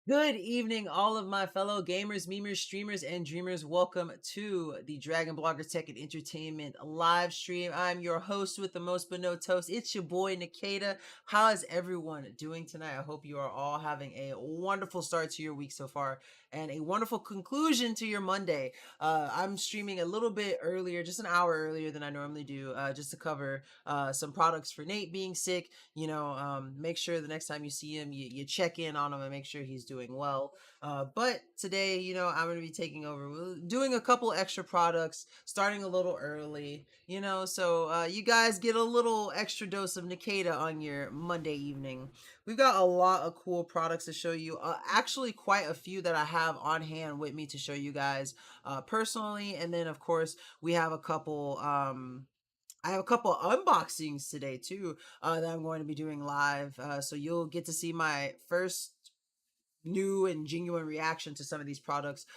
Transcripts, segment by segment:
Good evening, all of my fellow gamers, memers, streamers, and dreamers. Welcome to the Dragon Blogger Tech and Entertainment live stream. I'm your host with the most but no toast. It's your boy Nkda. How is everyone doing tonight? I hope you are all having a wonderful start to your week so far and a wonderful conclusion to your Monday. I'm streaming a little bit earlier, just an hour earlier than I normally do, just to cover some products for Nate being sick. Make sure the next time you see him, you check in on him and make sure he's doing well. But today, I'm going to be taking over, doing a couple extra products, starting a little early, so you guys get a little extra dose of Nikita on your Monday evening. We've got a lot of cool products to show you. Actually, quite a few that I have on hand with me to show you guys personally. And then, of course, we have a couple. I have a couple unboxings today too that I'm going to be doing live. So you'll get to see my first new and genuine reaction to some of these products.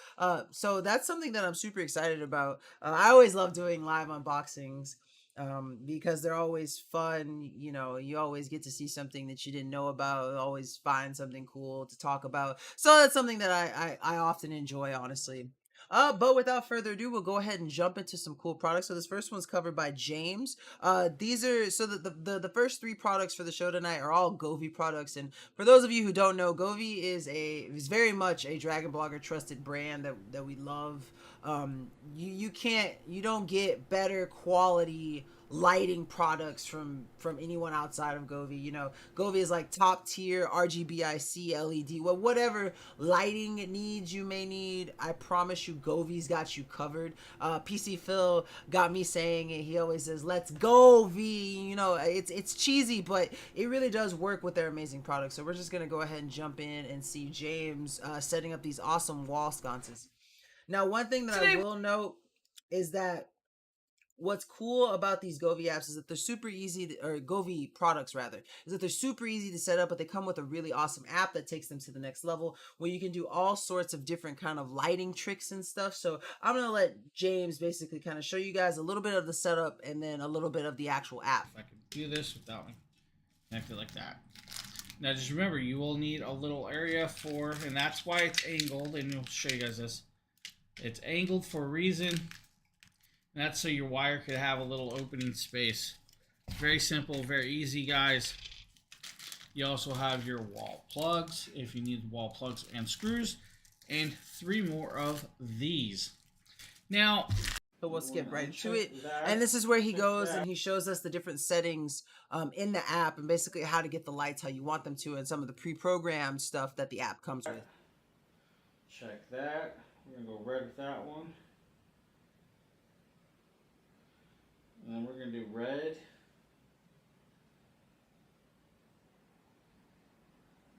So that's something that I'm super excited about. I always love doing live unboxings because they're always fun. You always get to see something that you didn't know about, always find something cool to talk about. So that's something that I often enjoy, honestly. But without further ado, we'll go ahead and jump into some cool products. So this first one's covered by James. These are so the first three products for the show tonight are all Govi products. And for those of you who don't know, Govi is very much a Dragon Blogger trusted brand that we love. You don't get better quality lighting products from anyone outside of Govi. Govi is like top tier RGBIC LED. Well, whatever lighting needs you may need, I promise you Govi's got you covered. PC Phil got me saying it. He always says, "Let's go V." It's cheesy, but it really does work with their amazing products. So we're just gonna go ahead and jump in and see James setting up these awesome wall sconces. Now, one thing that I will note is that what's cool about these Govi apps is that they're super easy or Govi products rather, is that they're super easy to set up, but they come with a really awesome app that takes them to the next level where you can do all sorts of different kind of lighting tricks and stuff. So I'm going to let James basically kind of show you guys a little bit of the setup and then a little bit of the actual app. If I could do this without me, connect it like that. Now just remember, you will need a little area for, and that's why it's angled, and we'll show you guys this. It's angled for a reason, and that's so your wire could have a little opening space. Very simple, very easy, guys. You also have your wall plugs, if you need wall plugs and screws, and 3 more of these. Now, so we'll skip right into it. And this is where he goes and he shows us the different settings in the app and basically how to get the lights how you want them to and some of the pre-programmed stuff that the app comes with. Check that. We're going to go red with that one. And then we're going to do red.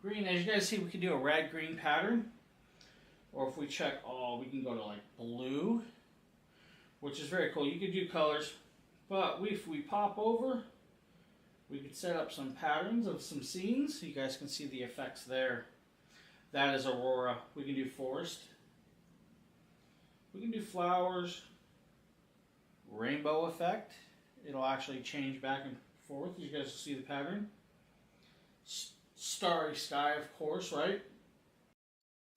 Green, as you guys see, we can do a red-green pattern. Or if we check all, we can go to like blue, which is very cool. You could do colors, but if we pop over, we could set up some patterns of some scenes. You guys can see the effects there. That is Aurora. We can do forest. We can do flowers. Rainbow effect. It'll actually change back and forth. You guys see the pattern. Starry sky, of course, right?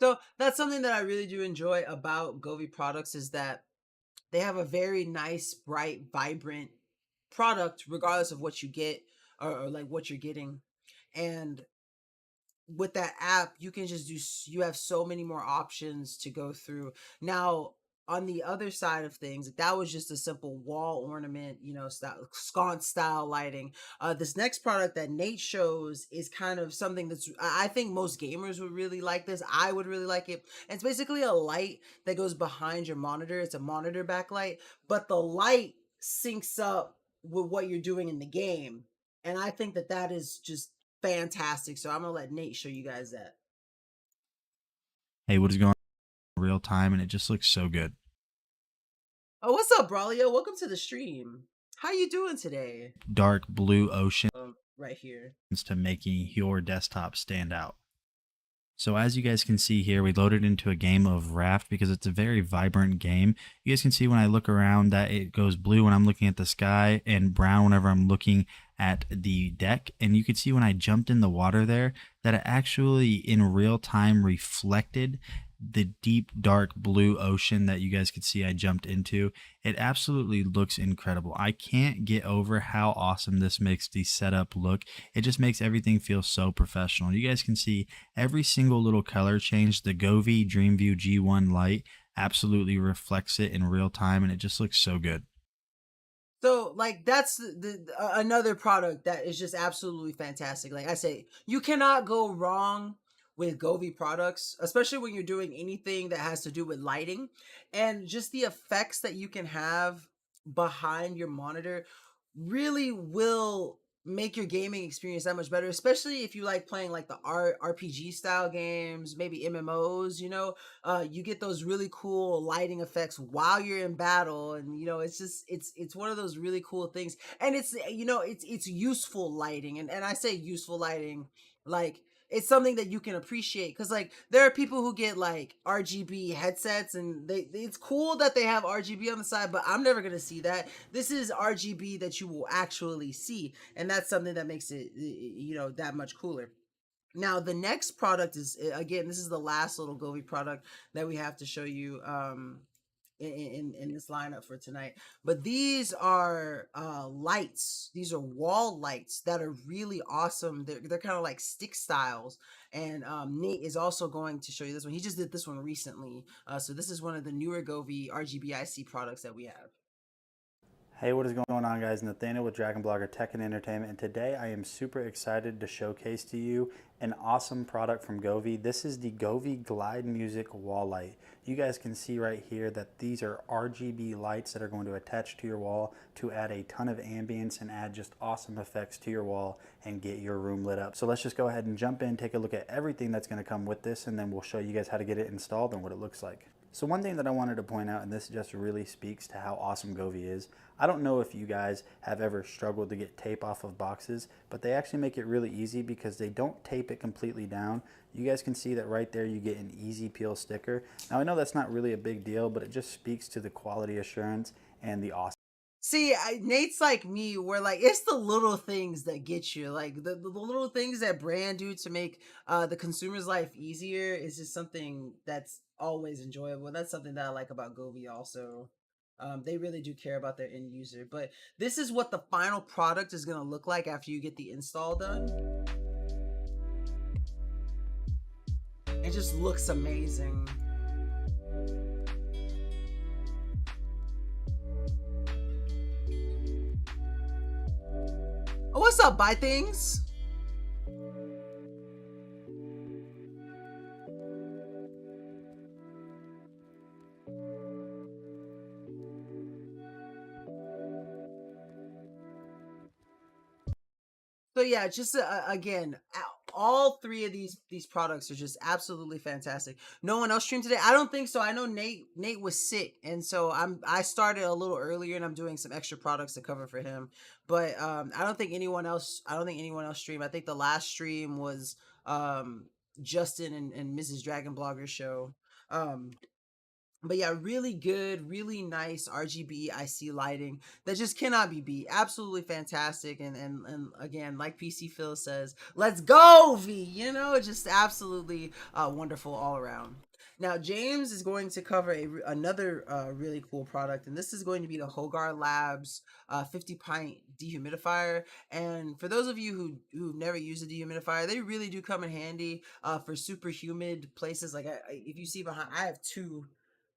So that's something that I really do enjoy about Govi products is that they have a very nice, bright, vibrant product, regardless of what you get or like what you're getting. And with that app, you can just you have so many more options to go through. Now, on the other side of things, that was just a simple wall ornament, sconce style lighting. This next product that Nate shows is kind of something that's, I think most gamers would really like this. I would really like it. And it's basically a light that goes behind your monitor. It's a monitor backlight, but the light syncs up with what you're doing in the game. And I think that is just fantastic. So I'm gonna let Nate show you guys that. Hey, what is going on in real time? And it just looks so good. Oh, what's up, Braulio? Welcome to the stream. How you doing today? Dark blue ocean Right here. to making your desktop stand out. So as you guys can see here, we loaded into a game of Raft because it's a very vibrant game. You guys can see when I look around that it goes blue when I'm looking at the sky and brown whenever I'm looking at the deck. And you can see when I jumped in the water there that it actually in real time reflected the deep dark blue ocean that you guys could see I jumped into. It absolutely looks incredible. I can't get over how awesome this makes the setup look. It just makes everything feel so professional. You guys can see every single little color change. The Govi Dreamview G1 light absolutely reflects it in real time, and it just looks so good. So like that's another product that is just absolutely fantastic. Like I say, you cannot go wrong with Govi products, especially when you're doing anything that has to do with lighting and just the effects that you can have behind your monitor really will make your gaming experience that much better, especially if you like playing like the RPG style games, maybe MMOs, you get those really cool lighting effects while you're in battle. And it's just it's one of those really cool things. And it's useful lighting. And I say useful lighting like it's something that you can appreciate, because like there are people who get like RGB headsets and it's cool that they have RGB on the side, but I'm never gonna see that. This is RGB that you will actually see, and that's something that makes it that much cooler. Now the next product is, again, this is the last little Govi product that we have to show you in this lineup for tonight. But these are lights. These are wall lights that are really awesome. They're kind of like stick styles. And Nate is also going to show you this one. He just did this one recently. So this is one of the newer Govi RGBIC products that we have. Hey, what is going on, guys? Nathaniel with Dragon Blogger Tech and Entertainment, and today I am super excited to showcase to you an awesome product from Govi. This is the Govi Glide Music Wall Light. You guys can see right here that these are RGB lights that are going to attach to your wall to add a ton of ambience and add just awesome effects to your wall and get your room lit up. So let's just go ahead and jump in, take a look at everything that's going to come with this, and then we'll show you guys how to get it installed and what it looks like. So one thing that I wanted to point out, and this just really speaks to how awesome Govi is, I don't know if you guys have ever struggled to get tape off of boxes, but they actually make it really easy because they don't tape it completely down. You guys can see that right there you get an easy peel sticker. Now I know that's not really a big deal, but it just speaks to the quality assurance and the awesome. See, Nate's like me, where like it's the little things that get you, like the little things that brand do to make the consumer's life easier is just something that's always enjoyable. That's something that I like about Govi also. They really do care about their end user. But this is what the final product is gonna look like after you get the install done. It just looks amazing. Oh, what's up, buy things? So yeah, just again, all three of these products are just absolutely fantastic. No one else streamed today? I don't think so. I know Nate was sick, and so I started a little earlier, and I'm doing some extra products to cover for him. But I don't think anyone else. I don't think anyone else streamed. I think the last stream was Justin and Mrs. Dragon Blogger show. But yeah, really good, really nice RGB IC lighting that just cannot be beat. Absolutely fantastic. And again, like PC Phil says, let's go, V. Just absolutely wonderful all around. Now, James is going to cover another really cool product, and this is going to be the Hogar Labs 50 pint dehumidifier. And for those of you who've never used a dehumidifier, they really do come in handy for super humid places. Like if you see behind, I have two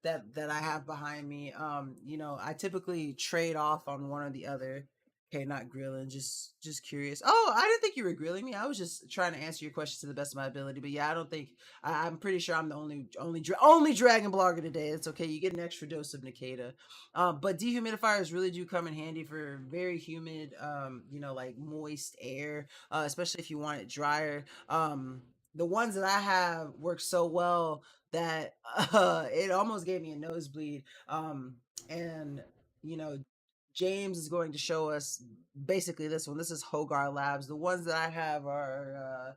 that I have behind me. I typically trade off on one or the other. Okay, not grilling, just curious. Oh, I didn't think you were grilling me. I was just trying to answer your question to the best of my ability. But yeah, I don't think I'm pretty sure I'm the only dragon blogger today. It's okay. You get an extra dose of Nkda. But dehumidifiers really do come in handy for very humid, like moist air, especially if you want it drier. The ones that I have work so well that it almost gave me a nosebleed. And you know, James is going to show us basically this one. This is Hogar Labs. The ones that I have are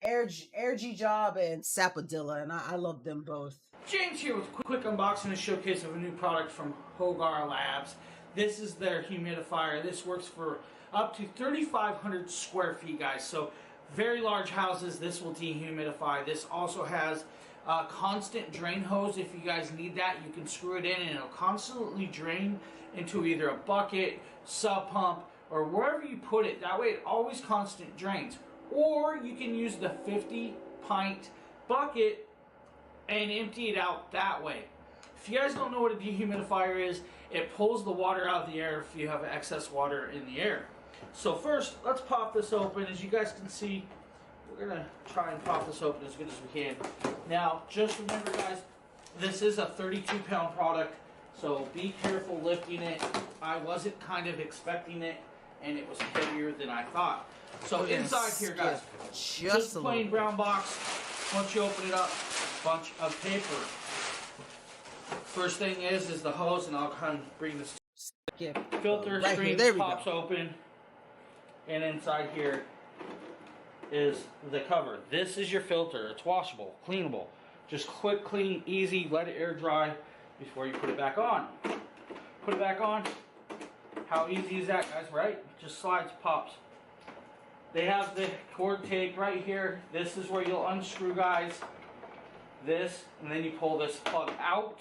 Air G Job and Sapodilla, and I love them both. James here with a quick unboxing and showcase of a new product from Hogar Labs. This is their humidifier. This works for up to 3,500 square feet, guys. So very large houses, this will dehumidify. This also has a constant drain hose. If you guys need that, you can screw it in and it'll constantly drain into either a bucket, sub pump, or wherever you put it. That way it always constant drains. Or you can use the 50 pint bucket and empty it out that way. If you guys don't know what a dehumidifier is, it pulls the water out of the air if you have excess water in the air. So first, let's pop this open. As you guys can see, we're gonna try and pop this open as good as we can. Now, just remember guys, this is a 32-pound product, so be careful lifting it. I wasn't kind of expecting it, and it was heavier than I thought. So inside here, guys, just a plain brown box. Once you open it up, bunch of paper. First thing is the hose, and I'll kind of bring this filter right screen here. pops open, and inside here is the cover. This is your filter. It's washable, cleanable. Just quick, clean, easy. Let it air dry before you put it back on. Put it back on. How easy is that, guys? Right? Just slides, pops. They have the cord tape right here. This is where you'll unscrew, guys. This, and then you pull this plug out.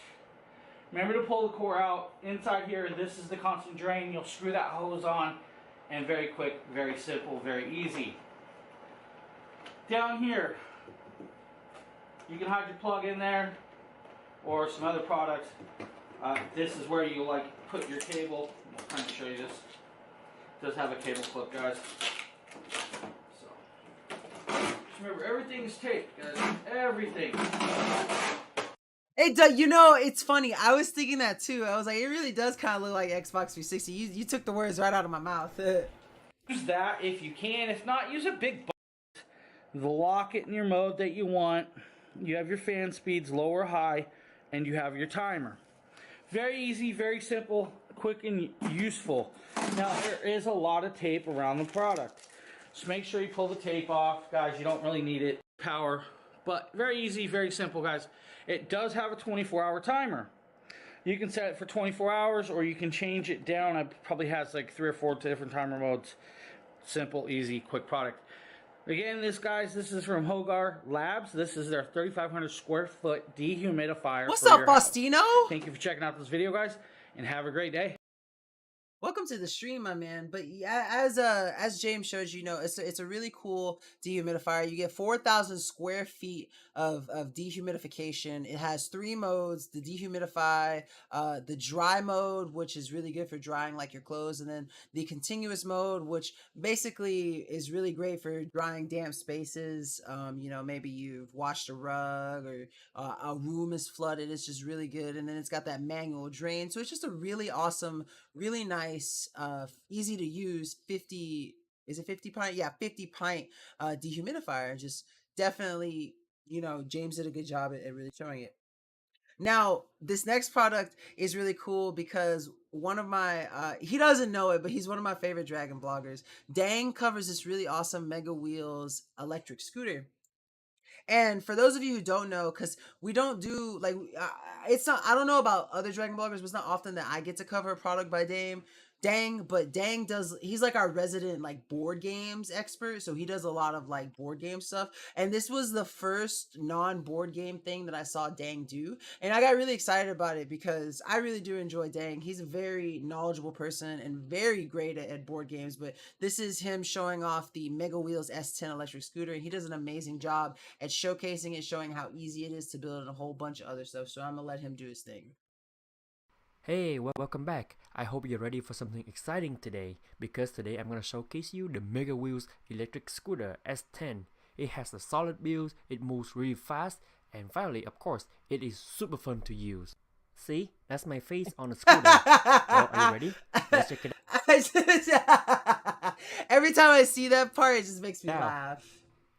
Remember to pull the core out. Inside here, this is the constant drain. You'll screw that hose on, and very quick, very simple, very easy. Down here, you can hide your plug in there, or some other products. This is where you put your cable. I'll kind of show you this. It does have a cable clip, guys. Remember, everything is taped, guys. Everything. Hey, Doug, it's funny. I was thinking that too. I was like, it really does kind of look like Xbox 360. You took the words right out of my mouth. Use that if you can. If not, use a big box. Lock it in your mode that you want. You have your fan speeds low or high, and you have your timer. Very easy, very simple, quick, and useful. Now, there is a lot of tape around the product. So make sure you pull the tape off. Guys, you don't really need it. Power. But very easy, very simple, guys. It does have a 24-hour timer. You can set it for 24 hours, or you can change it down. It probably has like 3 or 4 different timer modes. Simple, easy, quick product. Again, this is from Hogar Labs. This is their 3,500 square foot dehumidifier. What's up, Faustino? Thank you for checking out this video, guys, and have a great day. Welcome to the stream, my man. But yeah, as James showed you, it's a really cool dehumidifier. You get 4,000 square feet of dehumidification. It has 3 modes: the dehumidify, the dry mode, which is really good for drying like your clothes, and then the continuous mode, which basically is really great for drying damp spaces. Maybe you've washed a rug or a room is flooded. It's just really good. And then it's got that manual drain, so it's just a really awesome, really nice, easy to use 50 pint? Yeah, 50 pint dehumidifier. Just definitely, James did a good job at really showing it. Now, this next product is really cool because one of my, he doesn't know it, but he's one of my favorite Dragon bloggers. Dang covers this really awesome Mega Wheels electric scooter. And for those of you who don't know, because we don't do, it's not, I don't know about other Dragon bloggers, but it's not often that I get to cover a product by Dang, but Dang he's like our resident board games expert, so he does a lot of board game stuff, and this was the first non-board game thing that I saw Dang do, and I got really excited about it because I really do enjoy Dang. He's a very knowledgeable person and very great at board games, but this is him showing off the Mega Wheels S10 electric scooter, and he does an amazing job at showcasing it, showing how easy it is to build and a whole bunch of other stuff, so I'm gonna let him do his thing. Hey, welcome back. I hope you're ready for something exciting today, because today I'm going to showcase you the Mega Wheels electric scooter S10. It has a solid build, it moves really fast, and finally, of course, it is super fun to use. See, that's my face on the scooter. Well, are you ready? Let's check it out. Every time I see that part, it just makes me laugh.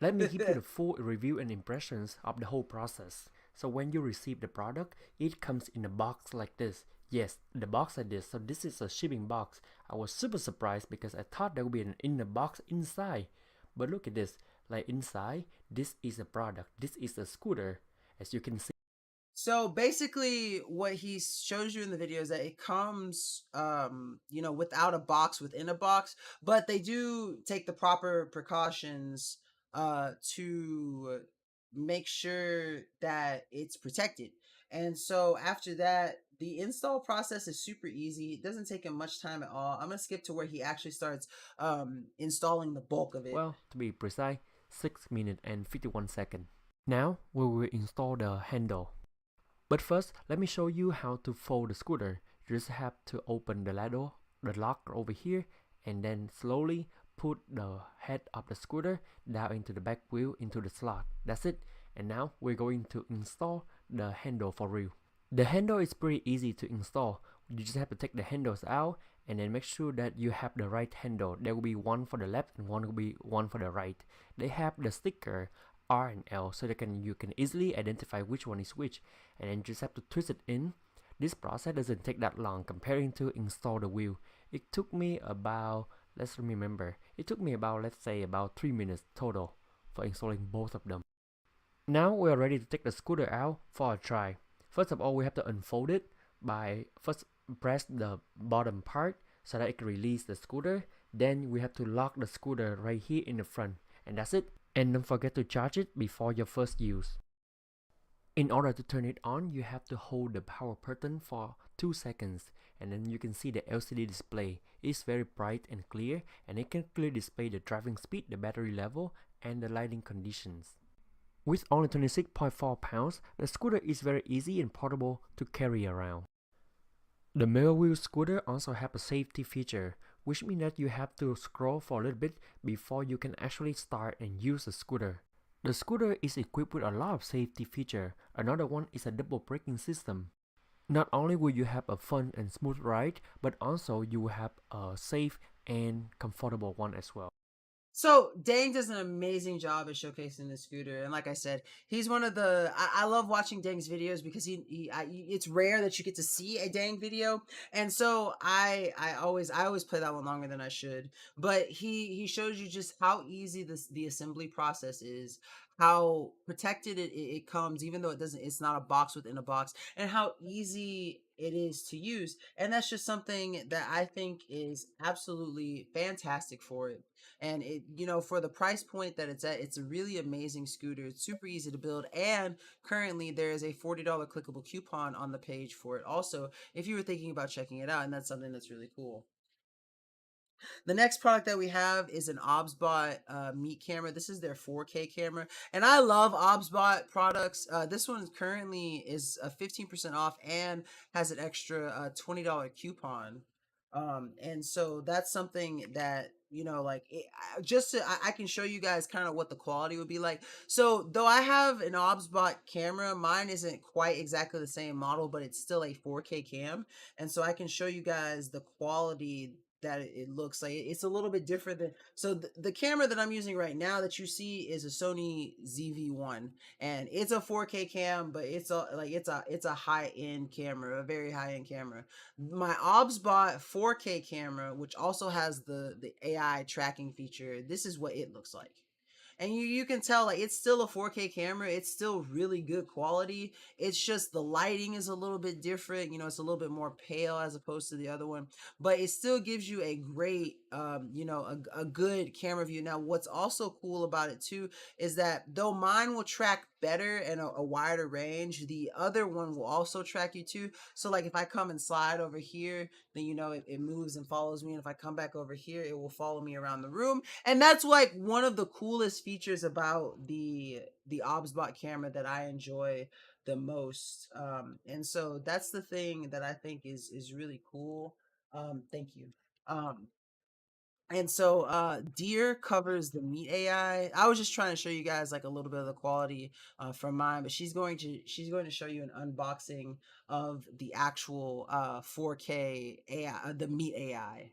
Let me give you the full review and impressions of the whole process. So when you receive the product, it comes in a box like this. Yes, the box like this. So this is a shipping box. I was super surprised because I thought there would be an inner box inside. But look at this. Inside, This is a product. This is a scooter, as you can see. So basically what he shows you in the video is that it comes, you know, without a box within a box, but they do take the proper precautions to make sure that it's protected. And so after that, the install process is super easy. It doesn't take him much time at all. I'm going to skip to where he actually starts installing the bulk of it. Well, to be precise, 6 minutes and 51 seconds. Now we will install the handle. But first, let me show you how to fold the scooter. You just have to open the ladle, the lock over here, and then slowly put the head of the scooter down into the back wheel into the slot. That's it. And now we're going to install the handle for real. The handle is pretty easy to install. You just have to take the handles out and then make sure that you have the right handle. There will be one for the left and one will be one for the right. They have the sticker R and L so that you can easily identify which one is which, and then you just have to twist it in. This process doesn't take that long comparing to install the wheel. It took me about, let's remember, it took me about, let's say, about 3 minutes total for installing both of them. Now we are ready to take the scooter out for a try. First of all, we have to unfold it by first press the bottom part so that it can release the scooter. Then we have to lock the scooter right here in the front, and that's it. And don't forget to charge it before your first use. In order to turn it on, you have to hold the power button for 2 seconds, and then you can see the LCD display. It's very bright and clear, and it can clearly display the driving speed, the battery level, and the lighting conditions. With only 26.4 pounds, the scooter is very easy and portable to carry around. The Mega Wheels scooter also have a safety feature, which means that you have to scroll for a little bit before you can actually start and use the scooter. The scooter is equipped with a lot of safety features. Another one is a double braking system. Not only will you have a fun and smooth ride, but also you will have a safe and comfortable one as well. So Dang does an amazing job at showcasing the scooter, and like I said, he's one of the. I love watching Dang's videos because it's rare that you get to see a Dang video, and so I always play that one longer than I should. But he shows you just how easy the assembly process is, how protected it comes, even though it's not a box within a box, and how easy it is to use. And that's just something that I think is absolutely fantastic for it. And it, you know, for the price point that it's at, it's a really amazing scooter. It's super easy to build, and currently there is a $40 clickable coupon on the page for it also, if you were thinking about checking it out, and that's something that's really cool. The next product that we have is an Obs Spot meat camera. This is their 4K camera, and I love Obs Spot products. This one currently is 15% off and has an extra $20 coupon. And so that's something that, you know, like I can show you guys kind of what the quality would be like. So though I have an Obs Spot camera, mine isn't quite exactly the same model, but it's still a 4K cam, and so I can show you guys the quality that it looks like. It's a little bit different than, so the camera that I'm using right now that you see is a Sony ZV-1, and it's a 4K cam, but it's a high-end camera, a very high-end camera. My Obs Spot 4K camera, which also has the AI tracking feature, this is what it looks like. And you can tell, like, it's still a 4K camera. It's still really good quality. It's just the lighting is a little bit different. You know, it's a little bit more pale as opposed to the other one. But it still gives you a great, you know, a good camera view. Now, what's also cool about it, too, is that though mine will track better and a wider range, the other one will also track you, too. So, like, if I come and slide over here, then, you know, it moves and follows me. And if I come back over here, it will follow me around the room. And that's, like, one of the coolest features about the Obs Spot camera that I enjoy the most. And so that's the thing that I think is really cool. Thank you. And so Deer covers the meat AI. I was just trying to show you guys like a little bit of the quality from mine, but she's going to show you an unboxing of the actual 4K AI, the meat AI.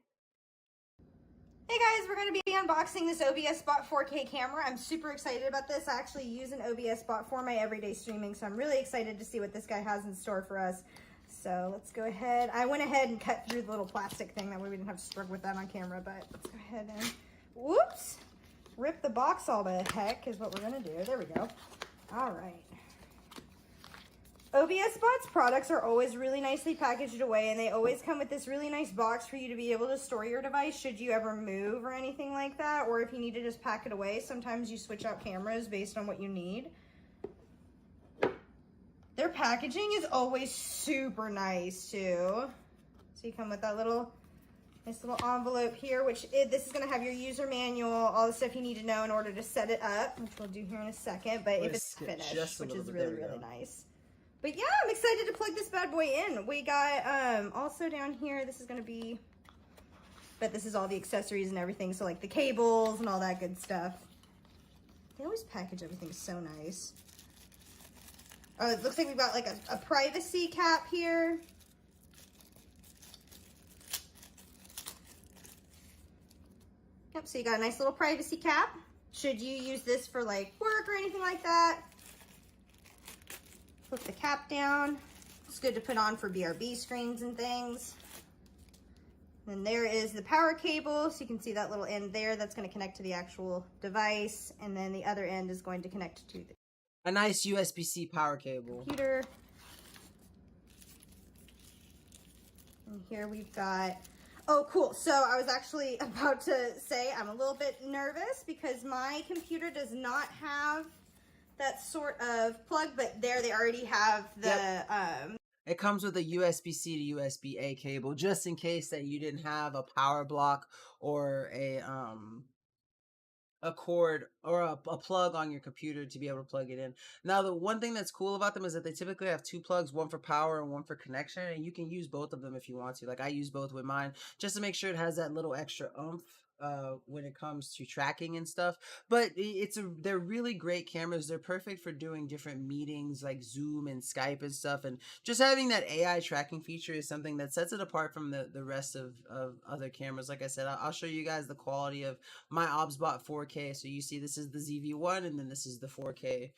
Hey guys, we're going to be unboxing this OBS Spot 4K camera. I'm super excited about this. I actually use an OBS Spot for my everyday streaming, so I'm really excited to see what this guy has in store for us. So let's go ahead. I went ahead and cut through the little plastic thing, that way we didn't have to struggle with that on camera, but let's go ahead and, whoops. rip the box all to heck is what we're gonna do. There we go. All right. OBS Spot's products are always really nicely packaged away, and they always come with this really nice box for you to be able to store your device should you ever move or anything like that, or if you need to just pack it away. Sometimes you switch out cameras based on what you need. Their packaging is always super nice too. So you come with that nice little envelope here, this is going to have your user manual, all the stuff you need to know in order to set it up, which we'll do here in a second, but if it's finished, which is really, really nice. But yeah, I'm excited to plug this bad boy in. We got, also down here, this is going to be, but this is all the accessories and everything, so like the cables and all that good stuff. They always package everything so nice. Oh, it looks like we've got like a privacy cap here. Yep, so you got a nice little privacy cap. Should you use this for like work or anything like that, flip the cap down. It's good to put on for BRB screens and things. And there is the power cable, so you can see that little end there. That's going to connect to the actual device, and then the other end is going to connect to a nice USB-C power cable. Computer. And here we've got, oh cool, so I was actually about to say I'm a little bit nervous because my computer does not have that sort of plug, but there they already have the, It comes with a USB-C to USB-A cable, just in case that you didn't have a power block or a cord or a plug on your computer to be able to plug it in. Now, the one thing that's cool about them is that they typically have two plugs, one for power and one for connection, and you can use both of them if you want to. Like, I use both with mine just to make sure it has that little extra oomph when it comes to tracking and stuff. But they're really great cameras. They're perfect for doing different meetings like Zoom and Skype and stuff, and just having that AI tracking feature is something that sets it apart from the rest of other cameras. Like I said, I'll show you guys the quality of my Obs Spot 4K. So you see this is the ZV-1 and then this is the 4K.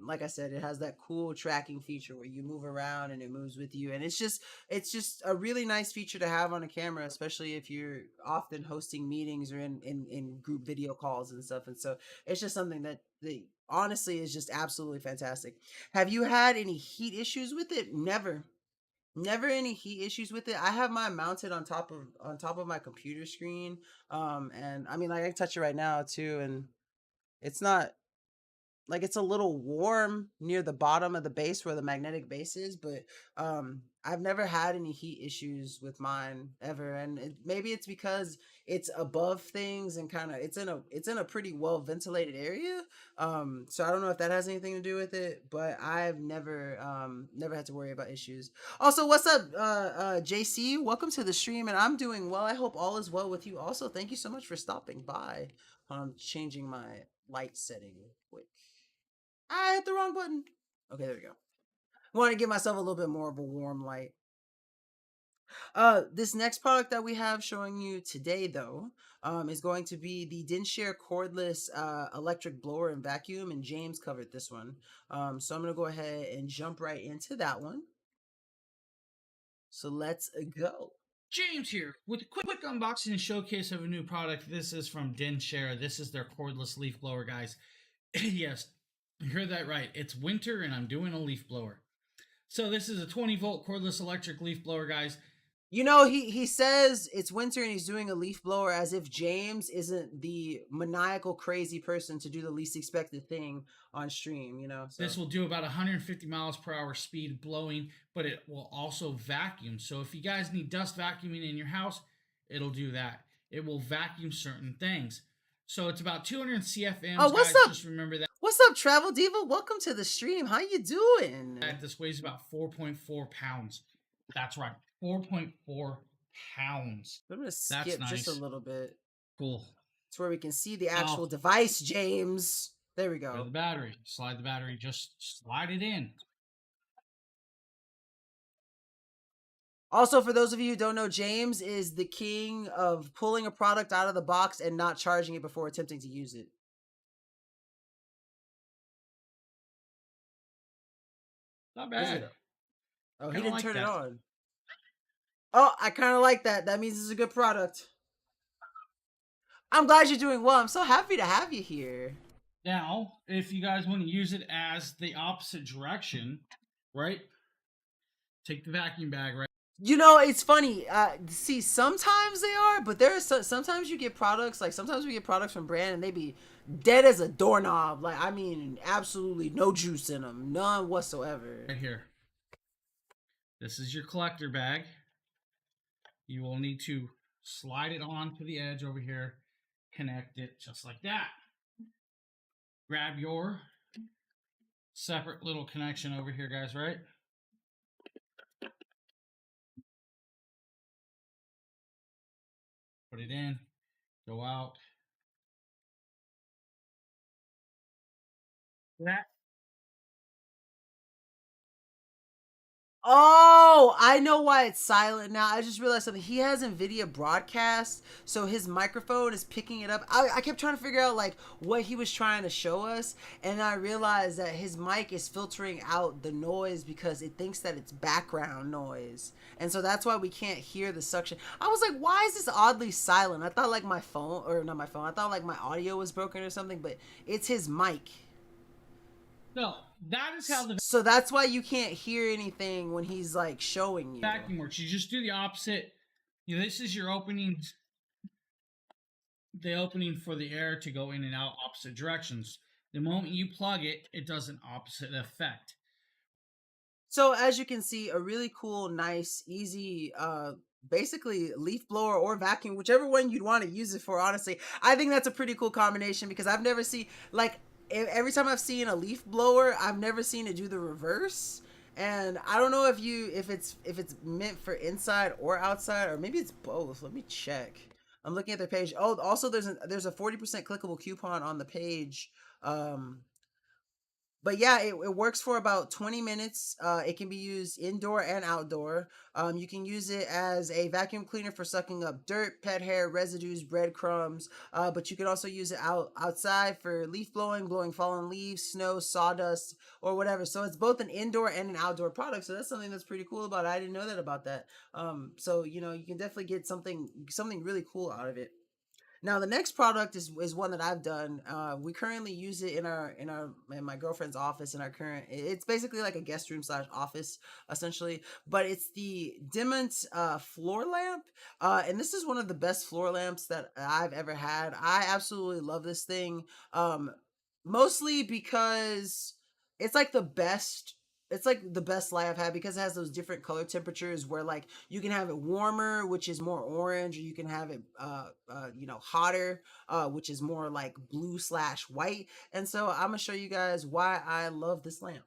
Like I said, it has that cool tracking feature where you move around and it moves with you, and it's just a really nice feature to have on a camera, especially if you're often hosting meetings or in group video calls and stuff. And so it's just something that honestly is just absolutely fantastic. Have you had any heat issues with it? Never any heat issues with it. I have mine mounted on top of my computer screen, and I mean, like, I can touch it right now too, and it's not like, it's a little warm near the bottom of the base where the magnetic base is, but I've never had any heat issues with mine ever. And maybe it's because it's above things and kind of it's in a pretty well ventilated area. So I don't know if that has anything to do with it, but I've never had to worry about issues. Also, what's up, JC? Welcome to the stream, and I'm doing well. I hope all is well with you. Also, thank you so much for stopping by. I'm changing my light setting quick. I hit the wrong button. Okay, there we go. I want to give myself a little bit more of a warm light. This next product that we have showing you today, though, is going to be the Dinshare cordless electric blower and vacuum, and James covered this one. So I'm going to go ahead and jump right into that one. So let's go. James here with a quick unboxing and showcase of a new product. This is from Dinshare. This is their cordless leaf blower, guys. Yes, you heard that right. It's winter and I'm doing a leaf blower. So this is a 20-volt cordless electric leaf blower, guys. You know, he says it's winter and he's doing a leaf blower as if James isn't the maniacal crazy person to do the least expected thing on stream, you know. So this will do about 150 miles per hour speed blowing, but it will also vacuum. So if you guys need dust vacuuming in your house, it'll do that. It will vacuum certain things. So it's about 200 CFMs. Oh, what's guys, up? Just remember that. What's up, Travel Diva? Welcome to the stream. How you doing? This weighs about 4.4 pounds. That's right, 4.4 pounds. I'm gonna skip just a little bit. Cool. It's where we can see the actual device, James. There we go. The battery. Slide the battery. Just slide it in. Also, for those of you who don't know, James is the king of pulling a product out of the box and not charging it before attempting to use it. Not bad. Oh, he didn't turn it on. Oh, I kind of like that. That means it's a good product. I'm glad you're doing well. I'm so happy to have you here. Now, if you guys want to use it as the opposite direction, right? Take the vacuum bag, right? You know, it's funny. See, sometimes they are, but sometimes you get products, like sometimes we get products from brand and they be dead as a doorknob. Like, I mean, absolutely no juice in them, none whatsoever. Right here. This is your collector bag. You will need to slide it onto the edge over here, connect it just like that. Grab your separate little connection over here, guys, right? Put it in, go out. That. Oh, I know why it's silent now. I just realized something. He has NVIDIA broadcast, so his microphone is picking it up. I kept trying to figure out like what he was trying to show us, and I realized that his mic is filtering out the noise because it thinks that it's background noise. And so that's why we can't hear the suction. I was like, why is this oddly silent? I thought like my phone, or not my phone, I thought like my audio was broken or something, but it's his mic. No, that is how the So that's why you can't hear anything when he's like showing you. vacuum works. You just do the opposite. This is your opening, the opening for the air to go in and out opposite directions. The moment you plug it, it does an opposite effect. So as you can see, a really cool, nice, easy, basically leaf blower or vacuum, whichever one you'd want to use it for. Honestly, I think that's a pretty cool combination because I've never seen like every time I've seen a leaf blower, I've never seen it do the reverse. And I don't know if it's meant for inside or outside, or maybe it's both. Let me check. I'm looking at their page. Oh, also there's a 40% clickable coupon on the page. But yeah, it works for about 20 minutes. It can be used indoor and outdoor. You can use it as a vacuum cleaner for sucking up dirt, pet hair, residues, breadcrumbs. But you can also use it outside for leaf blowing fallen leaves, snow, sawdust, or whatever. So it's both an indoor and an outdoor product. So that's something that's pretty cool about it. I didn't know that about that. So you know, you can definitely get something really cool out of it. Now the next product is one that I've done. We currently use it in my girlfriend's office in our current. It's basically like a guest room / office essentially, but it's the Demont floor lamp. And this is one of the best floor lamps that I've ever had. I absolutely love this thing. Mostly because it's like the best. It's like the best light I've had because it has those different color temperatures where like you can have it warmer, which is more orange, or you can have it hotter, which is more like blue / white. And so I'm gonna show you guys why I love this lamp.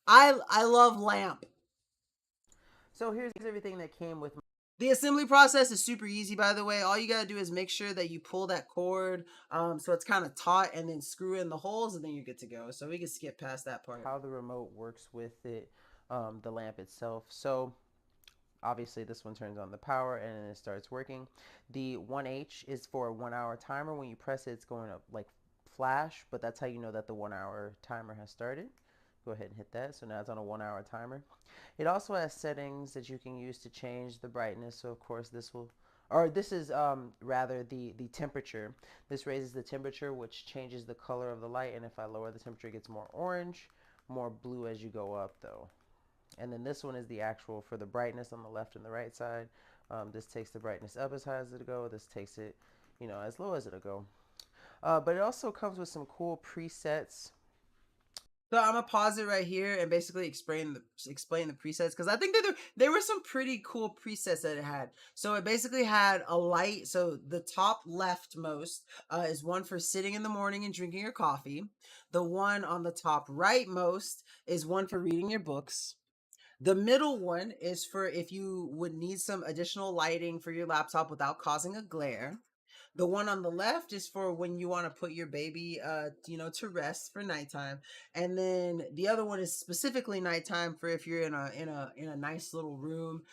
I love lamp. So here's everything that came with. The assembly process is super easy, by the way. All you gotta do is make sure that you pull that cord so it's kind of taut, and then screw in the holes, and then you're good to go. So we can skip past that part. How the remote works with it, the lamp itself. So obviously this one turns on the power and then it starts working. The 1H is for a 1 hour timer. When you press it, it's going up like flash, but that's how you know that the 1 hour timer has started. Go ahead and hit that. So now it's on a 1 hour timer. It also has settings that you can use to change the brightness. So of course this is rather the temperature. This raises the temperature, which changes the color of the light. And if I lower the temperature, it gets more orange, more blue as you go up though. And then this one is the actual for the brightness on the left and the right side. This takes the brightness up as high as it'll go. This takes it, as low as it'll go. But it also comes with some cool presets. So I'm gonna pause it right here and basically explain the presets because I think that there were some pretty cool presets that it had. So it basically had a light. So the top leftmost is one for sitting in the morning and drinking your coffee. The one on the top rightmost is one for reading your books. The middle one is for if you would need some additional lighting for your laptop without causing a glare. The one on the left is for when you want to put your baby, to rest for nighttime, and then the other one is specifically nighttime for if you're in a nice little room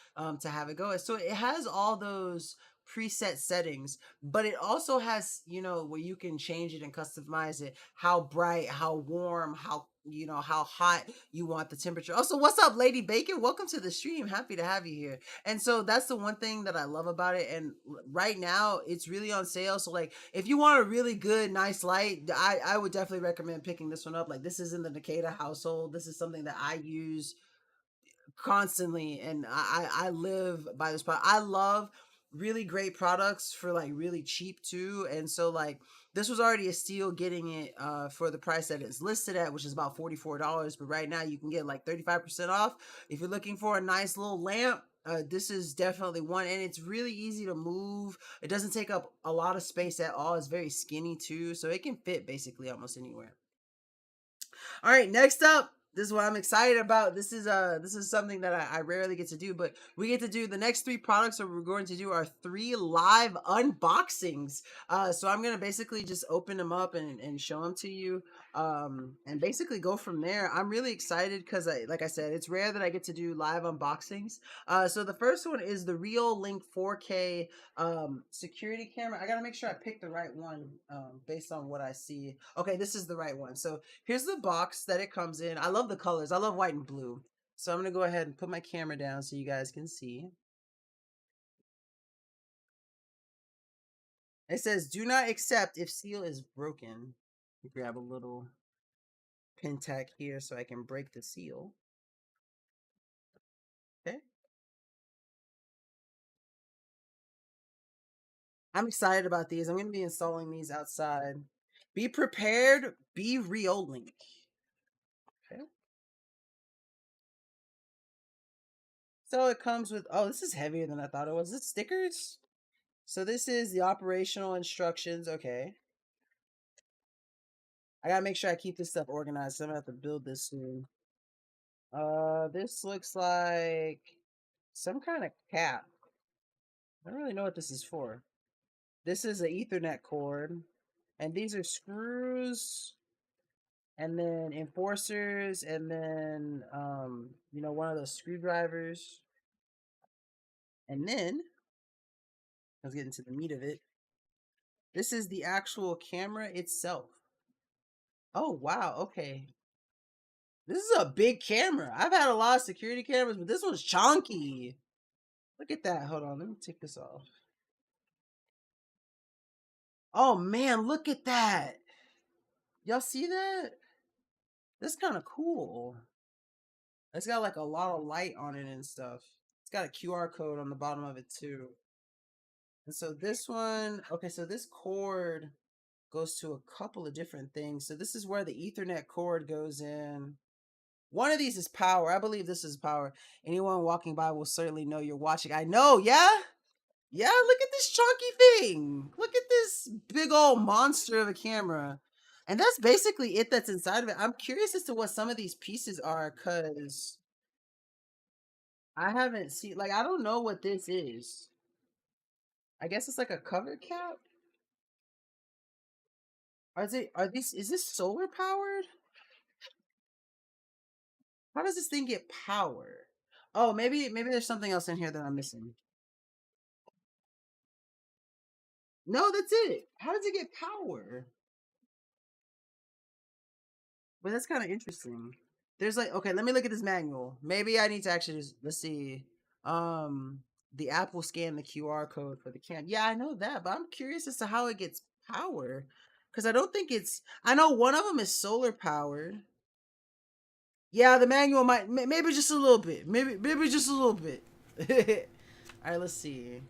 to have it go. So it has all those preset settings, but it also has where you can change it and customize it, how bright, how warm, how you know, how hot you want the temperature. Also, what's up, Lady Bacon? Welcome to the stream. Happy to have you here. And so that's the one thing that I love about it. And right now it's really on sale. So like if you want a really good, nice light, I would definitely recommend picking this one up. Like this is in the Nkda household. This is something that I use constantly, and I live by this product. I love really great products for like really cheap too, and so like this was already a steal getting it for the price that it's listed at, which is about $44, but right now you can get like 35% off if you're looking for a nice little lamp. This is definitely one, and it's really easy to move. It doesn't take up a lot of space at all. It's very skinny too, so it can fit basically almost anywhere. All right, next up, this is what I'm excited about. This is something that I rarely get to do, but we get to do the next 3 products that we're going to do are 3 live unboxings. So I'm gonna basically just open them up and show them to you, and basically go from there. I'm really excited because like I said, it's rare that I get to do live unboxings. So the first one is the Real Link 4K security camera. I gotta make sure I pick the right one based on what I see. Okay, this is the right one. So here's the box that it comes in. I love the colors. I love white and blue. So I'm going to go ahead and put my camera down so you guys can see. It says, do not accept if seal is broken. Grab a little pin tack here so I can break the seal. Okay. I'm excited about these. I'm going to be installing these outside. Be prepared. Be Real Link. Okay. So it comes with, oh, this is heavier than I thought it was. Is it stickers? So this is the operational instructions. Okay. I gotta make sure I keep this stuff organized. So I'm gonna have to build this soon. This looks like some kind of cap. I don't really know what this is for. This is an Ethernet cord, and these are screws, and then enforcers, and then you know, one of those screwdrivers, and then let's get into the meat of it. This is the actual camera itself. Oh wow, okay. This is a big camera. I've had a lot of security cameras, but this one's chunky. Look at that. Hold on, let me take this off. Oh man, look at that. Y'all see that? That's kind of cool. It's got like a lot of light on it and stuff. It's got a QR code on the bottom of it too. And so this one, okay, so this cord goes to a couple of different things. So this is where the Ethernet cord goes in. One of these is power. I believe this is power. Anyone walking by will certainly know you're watching. I know, yeah? Yeah, look at this chunky thing. Look at this big old monster of a camera. And that's basically it that's inside of it. I'm curious as to what some of these pieces are, because I haven't seen, like, I don't know what this is. I guess it's like a cover cap? Is this solar powered? How does this thing get power? Oh, maybe there's something else in here that I'm missing. No, that's it. How does it get power? But that's kind of interesting. There's like, okay, let me look at this manual. Maybe I need to actually just, let's see. The app will scan the QR code for the cam. Yeah, I know that, but I'm curious as to how it gets power. Because I don't think I know one of them is solar powered. Yeah, the manual might, maybe just a little bit. Maybe just a little bit. All right, let's see.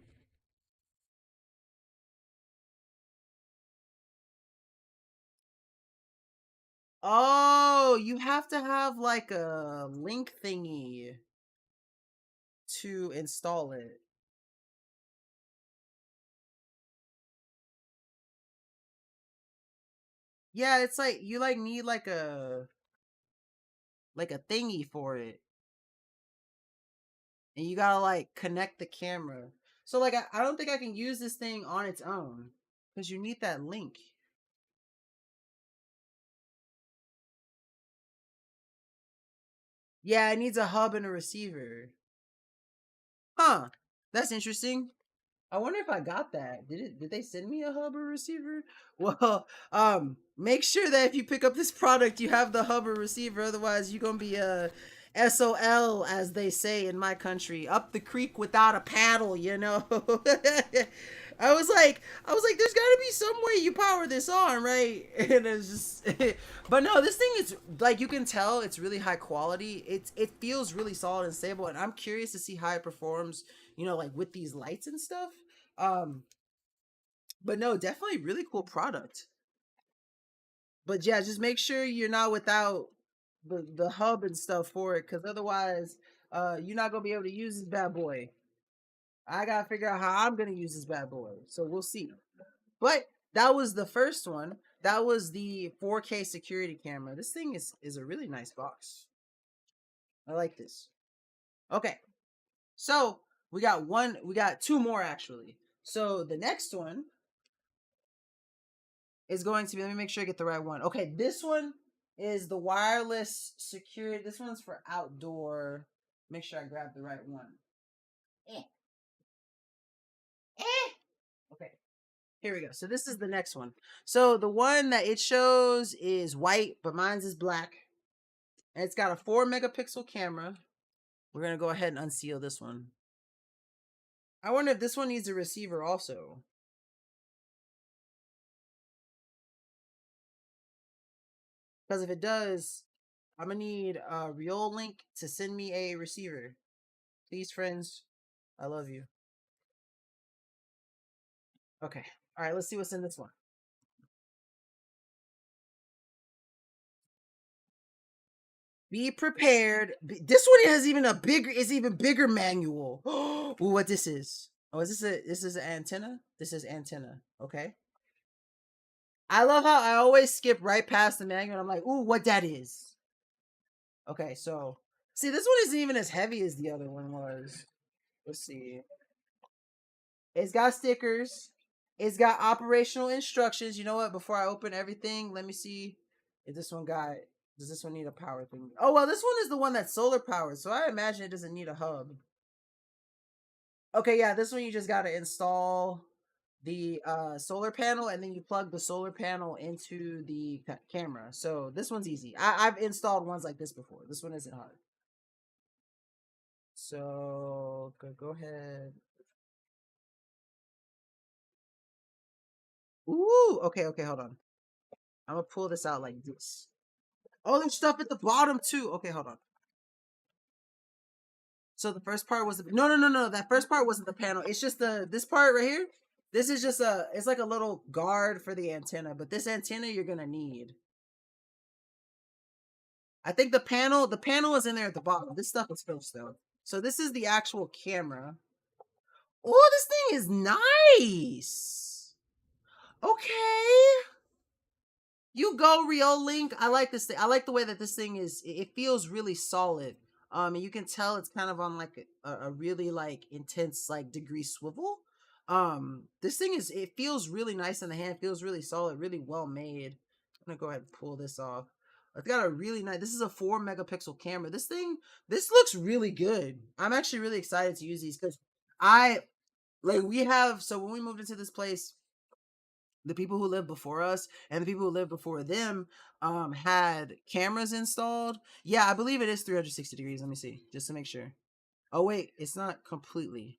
Oh, you have to have like a link thingy to install it. Yeah, it's like you like need like a thingy for it. And you gotta like connect the camera. So like I don't think I can use this thing on its own. Because you need that link. Yeah, it needs a hub and a receiver. Huh. That's interesting. I wonder if I got that. Did they send me a hub or receiver? Well, make sure that if you pick up this product, you have the hub or receiver. Otherwise, you're gonna be SOL, as they say in my country, up the creek without a paddle. You know. I was like, there's got to be some way you power this on, right? And it's just, but no, this thing is like, you can tell it's really high quality. It feels really solid and stable, and I'm curious to see how it performs, you know, like with these lights and stuff. But no, definitely really cool product. But yeah, just make sure you're not without the hub and stuff for it, because otherwise, you're not gonna be able to use this bad boy. I gotta figure out how I'm gonna use this bad boy. So we'll see. But that was the first one. That was the 4K security camera. This thing is a really nice box. I like this. Okay. So we got two more actually. So the next one is going to be, let me make sure I get the right one. Okay, this one is the wireless security. This one's for outdoor. Make sure I grab the right one. Okay, here we go. So this is the next one. So the one that it shows is white, but mine's is black. And it's got a 4 megapixel camera. We're going to go ahead and unseal this one. I wonder if this one needs a receiver also. Because if it does, I'm going to need a Real Link to send me a receiver. Please, friends, I love you. Okay. All right, let's see what's in this one. Be prepared. This one has even a bigger, it's even bigger manual. Ooh, what this is? Oh, this is an antenna? This is antenna. Okay. I love how I always skip right past the manual. I'm like, ooh, what that is. Okay, so see, this one isn't even as heavy as the other one was. Let's see. It's got stickers. It's got operational instructions. You know what? Before I open everything, let me see if this one got. Does this one need a power thing? Oh well, this one is the one that's solar powered, so I imagine it doesn't need a hub. Okay, yeah, this one you just gotta install the solar panel, and then you plug the solar panel into the camera. So this one's easy. I've installed ones like this before. This one isn't hard. So go ahead. Ooh, okay, hold on. I'm gonna pull this out like this. Oh, there's stuff at the bottom too. Okay, hold on. So the first part was no. That first part wasn't the panel. It's just this part right here. This is just it's like a little guard for the antenna, but this antenna you're gonna need. I think the panel is in there at the bottom. This stuff is first though. So this is the actual camera. Oh, this thing is nice. Okay. You go, Real Link. I like this thing. I like the way that this thing is. It feels really solid. And you can tell it's kind of on like a really like intense like degree swivel. This thing is. It feels really nice in the hand. It feels really solid. Really well made. I'm gonna go ahead and pull this off. It's got a really nice. This is a 4 megapixel camera. This looks really good. I'm actually really excited to use these because we have. So when we moved into this place, the people who lived before us and the people who lived before them had cameras installed. Yeah, I believe it is 360 degrees. Let me see, just to make sure. Oh wait, it's not completely.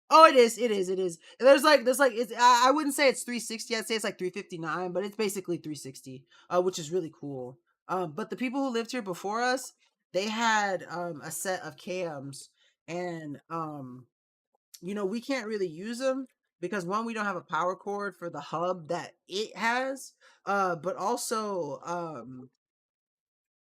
Oh, it is. There's like it's. I wouldn't say it's 360. I'd say it's like 359, but it's basically 360, which is really cool. But the people who lived here before us, they had a set of cams, and we can't really use them because one, we don't have a power cord for the hub that it has, but also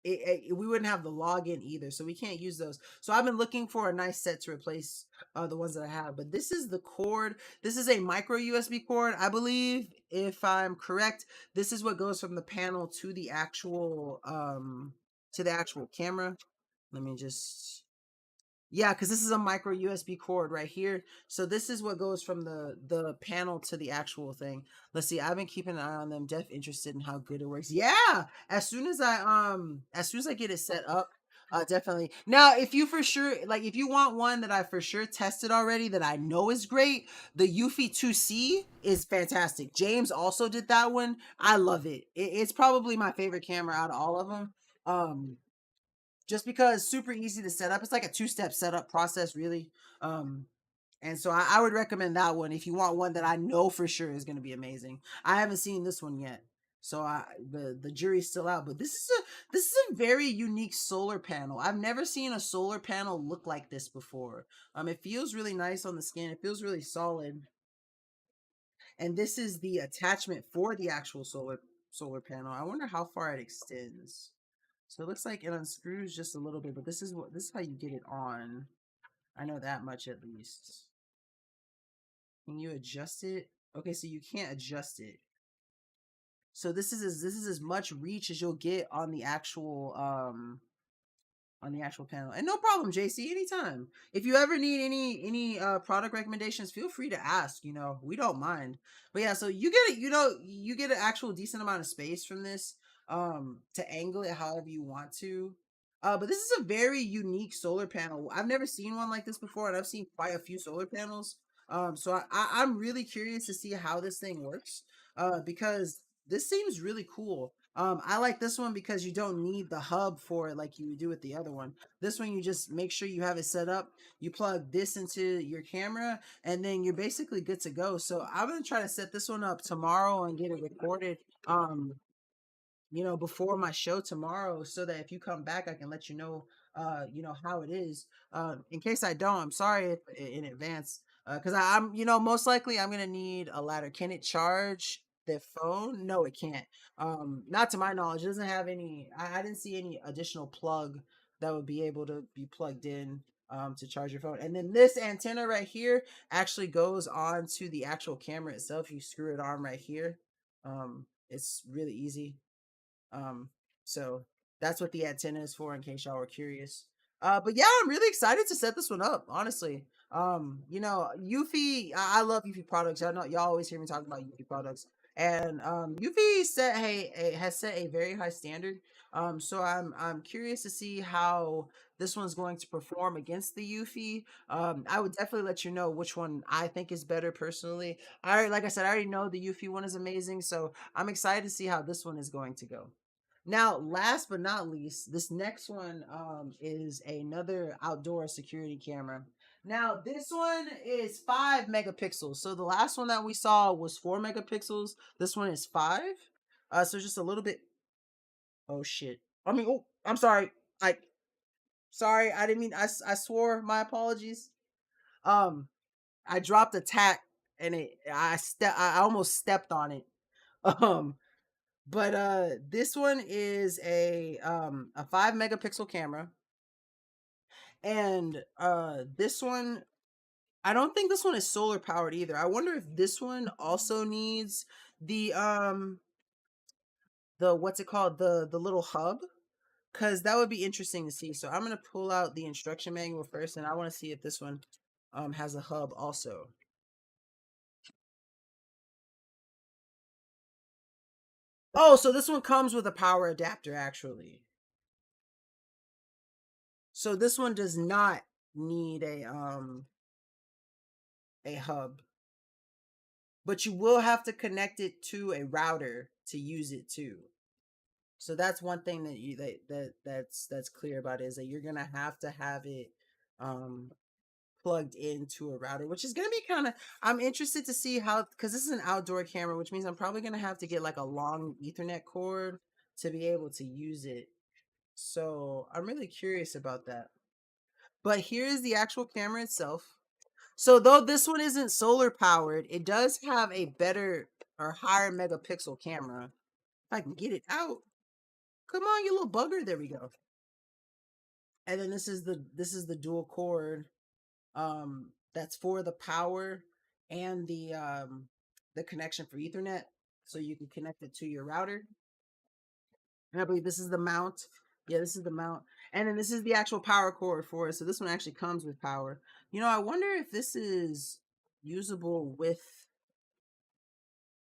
we wouldn't have the login either, so we can't use those. So I've been looking for a nice set to replace the ones that I have. But this is the cord. This is a micro USB cord, I believe, if I'm correct. This is what goes from the panel to the actual camera. Let me just. Yeah, because this is a micro USB cord right here. So this is what goes from the panel to the actual thing. Let's see. I've been keeping an eye on them. Def interested in how good it works. Yeah. As soon as I get it set up, Definitely. Now, if you for sure, like, if you want one that I for sure tested already that I know is great, the Ufc 2C is fantastic. James also did that one. I love it. It's probably my favorite camera out of all of them. Just because super easy to set up. It's like a two-step setup process, really. And so I would recommend that one if you want one that I know for sure is going to be amazing. I haven't seen this one yet, so the jury's still out. But this is a very unique solar panel. I've never seen a solar panel look like this before. It feels really nice on the skin. It feels really solid. And this is the attachment for the actual solar panel. I wonder how far it extends. So it looks like it unscrews just a little bit, but this is how you get it on. I know that much at least. Can you adjust it? Okay, so you can't adjust it. So this is as much reach as you'll get on the actual panel. And no problem, JC, anytime. If you ever need any product recommendations, feel free to ask, we don't mind. But yeah, so you get it, you get an actual decent amount of space from this to angle it however you want to. But this is a very unique solar panel. I've never seen one like this before, and I've seen quite a few solar panels. So I'm really curious to see how this thing works. Because this seems really cool. I like this one because you don't need the hub for it like you would do with the other one. This one, you just make sure you have it set up. You plug this into your camera, and then you're basically good to go. So I'm going to try to set this one up tomorrow and get it recorded, before my show tomorrow, so that if you come back, I can let you know, how it is. In case I don't, I'm sorry in advance. Because I'm, most likely I'm going to need a ladder. Can it charge the phone? No, it can't. Not to my knowledge. It doesn't have any, I didn't see any additional plug that would be able to be plugged in to charge your phone. And then this antenna right here actually goes on to the actual camera itself. You screw it on right here. It's really easy. So that's what the antenna is for, in case y'all were curious. But yeah, I'm really excited to set this one up, honestly. Eufy, I love Eufy products. Y'all always hear me talk about Eufy products. And Eufy has set a very high standard. So I'm curious to see how this one's going to perform against the Eufy. I would definitely let you know which one I think is better personally. Like I said, I already know the Eufy one is amazing, so I'm excited to see how this one is going to go. Now, last but not least, this next one is another outdoor security camera. Now, this one is 5 megapixels. So the last one that we saw was 4 megapixels. This one is 5. So just a little bit. Oh shit. I'm sorry. Sorry. I didn't mean. I swore. My apologies. I dropped a tack and I almost stepped on it. Um, But this one is a 5 megapixel camera. And this one, I don't think this one is solar powered either. I wonder if this one also needs the what's it called? The little hub, cuz that would be interesting to see. So I'm going to pull out the instruction manual first, and I want to see if this one has a hub also. Oh, so this one comes with a power adapter actually. So this one does not need a hub, but you will have to connect it to a router to use it too. So that's one thing that's clear about it, is that you're gonna have to have it plugged into a router, which is gonna be kind of, I'm interested to see how, because this is an outdoor camera, which means I'm probably gonna have to get like a long Ethernet cord to be able to use it. So I'm really curious about that. But here's the actual camera itself. So though this one isn't solar powered, it does have a better or higher megapixel camera. If I can get it out. Come on, you little bugger. There we go. And then this is the dual cord that's for the power and the connection for Ethernet, so you can connect it to your router. And I believe this is the mount. Yeah, this is the mount. And then this is the actual power cord for it. So this one actually comes with power. I wonder if this is usable with...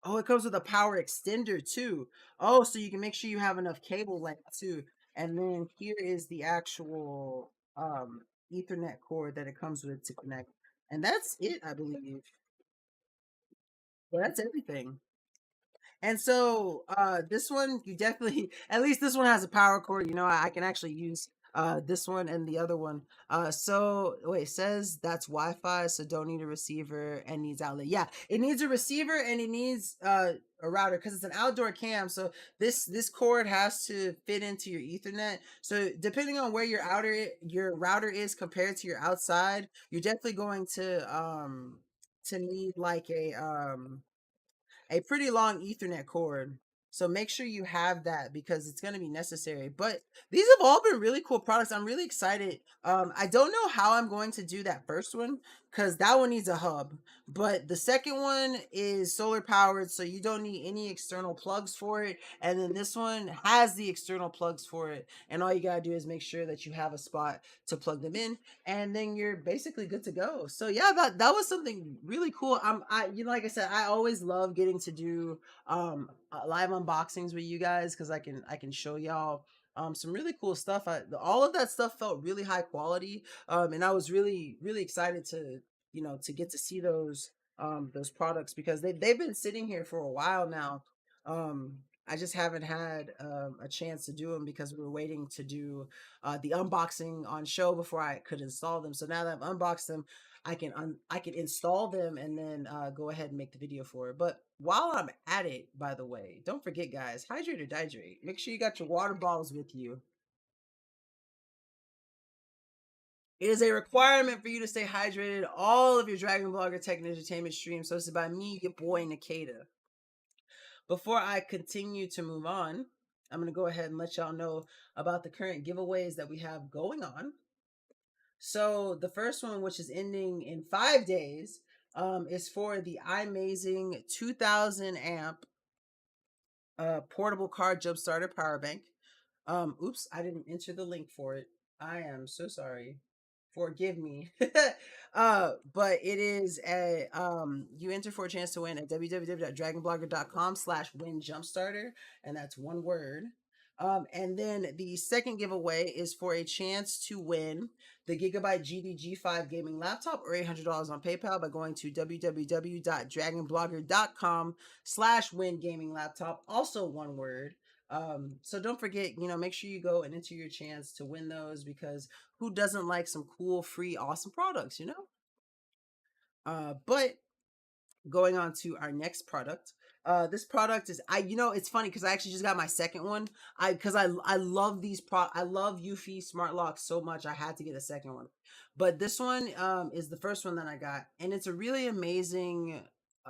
Oh, it comes with a power extender too. Oh, so you can make sure you have enough cable length too. And then here is the actual Ethernet cord that it comes with to connect. And that's it, I believe. Well, that's everything. And so this one you definitely at least this one has a power cord. You know, I can actually use this one and the other one. So wait, it says that's Wi-Fi, so don't need a receiver and needs outlet. Yeah, it needs a receiver and it needs a router because it's an outdoor cam. So this cord has to fit into your Ethernet. So depending on where your router is compared to your outside, you're definitely going to need like a pretty long Ethernet cord. So make sure you have that because it's going to be necessary. But these have all been really cool products. I'm really excited. I don't know how I'm going to do that first one because that one needs a hub. But the second one is solar powered, so you don't need any external plugs for it. And then this one has the external plugs for it. And all you got to do is make sure that you have a spot to plug them in. And then you're basically good to go. So yeah, that was something really cool. Like I said, I always love getting to do live unboxings with you guys because I can show y'all some really cool stuff. All of that stuff felt really high quality, and I was really excited to to get to see those products because they've been sitting here for a while now. I just haven't had a chance to do them because we were waiting to do the unboxing on show before I could install them. So now that I've unboxed them, I can install them and then go ahead and make the video for it. But while I'm at it, by the way, don't forget, guys, hydrate or dihydrate. Make sure you got your water bottles with you. It is a requirement for you to stay hydrated all of your Dragon Blogger Tech and Entertainment streams. So this is by me, your boy Nkda. Before I continue to move on, I'm going to go ahead and let y'all know about the current giveaways that we have going on. So the first one, which is ending in 5 days, is for the iMazing 2000 amp portable car jump starter power bank. Oops, I didn't enter the link for it. I am so sorry. Forgive me. But it is you enter for a chance to win at www.dragonblogger.com/win jumpstarter, and that's one word. And then the second giveaway is for a chance to win the Gigabyte GDG5 gaming laptop or $800 on PayPal by going to www.dragonblogger.com/win gaming laptop, also one word. So don't forget, make sure you go and enter your chance to win those because who doesn't like some cool, free, awesome products, But going on to our next product. This product is it's funny because I actually just got my second one. I love I love Eufy smart locks so much I had to get a second one. But this one is the first one that I got, and it's a really amazing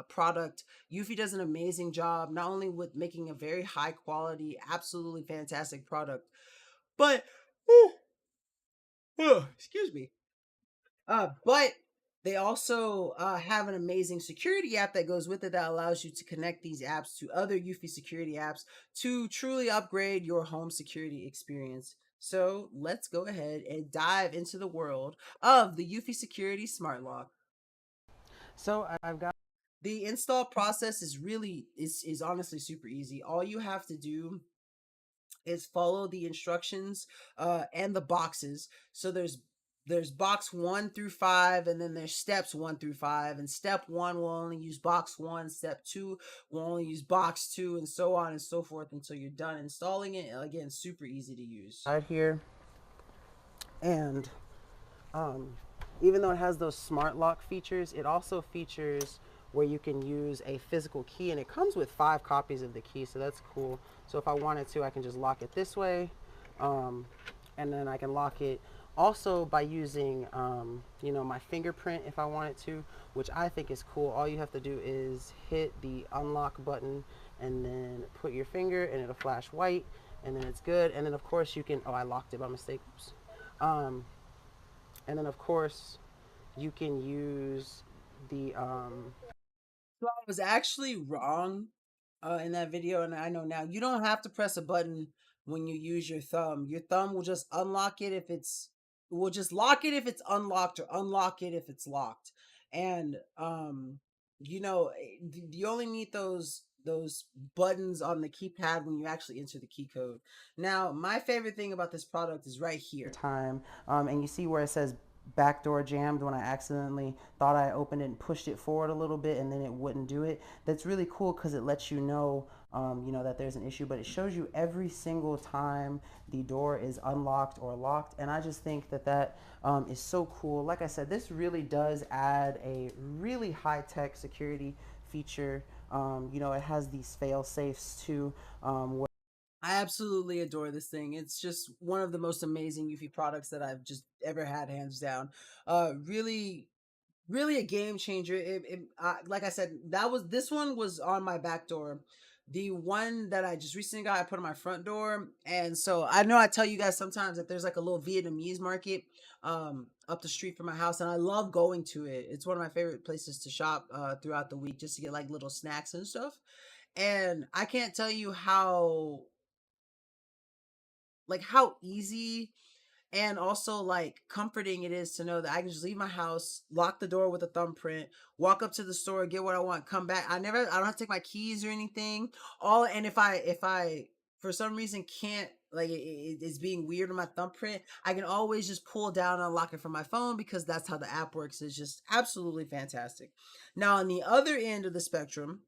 product. Eufy does an amazing job not only with making a very high quality, absolutely fantastic product, but excuse me. But they also have an amazing security app that goes with it that allows you to connect these apps to other Eufy security apps to truly upgrade your home security experience. So let's go ahead and dive into the world of the Eufy Security Smart Lock. So I've got The install process is honestly super easy. All you have to do is follow the instructions and the boxes. So there's box 1 through 5, and then there's steps 1 through 5, and step 1 will only use box 1, step 2 will only use box 2, and so on and so forth until you're done installing it. Again, super easy to use. right here, and even though it has those smart lock features, it also features where you can use a physical key, and it comes with 5 copies of the key, so that's cool. So if I wanted to, I can just lock it this way, and then I can lock it also by using my fingerprint if I wanted to, which I think is cool. All you have to do is hit the unlock button and then put your finger and it'll flash white, and then it's good. And then of course you can, oh, I locked it by mistake. Oops. And then of course you can use the So I was actually wrong in that video, and I know now you don't have to press a button when you use your thumb. Your thumb will just unlock it if it's will just lock it if it's unlocked, or unlock it if it's locked. And you only need those buttons on the keypad when you actually enter the key code. Now, my favorite thing about this product is right here. And you see where it says backdoor jammed when I accidentally thought I opened it and pushed it forward a little bit and then it wouldn't do it. That's really cool because it lets you know that there's an issue, but it shows you every single time the door is unlocked or locked, and I just think that is so cool. Like I said, this really does add a really high-tech security feature. It has these fail safes too. I absolutely adore this thing. It's just one of the most amazing Eufy products that I've just ever had, hands down. Really, really a game changer. Like I said, this one was on my back door. The one that I just recently got, I put on my front door. And so I know I tell you guys sometimes that there's like a little Vietnamese market up the street from my house, and I love going to it. It's one of my favorite places to shop throughout the week, just to get like little snacks and stuff. And I can't tell you how easy and also like comforting it is to know that I can just leave my house, lock the door with a thumbprint, walk up to the store, get what I want, come back. I don't have to take my keys or anything. And if I for some reason can't, like it's being weird on my thumbprint, I can always just pull down and unlock it from my phone because that's how the app works. It's just absolutely fantastic. Now on the other end of the spectrum,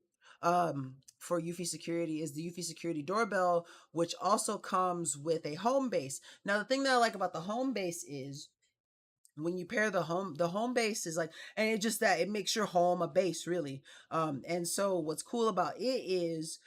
for Ufc Security is the Ufc Security Doorbell, which also comes with a home base. Now, the thing that I like about the home base is when you pair the home base is like, and it makes your home a base, really. And so what's cool about it is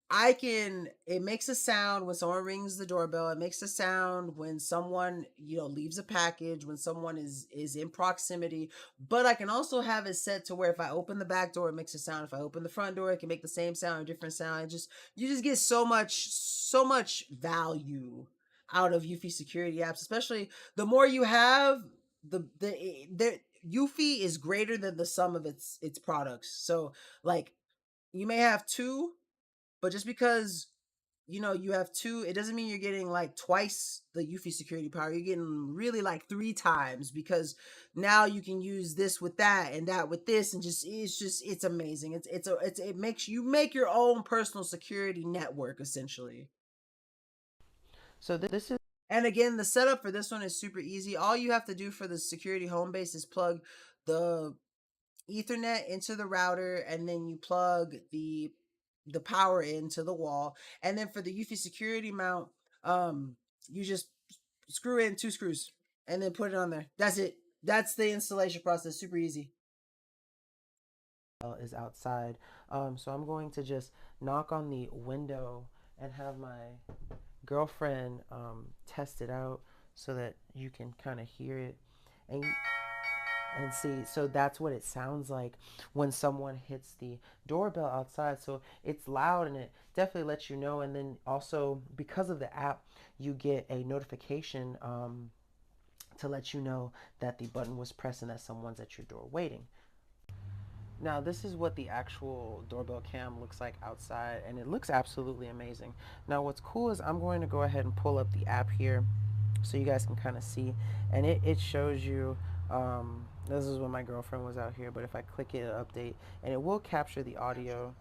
it makes a sound when someone rings the doorbell. It makes a sound when someone, leaves a package, when someone is in proximity. But I can also have it set to where if I open the back door, it makes a sound. If I open the front door, it can make the same sound or different sound. You just get so much value out of Eufy security apps, especially the more you have, the Eufy is greater than the sum of its products. So like you may have two, but just because you have two, it doesn't mean you're getting like twice the Eufy security power. You're getting really like 3 times, because now you can use this with that and that with this, and it's amazing. It makes you make your own personal security network essentially. So this is And again, the setup for this one is super easy. All you have to do for the security home base is plug the Ethernet into the router, and then you plug the power into the wall. And then for the Eufy security mount, you just screw in 2 screws and then put it on there. That's it. That's the installation process. Super easy. is outside. So I'm going to just knock on the window and have my girlfriend test it out so that you can kind of hear it and see. So that's what it sounds like when someone hits the doorbell outside. So it's loud and it definitely lets you know. And then also because of the app, you get a notification to let you know that the button was pressed and that someone's at your door waiting. Now this is what the actual doorbell cam looks like outside, and it looks absolutely amazing. Now what's cool is I'm going to go ahead and pull up the app here so you guys can kind of see, and it shows you, this is when my girlfriend was out here, but if I click it, it'll update, and it will capture the audio.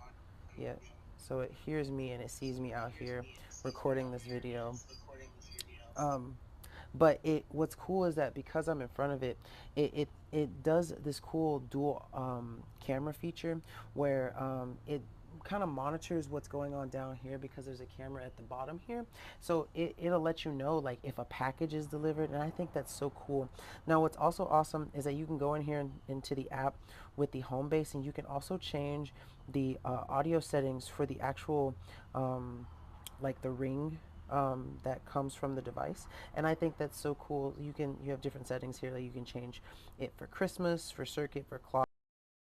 Yeah, so it hears me and it sees me out here recording this video. But what's cool is that because I'm in front of it, it does this cool dual camera feature where it kind of monitors what's going on down here because there's a camera at the bottom here. So it'll let you know like if a package is delivered, and I think that's so cool. Now what's also awesome is that you can go in here into the app with the home base, and you can also change the audio settings for the actual like the ring that comes from the device, and I think that's so cool. You have different settings here that you can change it for Christmas, for circuit, for clock.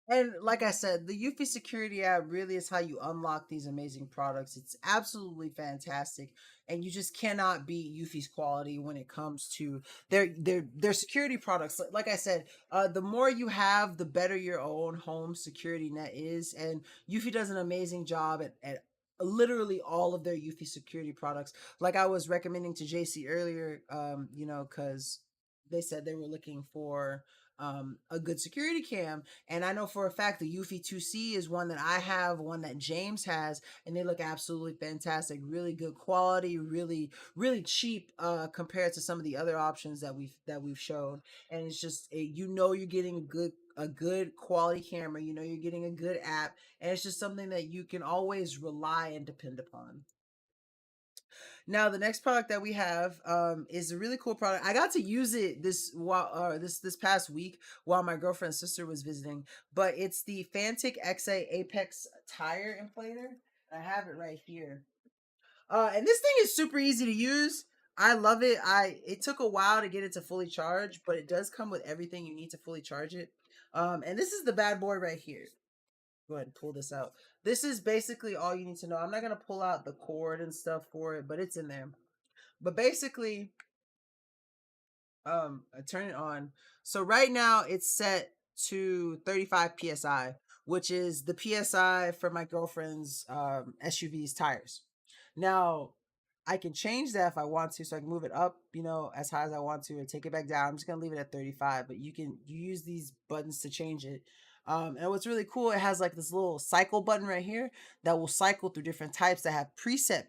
And like I said, the Eufy security app really is how you unlock these amazing products. It's absolutely fantastic, and you just cannot beat Eufy's quality when it comes to their security products. Like I said, the more you have, the better your own home security net is, and Eufy does an amazing job at literally all of their Eufy security products. Like I was recommending to JC earlier, because they said they were looking for a good security cam. And I know for a fact the Ufc 2C is one that I have, one that James has, and they look absolutely fantastic. Really good quality, really cheap compared to some of the other options that we've shown. And it's just you know you're getting a good quality camera. You know you're getting a good app, and it's just something that you can always rely and depend upon. Now, the next product that we have is a really cool product. I got to use it this past week while my girlfriend's sister was visiting, but it's the Fantic Nkda Apex tire inflator. I have it right here. And this thing is super easy to use. I love it. It took a while to get it to fully charge, but it does come with everything you need to fully charge it. And this is the bad boy right here. Go ahead and pull this out. This is basically all you need to know. I'm not going to pull out the cord and stuff for it, but it's in there. But basically, I turn it on. So right now it's set to 35 PSI, which is the PSI for my girlfriend's SUV's tires. Now, I can change that if I want to, so I can move it up, as high as I want to, and take it back down. I'm just going to leave it at 35, but you use these buttons to change it. And what's really cool, it has like this little cycle button right here that will cycle through different types that have preset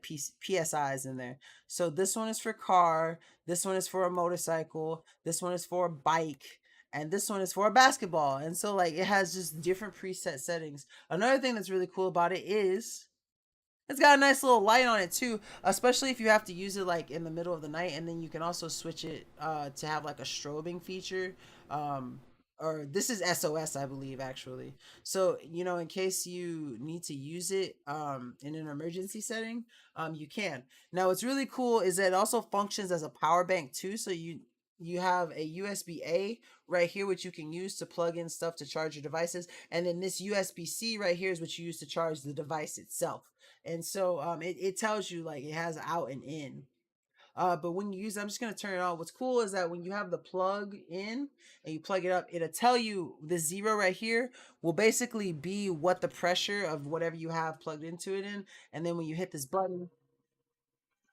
PSIs in there. So this one is for car, this one is for a motorcycle, this one is for a bike, and this one is for a basketball. And so like it has just different preset settings. Another thing that's really cool about it is it's got a nice little light on it too, especially if you have to use it like in the middle of the night, and then you can also switch it to have like a strobing feature. Or this is SOS, I believe, actually. So, in case you need to use it in an emergency setting, you can. Now, what's really cool is that it also functions as a power bank too. So you have a USB-A right here, which you can use to plug in stuff to charge your devices. And then this USB-C right here is what you use to charge the device itself. And so it tells you like it has out and in. But when you use it, I'm just going to turn it on. What's cool is that when you have the plug in and you plug it up, it'll tell you the 0 right here will basically be what the pressure of whatever you have plugged into it in. And then when you hit this button,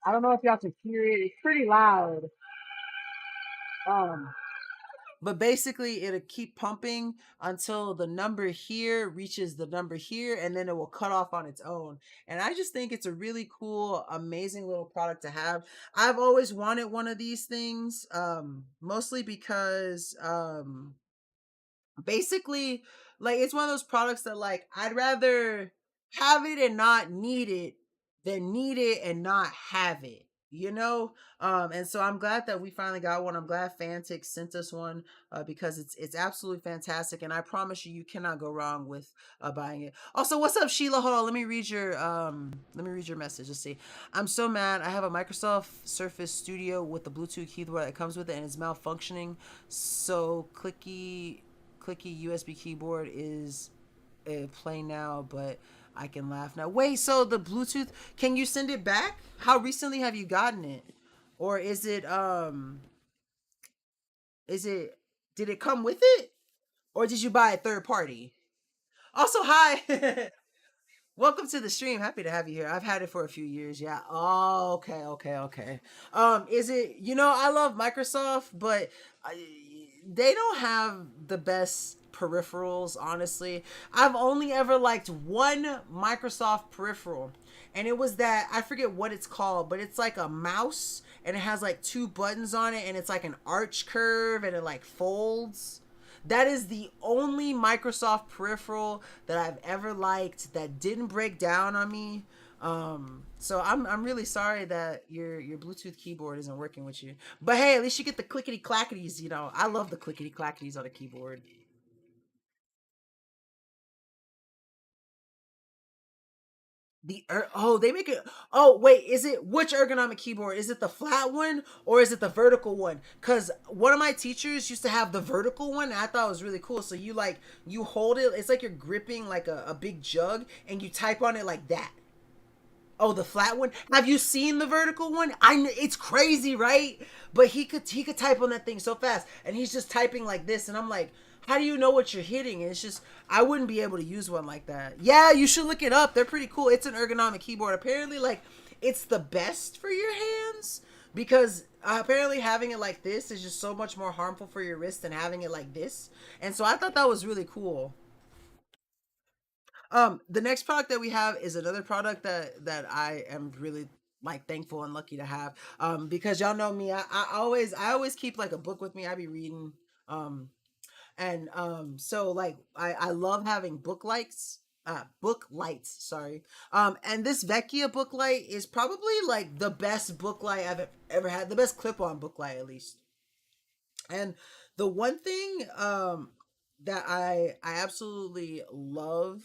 I don't know if y'all can hear it. It's pretty loud. But basically, it'll keep pumping until the number here reaches the number here, and then it will cut off on its own. And I just think it's a really cool, amazing little product to have. I've always wanted one of these things, mostly because basically, like, it's one of those products that, like, I'd rather have it and not need it than need it and not have it. And so I'm glad that we finally got one. I'm glad Fantic sent us one because it's absolutely fantastic, and I promise you cannot go wrong with buying it. Also, what's up, Sheila? Hold on, let me read your message. Let's see. I'm so mad. I have a Microsoft Surface Studio with the Bluetooth keyboard that comes with it, and it's malfunctioning. So clicky USB keyboard is playing now, but I can laugh now. Wait, so the Bluetooth, can you send it back? How recently have you gotten it? Or is it did it come with it? Or did you buy a third party? Also, hi. Welcome to the stream. Happy to have you here. I've had it for a few years. Yeah. Oh, okay. Is it, I love Microsoft, but they don't have the best peripherals, honestly. I've only ever liked one Microsoft peripheral, and it was that, I forget what it's called, but it's like a mouse, and it has like 2 buttons on it, and it's like an arch curve, and it like folds. That is the only Microsoft peripheral that I've ever liked that didn't break down on me. So I'm really sorry that your Bluetooth keyboard isn't working with you. But hey, at least you get the clickety clackities, I love the clickety clackities on a keyboard. They make it. Oh wait, which ergonomic keyboard? Is it the flat one or is it the vertical one? Because one of my teachers used to have the vertical one, and I thought it was really cool. So you hold it. It's like you're gripping like a big jug, and you type on it like that. Oh, the flat one. Have you seen the vertical one? It's crazy, right? But he could type on that thing so fast, and he's just typing like this, and I'm like, how do you know what you're hitting? And it's just, I wouldn't be able to use one like that. Yeah, you should look it up. They're pretty cool. It's an ergonomic keyboard. Apparently, like, it's the best for your hands. because apparently having it like this is just so much more harmful for your wrist than having it like this. And so I thought that was really cool. The next product that we have is another product that I am really like thankful and lucky to have. Because y'all know me, I always keep like a book with me. I be reading. And so like I love having book lights, sorry. And this Vecchia book light is probably like the best book light I've ever had, the best clip-on book light at least. And the one thing that I absolutely love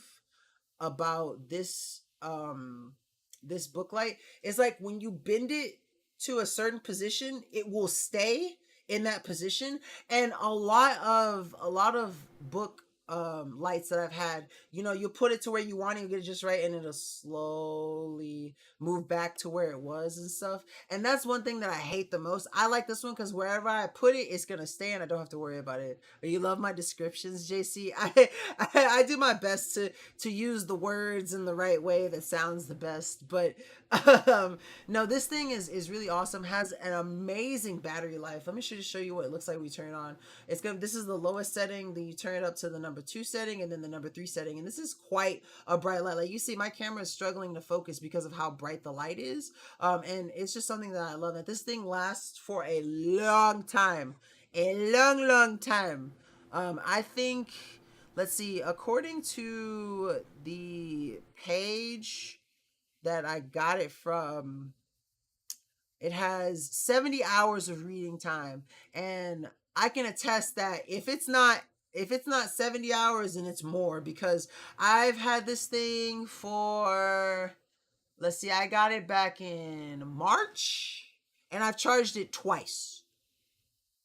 about this book light is like when you bend it to a certain position, it will stay in that position. And a lot of book lights that I've had, you put it to where you want it, you get it just right, and it'll slowly move back to where it was and stuff. And that's one thing that I hate the most. I like this one because wherever I put it, it's gonna stay and I don't have to worry about it. You love my descriptions, JC. I do my best to use the words in the right way that sounds the best. But no, this thing is really awesome. Has an amazing battery life. Let me just show you what it looks like when you turn it on. This is the lowest setting, then you turn it up to the number 2 setting, and then the number 3 setting. And this is quite a bright light. Like you see, my camera is struggling to focus because of how bright the light is. And it's just something that I love. That this thing lasts for a long time, a long time. I think, let's see, according to the page that I got it from, it has 70 hours of reading time. And I can attest that if it's not 70 hours, and it's more, because I've had this thing for, let's see, I got it back in March and I've charged it twice.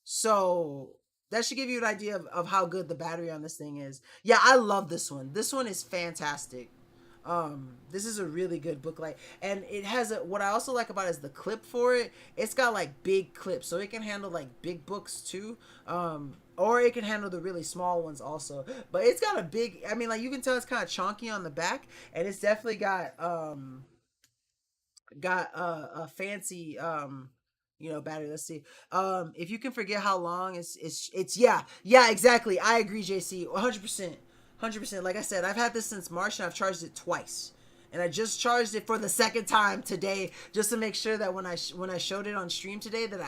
So that should give you an idea of how good the battery on this thing is. Yeah, I love this one. This one is fantastic. This is a really good book light, and it has what I also like about it is the clip for it. It's got like big clips, so it can handle like big books too. Or it can handle the really small ones also. But it's got a big, I mean, like you can tell it's kind of chunky on the back, and it's definitely got a fancy battery. Let's see. If you can forget how long it's yeah, exactly. I agree, JC. 100%. 100%. Like I said, I've had this since March and I've charged it twice. And I just charged it for the second time today, just to make sure that when I showed it on stream today that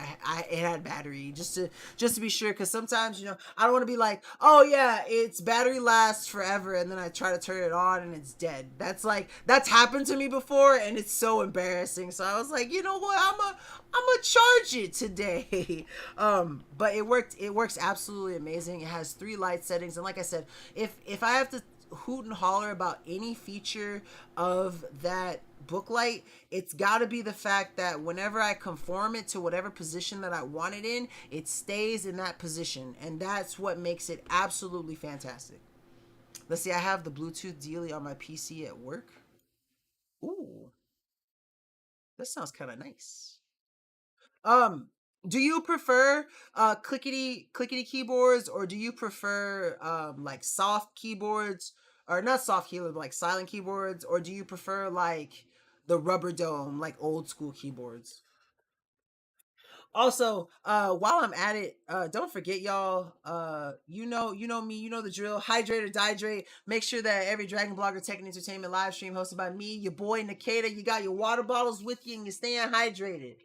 it had battery, just to be sure, because sometimes I don't want to be like, oh yeah, its battery lasts forever, and then I try to turn it on and it's dead. That's happened to me before, and it's so embarrassing. So I was like, you know what, I'm gonna charge it today. But it works absolutely amazing. It has 3 light settings, and like I said, if I have to hoot and holler about any feature of that book light, it's got to be the fact that whenever I conform it to whatever position that I want it in, it stays in that position, and that's what makes it absolutely fantastic. Let's see, I have the Bluetooth dealie on my PC at work. Ooh, that sounds kind of nice. Do you prefer clickety keyboards, or do you prefer like soft keyboards, or not soft keyboards, but like silent keyboards, or do you prefer like the rubber dome, like old school keyboards? Also, while I'm at it, don't forget, y'all, you know me, you know the drill. Hydrate or dihydrate. Make sure that every Dragon Blogger Tech and Entertainment live stream hosted by me, your boy Nkda, you got your water bottles with you and you're staying hydrated.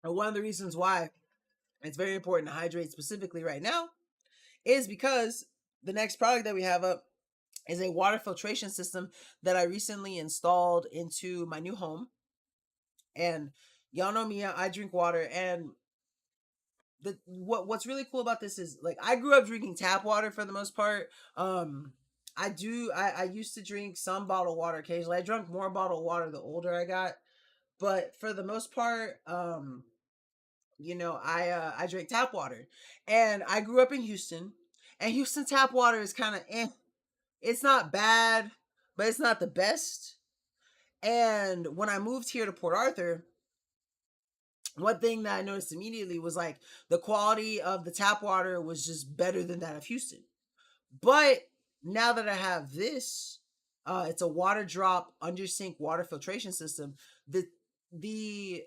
And one of the reasons why it's very important to hydrate specifically right now is because the next product that we have up is a water filtration system that I recently installed into my new home. And y'all know me, I drink water, and what's really cool about this is, like, I grew up drinking tap water for the most part. I used to drink some bottled water occasionally. I drank more bottled water the older I got, but for the most part, I drink tap water, and I grew up in Houston, and Houston tap water is kind of it's not bad, but it's not the best. And when I moved here to Port Arthur, one thing that I noticed immediately was like the quality of the tap water was just better than that of Houston. But now that I have this, It's a water drop under sink water filtration system. The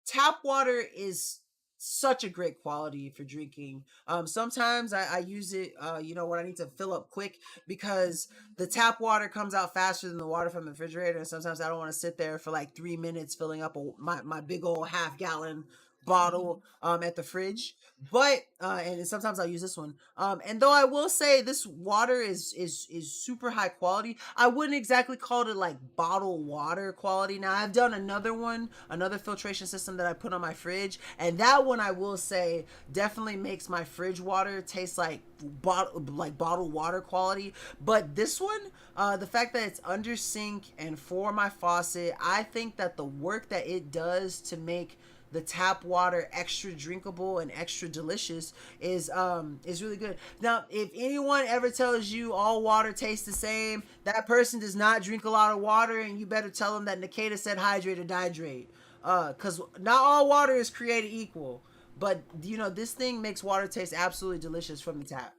tap water is such a great quality for drinking. Sometimes I use it, when I need to fill up quick, because the tap water comes out faster than the water from the refrigerator. And sometimes I don't want to sit there for like 3 minutes filling up my big old half-gallon bottle at the fridge. But and sometimes I'll use this one. And though I will say this water is super high quality, I wouldn't exactly call it like bottled water quality. Now I've done another filtration system that I put on my fridge, and that one I will say definitely makes my fridge water taste like bottled water quality. But this one, the fact that it's under sink and for my faucet, I think that the work that it does to make the tap water extra drinkable and extra delicious is really good. Now, if anyone ever tells you all water tastes the same, that person does not drink a lot of water, and you better tell them that Nkda said hydrate or dihydrate. Because not all water is created equal. But, this thing makes water taste absolutely delicious from the tap.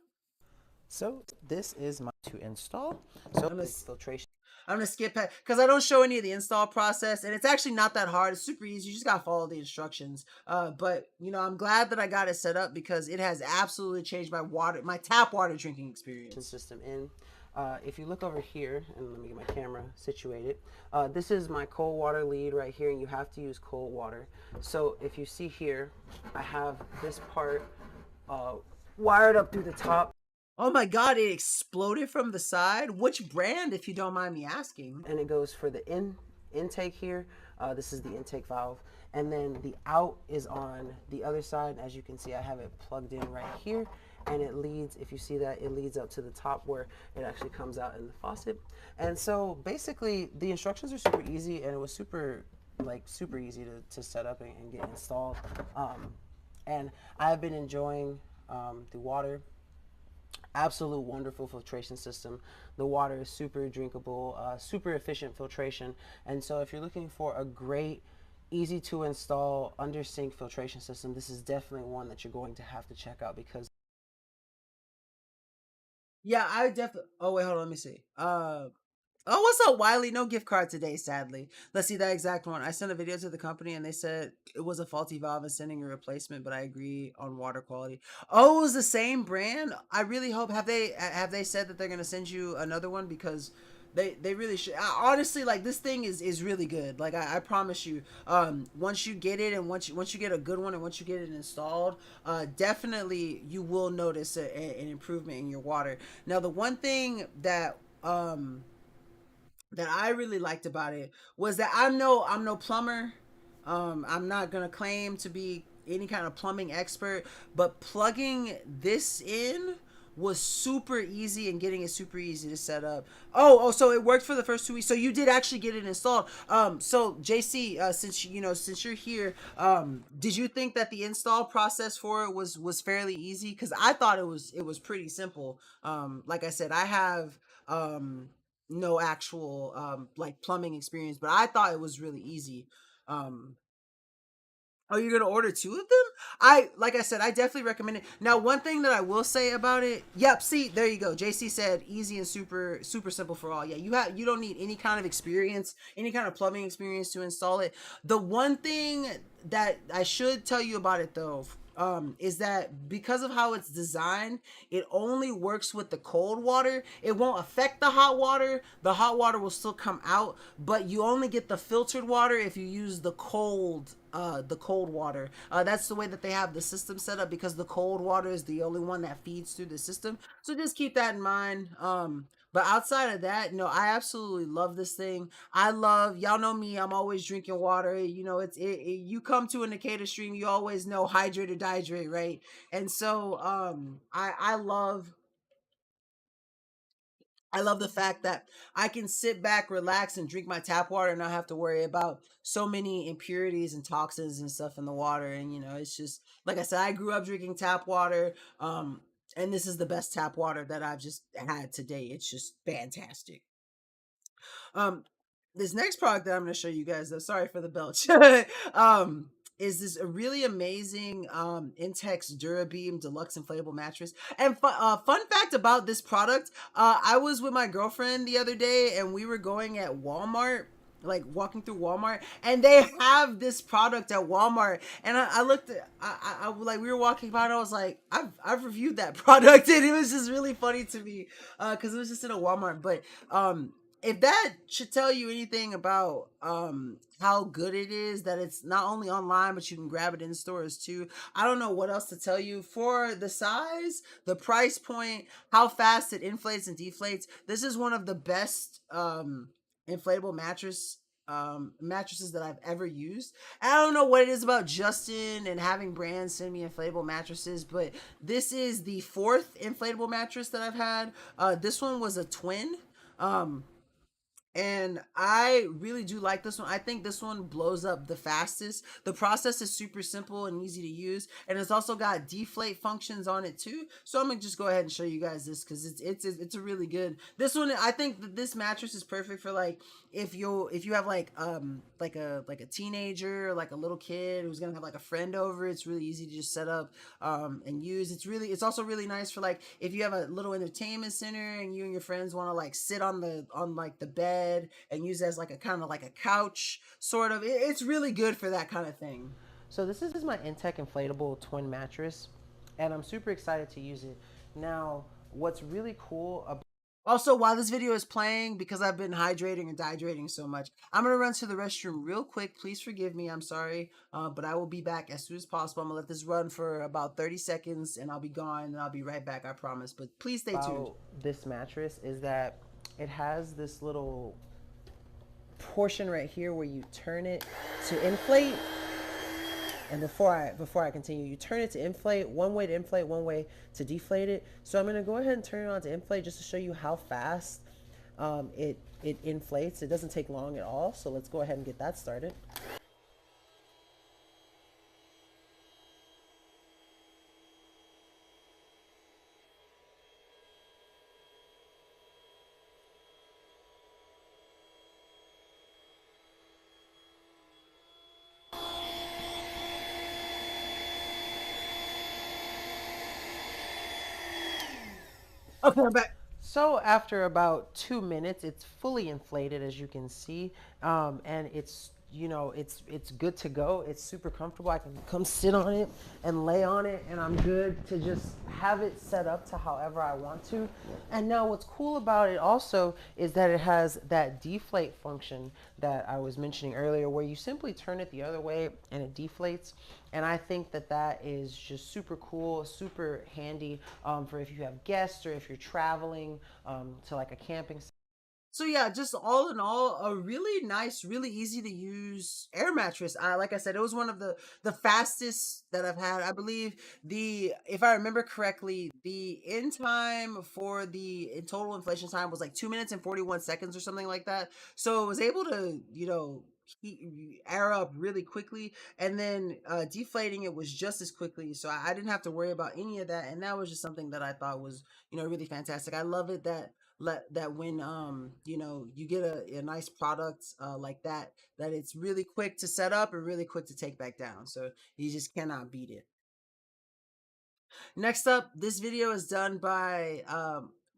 So this is my to install. So filtration. I'm gonna skip it because I don't show any of the install process, and it's actually not that hard. It's super easy. You just gotta follow the instructions. But I'm glad that I got it set up because it has absolutely changed my tap water drinking experience. System in. If you look over here, and let me get my camera situated, this is my cold water lead right here, and you have to use cold water. So if you see here, I have this part wired up through the top. Oh my god, it exploded from the side? Which brand, if you don't mind me asking? And it goes for the intake here. This is the intake valve. And then the out is on the other side. As you can see, I have it plugged in right here. And it leads, if you see that, it leads up to the top where it actually comes out in the faucet. And so basically, the instructions are super easy, and it was super easy to set up and get installed. And I've been enjoying the water. Absolute wonderful filtration system. The water is super drinkable, super efficient filtration. And so if you're looking for a great, easy to install under sink filtration system, this is definitely one that you're going to have to check out because I definitely. Oh wait, hold on. Let me see. Oh, what's up, Wiley? No gift card today, sadly. Let's see that exact one. I sent a video to the company and they said it was a faulty valve and sending a replacement, but I agree on water quality. Oh, it was the same brand? I really hope, have they said that they're going to send you another one? Because they really should. Honestly, like, this thing is really good. Like, I promise you, once you get it and once you get a good one and once you get it installed, definitely you will notice an improvement in your water. Now, the one thing that I really liked about it was that I'm no plumber. I'm not gonna claim to be any kind of plumbing expert, but plugging this in was super easy and getting it super easy to set up. So it worked for the first 2 weeks. So you did actually get it installed. So JC, since you're here, did you think that the install process for it was fairly easy? Because I thought it was pretty simple. Like I said, I have no actual like plumbing experience, but I thought it was really easy. Are you gonna order 2 of them? Like I said, I definitely recommend it. Now, one thing that I will say about it, yep, see, there you go. JC said easy and super simple for all. Yeah, you don't need any kind of experience, any kind of plumbing experience to install it. The one thing that I should tell you about it though, is that because of how it's designed, it only works with the cold water. It won't affect the hot water. The hot water will still come out, but you only get the filtered water if you use the cold water. That's the way that they have the system set up, because the cold water is the only one that feeds through the system. So just keep that in mind. But outside of that, no, I absolutely love this thing. Y'all know me, I'm always drinking water. You come to a Nkda stream, you always know hydrate or dihydrate, right? And so I love the fact that I can sit back, relax, and drink my tap water and not have to worry about so many impurities and toxins and stuff in the water. And it's just, like I said, I grew up drinking tap water. And this is the best tap water that I've just had today. It's just fantastic. This next product that I'm going to show you guys, though, sorry for the belch. is this a really amazing Intex Dura Deluxe Inflatable Mattress. And fun fact about this product, I was with my girlfriend the other day and we were going at Walmart, like walking through Walmart, and they have this product at Walmart. And I looked at, I like, we were walking by and I was like, I've reviewed that product, and it was just really funny to me because it was just in a Walmart. But if that should tell you anything about how good it is, that it's not only online but you can grab it in stores too, I don't know what else to tell you. For the size, the price point, how fast it inflates and deflates, this is one of the best inflatable mattresses that I've ever used. I don't know what it is about Justin and having brands send me inflatable mattresses, but this is the 4th inflatable mattress that I've had. This one was a twin. And I really do like this one. I think this one blows up the fastest. The process is super simple and easy to use, and it's also got deflate functions on it too. So I'm gonna just go ahead and show you guys this because it's a really good. This one, I think that this mattress is perfect for like if you have like a teenager, like a little kid who's gonna have like a friend over. It's really easy to just set up and use. It's also really nice for like if you have a little entertainment center and you and your friends want to like sit on like the bed and use it as like a kind of like a couch sort of. It's really good for that kind of thing. So this is my Intex inflatable twin mattress, and I'm super excited to use it. Now, what's really cool about Also, while this video is playing, because I've been hydrating and dehydrating so much, I'm going to run to the restroom real quick. Please forgive me. I'm sorry. But I will be back as soon as possible. I'm going to let this run for about 30 seconds and I'll be gone and I'll be right back. I promise. But please stay tuned. This mattress is that it has this little portion right here where you turn it to inflate. And before I continue, you turn it to inflate, one way to inflate, one way to deflate it. So I'm going to go ahead and turn it on to inflate just to show you how fast it inflates. It doesn't take long at all. So let's go ahead and get that started. Okay, I'm back. So after about 2 minutes, it's fully inflated, as you can see, and it's good to go. It's super comfortable. I can come sit on it and lay on it, and I'm good to just have it set up to however I want to. And now what's cool about it also is that it has that deflate function that I was mentioning earlier, where you simply turn it the other way and it deflates. And I think that that is just super cool, super handy for if you have guests or if you're traveling to like a camping. So yeah, just all in all, a really nice, really easy to use air mattress. Like I said, it was one of the fastest that I've had. I believe if I remember correctly, the end time for the total inflation time was like 2 minutes and 41 seconds or something like that. So it was able to, air up really quickly, and then deflating it was just as quickly. So I didn't have to worry about any of that, and that was just something that I thought was, really fantastic. I love it that when you get a nice product like that it's really quick to set up and really quick to take back down. So you just cannot beat it. Next up, this video is done by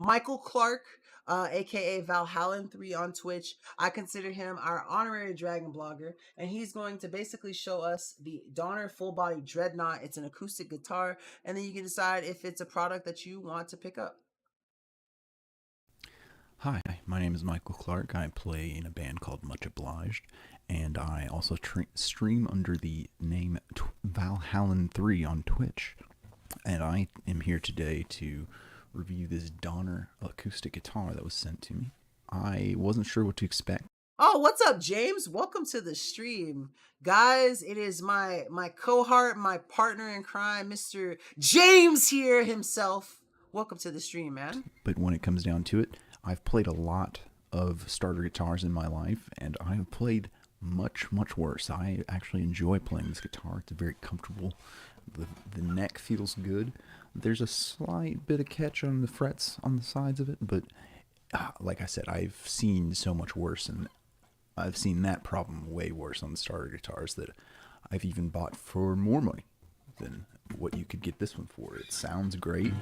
Michael Clark, aka Valhallen3 on Twitch. I consider him our honorary dragon blogger, and he's going to basically show us the Donner full body Dreadnought. It's an acoustic guitar, and then you can decide if it's a product that you want to pick up. Hi, my name is Michael Clark. I play in a band called Much Obliged, and I also stream under the name Valhallen3 on Twitch. And I am here today to review this Donner acoustic guitar that was sent to me. I wasn't sure what to expect. Oh, what's up, James? Welcome to the stream. Guys, it is my cohort, my partner in crime, Mr. James here himself. Welcome to the stream, man. But when it comes down to it, I've played a lot of starter guitars in my life, and I have played much, much worse. I actually enjoy playing this guitar. It's very comfortable. The neck feels good. There's a slight bit of catch on the frets on the sides of it, but like I said, I've seen so much worse, and I've seen that problem way worse on the starter guitars, that I've even bought for more money than what you could get this one for. It sounds great.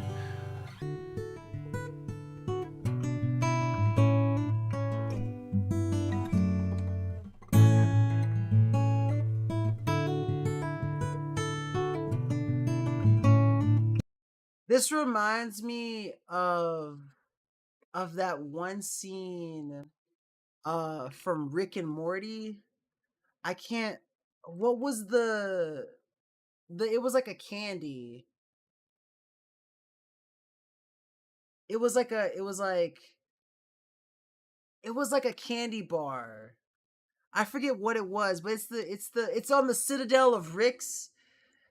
This reminds me of that one scene from Rick and Morty. I can't, what was the it was like a candy. It was like a it was like a candy bar. I forget what it was, but it's on the Citadel of Ricks,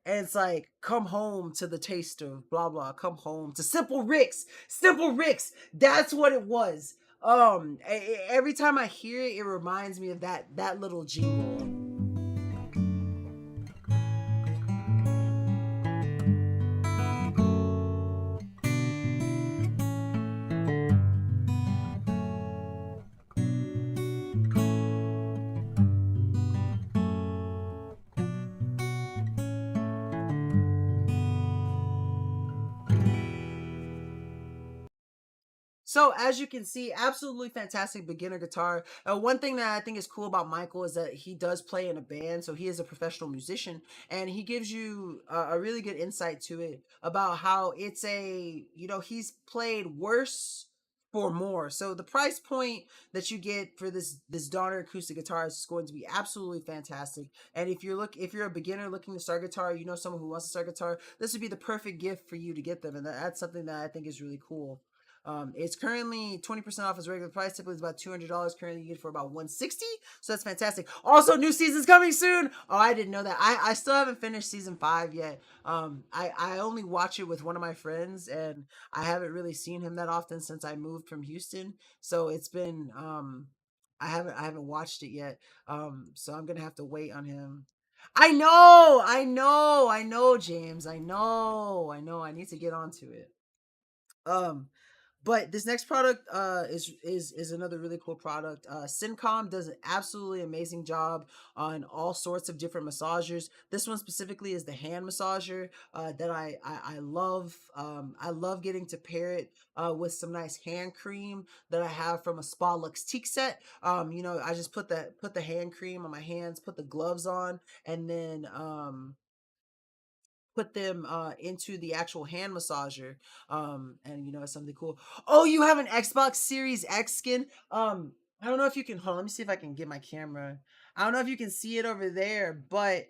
and it's like, come home to the taste of blah blah, come home to Simple Ricks. Simple Ricks. That's what it was. Every time I hear it, it reminds me of that little jingle. So as you can see, absolutely fantastic beginner guitar. One thing that I think is cool about Michael is that he does play in a band, so he is a professional musician, and he gives you a really good insight to it about how it's he's played worse for more. So the price point that you get for this Donner acoustic guitar is going to be absolutely fantastic. And if you're a beginner looking to start guitar, someone who wants to start guitar, this would be the perfect gift for you to get them, and that's something that I think is really cool. It's currently 20% off its regular price. Typically, it's about $200. Currently, you get it for about $160. So that's fantastic. Also, new season's coming soon. Oh, I didn't know that. I still haven't finished season 5 yet. I only watch it with one of my friends, and I haven't really seen him that often since I moved from Houston. So it's been I haven't watched it yet. So I'm gonna have to wait on him. I know, James. I know. I need to get onto it. But this next product is another really cool product. Centcom does an absolutely amazing job on all sorts of different massagers. This one specifically is the hand massager that I love. I love getting to pair it with some nice hand cream that I have from a Spa Lux Teak set. I just put the hand cream on my hands, put the gloves on, and then put them into the actual hand massager, and it's something cool. Oh, you have an Xbox Series X skin. I don't know if you can hold on, let me see if I can get my camera. I don't know if you can see it over there, but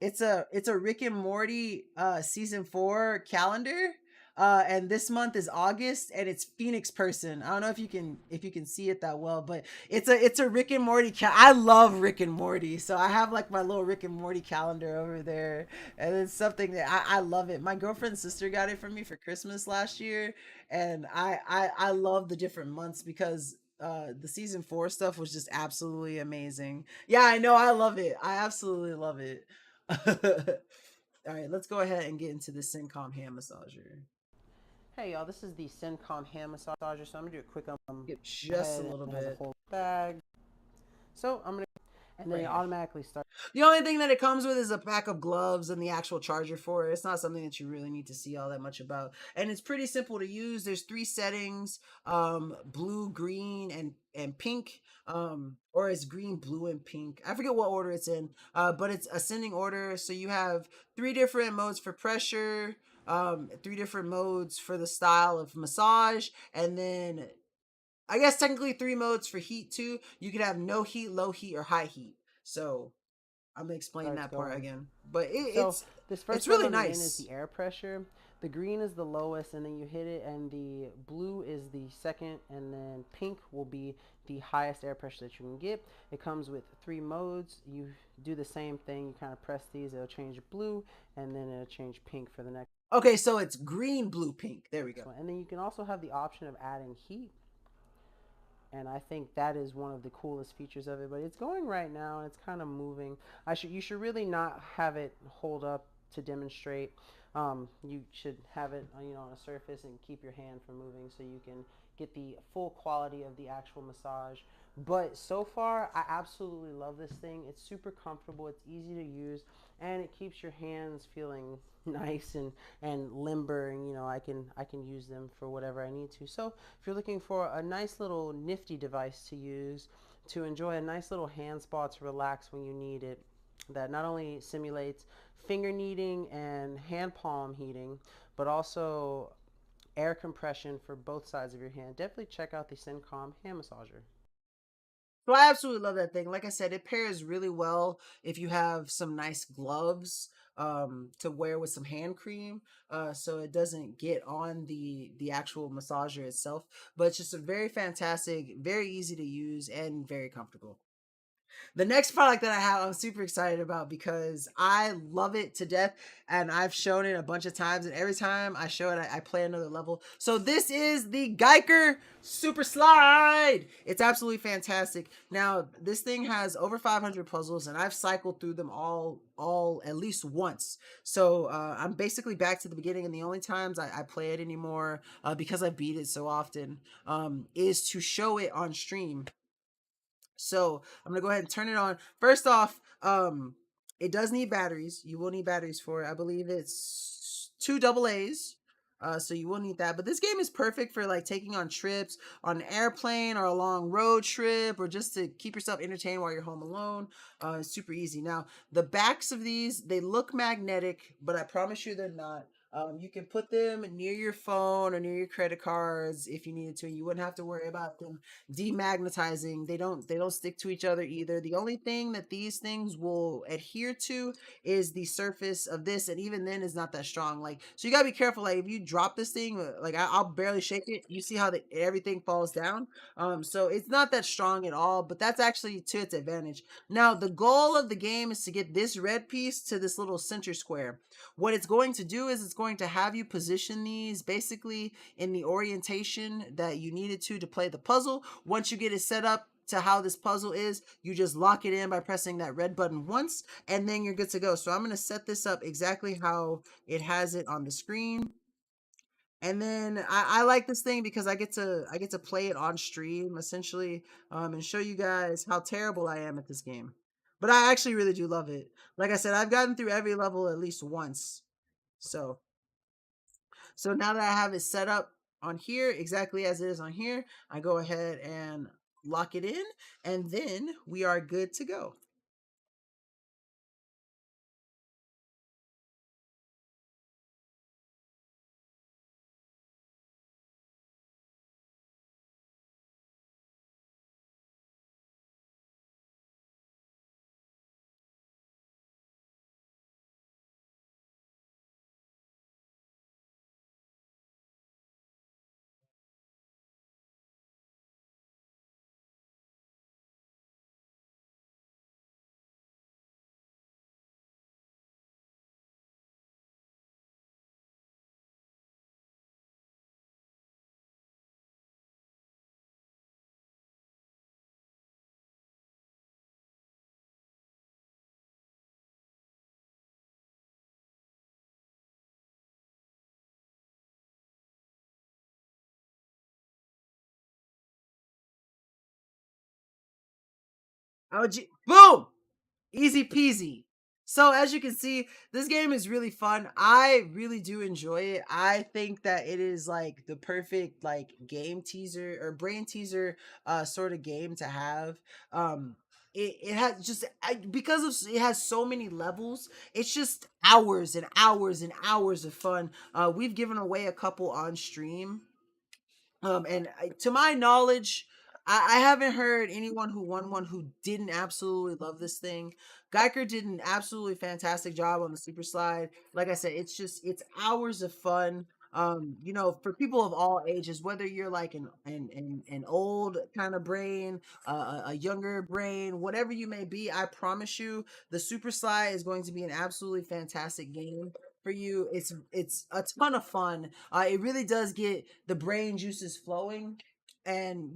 it's a Rick and Morty season 4 calendar. And this month is August, and it's Phoenix Person. I don't know if you can see it that well, but it's a Rick and Morty I love Rick and Morty, so I have like my little Rick and Morty calendar over there, and it's something that I love it. My girlfriend's sister got it for me for Christmas last year, and I love the different months because the season 4 stuff was just absolutely amazing. Yeah, I know, I love it. I absolutely love it. All right, let's go ahead and get into the Simcom hand massager. Hey y'all, this is the Centcom hand massager, so I'm gonna do a quick Get just a little and has a bit. whole bag. So I'm gonna, and then it automatically starts. The only thing that it comes with is a pack of gloves and the actual charger for it. It's not something that you really need to see all that much about, and it's pretty simple to use. There's 3 settings: blue, green, and pink. Or it's green, blue, and pink. I forget what order it's in. But it's ascending order, so you have 3 different modes for pressure. 3 different modes for the style of massage, and then I guess technically 3 modes for heat too. You could have no heat, low heat, or high heat. So I'm gonna explain that part again. But it's really nice. Is the air pressure. The green is the lowest, and then you hit it, and the blue is the second, and then pink will be the highest air pressure that you can get. It comes with 3 modes. You do the same thing. You kind of press these. It'll change blue, and then it'll change pink for the next. Okay, so it's green, blue, pink. There we go. And then you can also have the option of adding heat. And I think that is one of the coolest features of it. But it's going right now, and it's kind of moving. You should really not have it hold up to demonstrate. You should have it on a surface and keep your hand from moving, so you can get the full quality of the actual massage. But so far, I absolutely love this thing. It's super comfortable, it's easy to use, and it keeps your hands feeling nice and limber, and I can use them for whatever I need to. So if you're looking for a nice little nifty device to use to enjoy a nice little hand spot to relax when you need it, that not only simulates finger kneading and hand palm heating, but also air compression for both sides of your hand, definitely check out the Simcom hand massager. So I absolutely love that thing. Like I said, it pairs really well if you have some nice gloves to wear with some hand cream, so it doesn't get on the actual massager itself. But it's just a very fantastic, very easy to use, and very comfortable. The next product that I have, I'm super excited about because I love it to death, and I've shown it a bunch of times, and every time I show it, I play another level. So this is the Geiker Super Slide. It's absolutely fantastic. Now, this thing has over 500 puzzles, and I've cycled through them all at least once. So I'm basically back to the beginning, and the only times I play it anymore, because I beat it so often, is to show it on stream. So I'm gonna go ahead and turn it on. First off, it does need batteries. You will need batteries for it. I believe it's two double A's. So you will need that. But this game is perfect for like taking on trips on an airplane or a long road trip, or just to keep yourself entertained while you're home alone. It's super easy. Now, the backs of these, they look magnetic, but I promise you they're not. You can put them near your phone or near your credit cards if you needed to. You wouldn't have to worry about them demagnetizing. They don't stick to each other either. The only thing that these things will adhere to is the surface of this, and even then is not that strong. Like, so you gotta be careful. Like, if you drop this thing, like I'll barely shake it, you see how everything falls down. So it's not that strong at all, but that's actually to its advantage. Now, the goal of the game is to get this red piece to this little center square. What it's going to do is it's going to have you position these basically in the orientation that you needed to play the puzzle. Once you get it set up to how this puzzle is, you just lock it in by pressing that red button once, and then you're good to go. So I'm going to set this up exactly how it has it on the screen. And then I like this thing because I get to play it on stream essentially, and show you guys how terrible I am at this game. But I actually really do love it. Like I said, I've gotten through every level at least once. So now that I have it set up on here exactly as it is on here, I go ahead and lock it in, and then we are good to go. Boom! Easy peasy. So as you can see, this game is really fun. I really do enjoy it. I think that it is like the perfect like game teaser or brain teaser sort of game to have. It has just because it has so many levels, it's just hours and hours and hours of fun. We've given away a couple on stream. And to my knowledge, I haven't heard anyone who won one who didn't absolutely love this thing. Geiker did an absolutely fantastic job on the super slide. Like I said, it's hours of fun. For people of all ages, whether you're like an old kind of brain, a younger brain, whatever you may be, I promise you, the super slide is going to be an absolutely fantastic game for you. It's a ton of fun. It really does get the brain juices flowing. And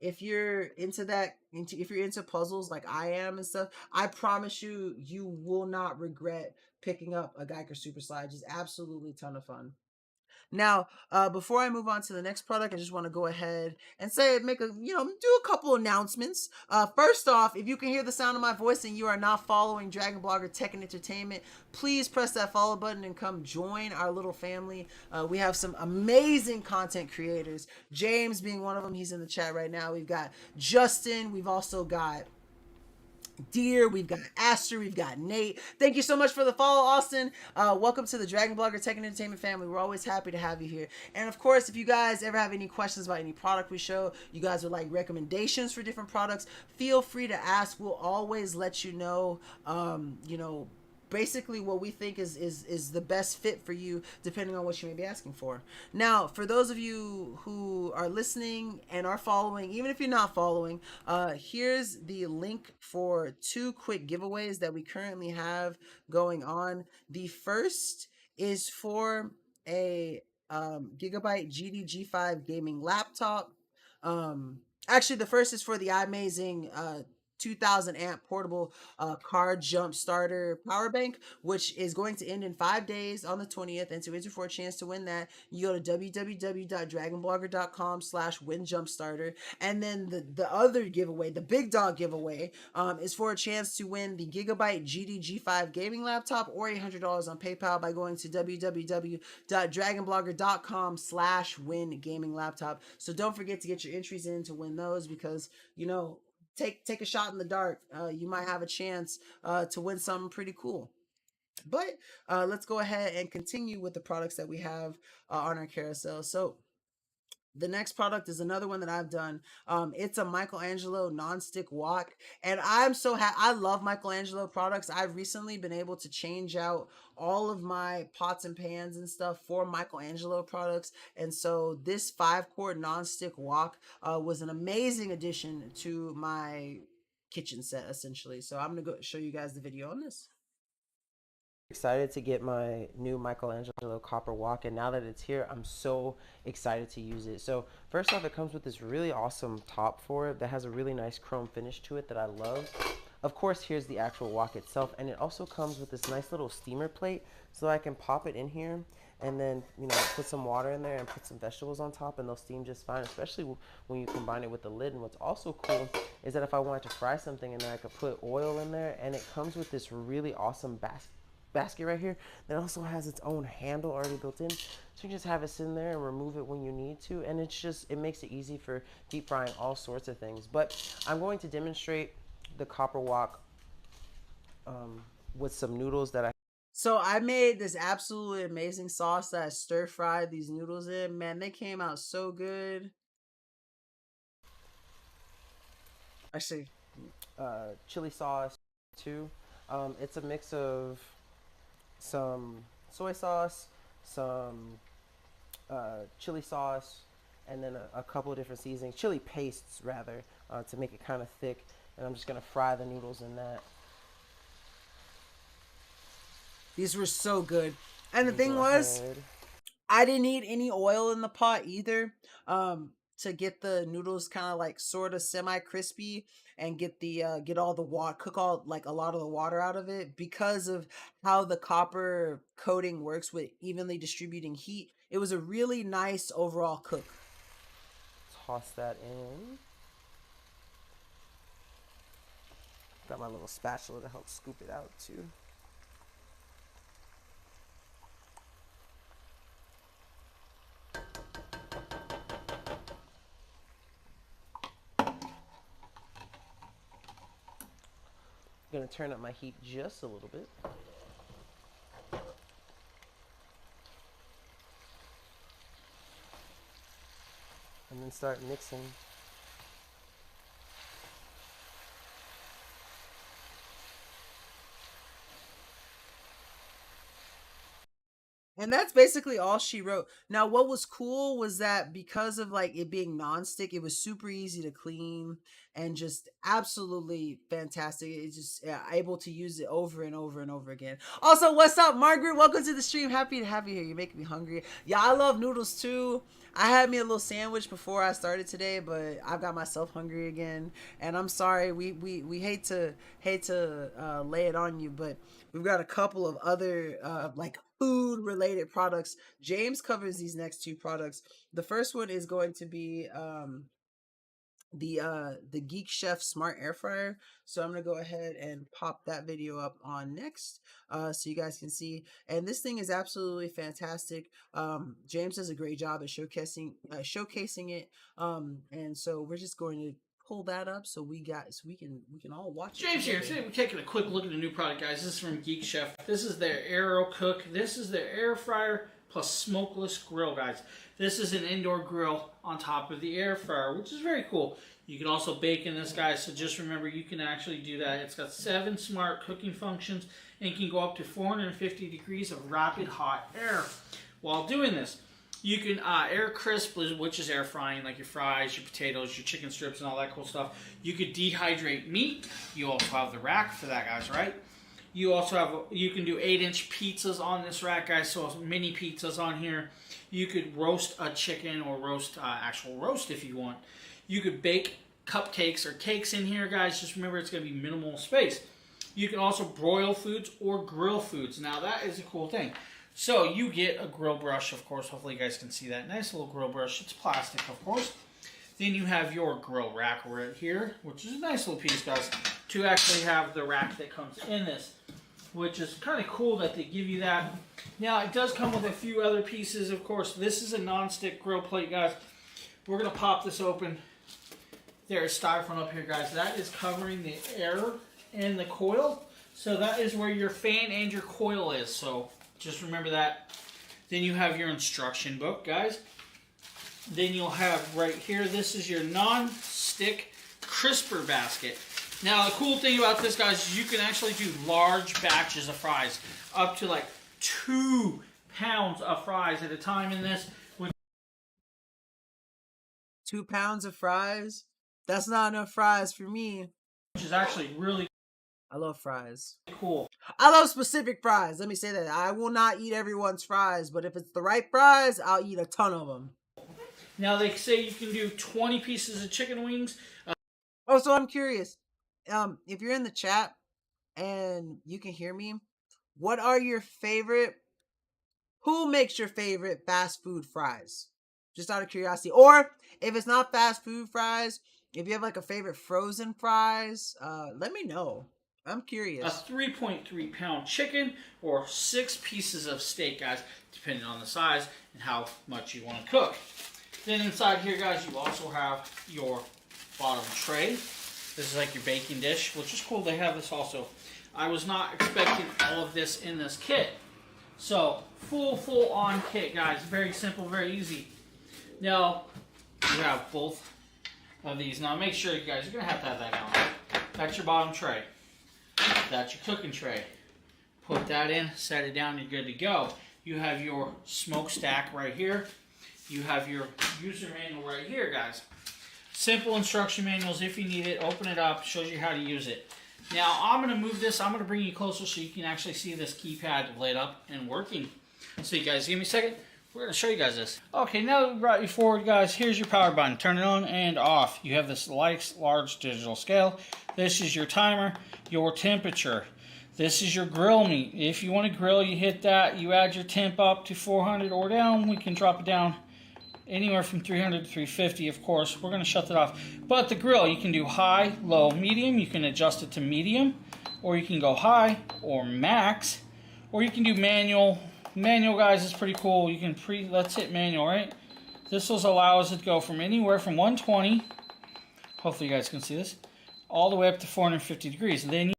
if you're if you're into puzzles like I am and stuff, I promise you, you will not regret picking up a Geiker Super Slide. Just absolutely ton of fun. Now, before I move on to the next product, I just want to go ahead and say, do a couple announcements. First off, if you can hear the sound of my voice and you are not following Dragon Blogger Tech and Entertainment, please press that follow button and come join our little family. We have some amazing content creators. James being one of them, he's in the chat right now. We've got Justin. We've also got Deer, we've got Aster, we've got Nate. Thank you so much for the follow, Austin. Welcome to the Dragon Blogger Tech and Entertainment family. We're always happy to have you here. And of course, if you guys ever have any questions about any product we show, you guys would like recommendations for different products, feel free to ask. We'll always let you know, basically what we think is the best fit for you depending on what you may be asking for. Now, for those of you who are listening and are following, even if you're not following, here's the link for 2 quick giveaways that we currently have going on. The first is for a Gigabyte GDG5 gaming laptop. Actually, the first is for the amazing 2000 amp portable car jump starter power bank, which is going to end in 5 days on the 20th. And to enter for a chance to win that, you go to www.dragonblogger.com/win-jumpstarter. And then the other giveaway, the big dog giveaway, is for a chance to win the Gigabyte GDG5 gaming laptop or $800 on PayPal by going to www.dragonblogger.com/win gaming laptop. So don't forget to get your entries in to win those, because take a shot in the dark. You might have a chance to win something pretty cool. But let's go ahead and continue with the products that we have on our carousel. So the next product is another one that I've done. It's a Michelangelo Non-Stick Wok, and I'm so happy. I love Michelangelo products. I've recently been able to change out all of my pots and pans and stuff for Michelangelo products, and so this 5-quart non-stick wok was an amazing addition to my kitchen set, essentially. So I'm gonna go show you guys the video on this. Excited to get my new Michelangelo copper wok, and now that it's here, I'm so excited to use it. So first off, it comes with this really awesome top for it that has a really nice chrome finish to it that I love. Of course, here's the actual wok itself, and it also comes with this nice little steamer plate so I can pop it in here and then put some water in there and put some vegetables on top, and they'll steam just fine, especially when you combine it with the lid. And what's also cool is that if I wanted to fry something in there, I could put oil in there, and it comes with this really awesome basket right here that also has its own handle already built in, so you just have it sitting there and remove it when you need to, and it makes it easy for deep frying all sorts of things. But I'm going to demonstrate the copper wok with some noodles that So I made this absolutely amazing sauce that I stir fried these noodles in. Man, they came out so good. Actually, chili sauce too. It's a mix of some soy sauce, some chili sauce, and then a couple of different seasonings, chili pastes rather, to make it kind of thick. And I'm just gonna fry the noodles in that. these were so good. And the thing was, I didn't need any oil in the pot either, to get the noodles kind of like sort of semi-crispy and get all the water, cook all like a lot of the water out of it, because of how the copper coating works with evenly distributing heat. It was a really nice overall cook. Toss that in. Got my little spatula to help scoop it out too. I'm gonna turn up my heat just a little bit. And then start mixing. And that's basically all she wrote. Now, what was cool was that because of like it being non-stick, it was super easy to clean and just absolutely fantastic. It's just able to use it over and over and over again. Also, what's up, Margaret? Welcome to the stream. Happy to have you here. You're making me hungry. Yeah, I love noodles too. I had me a little sandwich before I started today, but I've got myself hungry again. And I'm sorry, we hate to lay it on you, but we've got a couple of other like food food related products. James covers these next two products. The first one is going to be the Geek Chef Smart Air Fryer. So I'm gonna go ahead and pop that video up on next, so you guys can see. And this thing is absolutely fantastic. James does a great job at showcasing it. And so we're just going to pull that up so we can all watch James it here. Today we're taking a quick look at a new product, guys. This is from Geek Chef. This is their Aero Cook. This is their air fryer plus smokeless grill, guys. This is an indoor grill on top of the air fryer, which is very cool. You can also bake in this, guys, so just remember you can actually do that. It's got 7 smart cooking functions and can go up to 450 degrees of rapid hot air. While doing this, you can air crisp, which is air frying, like your fries, your potatoes, your chicken strips, and all that cool stuff. You could dehydrate meat. You also have the rack for that, guys, right? You also have, you can do 8-inch pizzas on this rack, guys, so mini pizzas on here. You could roast a chicken or roast actual roast if you want. You could bake cupcakes or cakes in here, guys. Just remember it's going to be minimal space. You can also broil foods or grill foods. Now that is a cool thing. So you get a grill brush, of course. Hopefully you guys can see that. Nice little grill brush. It's plastic, of course. Then you have your grill rack right here, which is a nice little piece, guys, to actually have the rack that comes in this, which is kind of cool that they give you that. Now, it does come with a few other pieces, of course. This is a non-stick grill plate, guys. We're going to pop this open. There's styrofoam up here, guys. That is covering the air and the coil. So that is where your fan and your coil is. So just remember that. Then you have your instruction book, guys. Then you'll have right here, this is your non-stick crisper basket. Now, the cool thing about this, guys, is you can actually do large batches of fries, up to like 2 pounds of fries at a time in this. 2 pounds of fries? That's not enough fries for me. Which is actually really I love fries. cool. I love specific fries. Let me say that. I will not eat everyone's fries, but if it's the right fries, I'll eat a ton of them. Now, they say you can do 20 pieces of chicken wings. Oh, so I'm curious. If you're in the chat and you can hear me, what are your favorite? Who makes your favorite fast food fries? Just out of curiosity. Or if it's not fast food fries, if you have like a favorite frozen fries, let me know. I'm curious. A 3.3 pound chicken or 6 pieces of steak, guys, depending on the size and how much you want to cook. Then inside here, guys, you also have your bottom tray. This is like your baking dish, which is cool. They have this also. I was not expecting all of this in this kit. So, full on kit, guys. Very simple, very easy. Now, you have both of these. Now, make sure, you guys, you're going to have that on. That's your bottom tray. That's your cooking tray. Put that in, set it down, you're good to go. You have your smokestack right here. You have your user manual right here, guys. Simple instruction manuals if you need it. Open it up, shows you how to use it. Now, I'm going to move this. I'm going to bring you closer so you can actually see this keypad lit up and working. So you guys, give me a second. We're going to show you guys this. Okay, now that we brought you forward, guys, here's your power button. Turn it on and off. You have this large digital scale. This is your timer, your temperature. This is your grill meat. If you want to grill, you hit that. You add your temp up to 400 or down. We can drop it down anywhere from 300 to 350, of course. We're going to shut that off. But the grill, you can do high, low, medium. You can adjust it to medium, or you can go high or max, or you can do manual. Manual, guys, is pretty cool. You can let's hit manual, right? This will allow us to go from anywhere from 120, hopefully you guys can see this, all the way up to 450 degrees. And then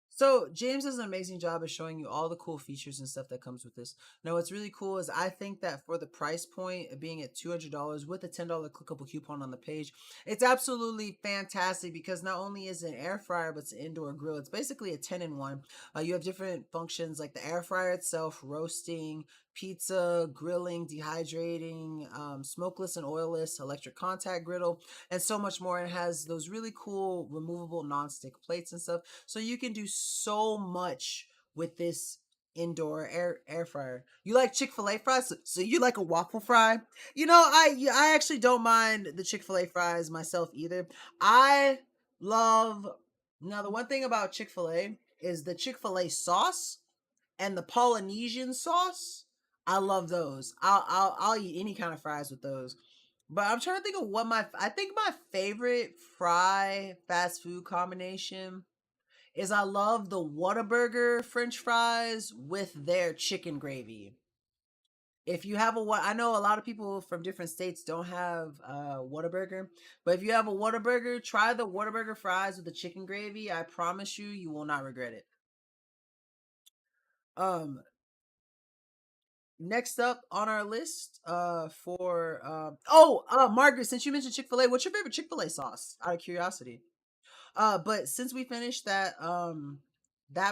So James does an amazing job of showing you all the cool features and stuff that comes with this. Now, what's really cool is I think that for the price point of being at $200 with a $10 clickable coupon on the page, it's absolutely fantastic because not only is it an air fryer, but it's an indoor grill. It's basically a 10-in-1. You have different functions like the air fryer itself, roasting, pizza, grilling, dehydrating, smokeless and oilless, electric contact griddle, and so much more. It has those really cool removable non-stick plates and stuff. So you can do so much with this indoor air fryer. You like Chick-Fil-A fries? So you like a waffle fry? You know, I actually don't mind the Chick-Fil-A fries myself either. I love, now the one thing about Chick-Fil-A is the Chick-Fil-A sauce and the Polynesian sauce. I love those. I'll eat any kind of fries with those. But I'm trying to think of what I think my favorite fry fast food combination is I love the Whataburger French fries with their chicken gravy. If you have I know a lot of people from different states don't have Whataburger, but if you have a Whataburger, try the Whataburger fries with the chicken gravy. I promise you, you will not regret it. Next up on our list, Margaret, since you mentioned Chick-fil-A, what's your favorite Chick-fil-A sauce? Out of curiosity. But since we finished that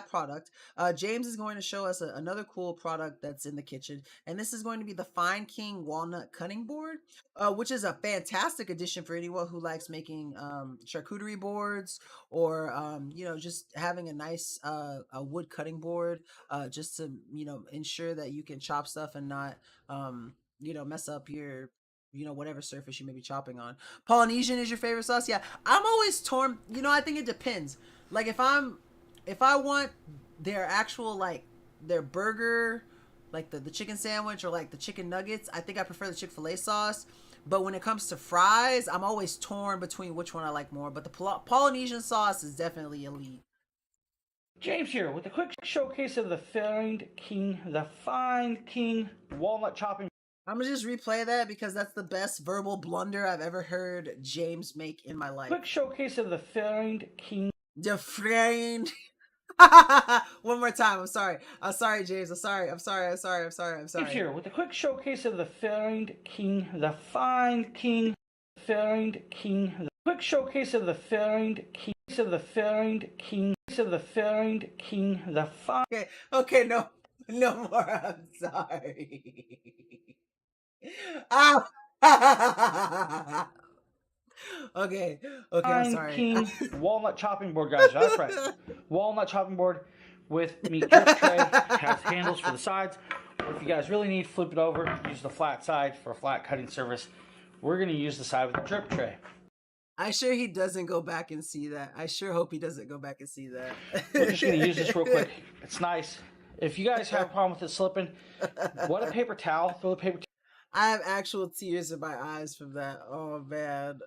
product, James is going to show us another cool product that's in the kitchen, and this is going to be the Fine King Walnut Cutting Board, which is a fantastic addition for anyone who likes making charcuterie boards, or just having a nice a wood cutting board, just to ensure that you can chop stuff and not mess up your whatever surface you may be chopping on. Polynesian is your favorite sauce? Yeah, I'm always torn. I think it depends. Like if I want their actual, like, their burger, like the chicken sandwich or like the chicken nuggets, I think I prefer the Chick-fil-A sauce. But when it comes to fries, I'm always torn between which one I like more. But the Polynesian sauce is definitely elite. James here with a quick showcase of the Fine King Walnut Chopping. I'm gonna just replay that because that's the best verbal blunder I've ever heard James make in my life. Quick showcase of the Fine King. The friend. One more time. I'm sorry, James. I'm sorry. James here with a quick showcase of the Fine King. Quick showcase of the Fine King. Okay, no more. I'm sorry. Ah. Okay, I'm sorry. King walnut chopping board, guys. That's right. Walnut chopping board with meat drip tray. Has handles for the sides. Or if you guys really need, flip it over. Use the flat side for a flat cutting surface. We're going to use the side with the drip tray. I sure he doesn't go back and see that. I sure hope he doesn't go back and see that. We're just going to use this real quick. It's nice. If you guys have a problem with it slipping, wet a paper towel. Throw the paper towel. I have actual tears in my eyes from that. Oh, man.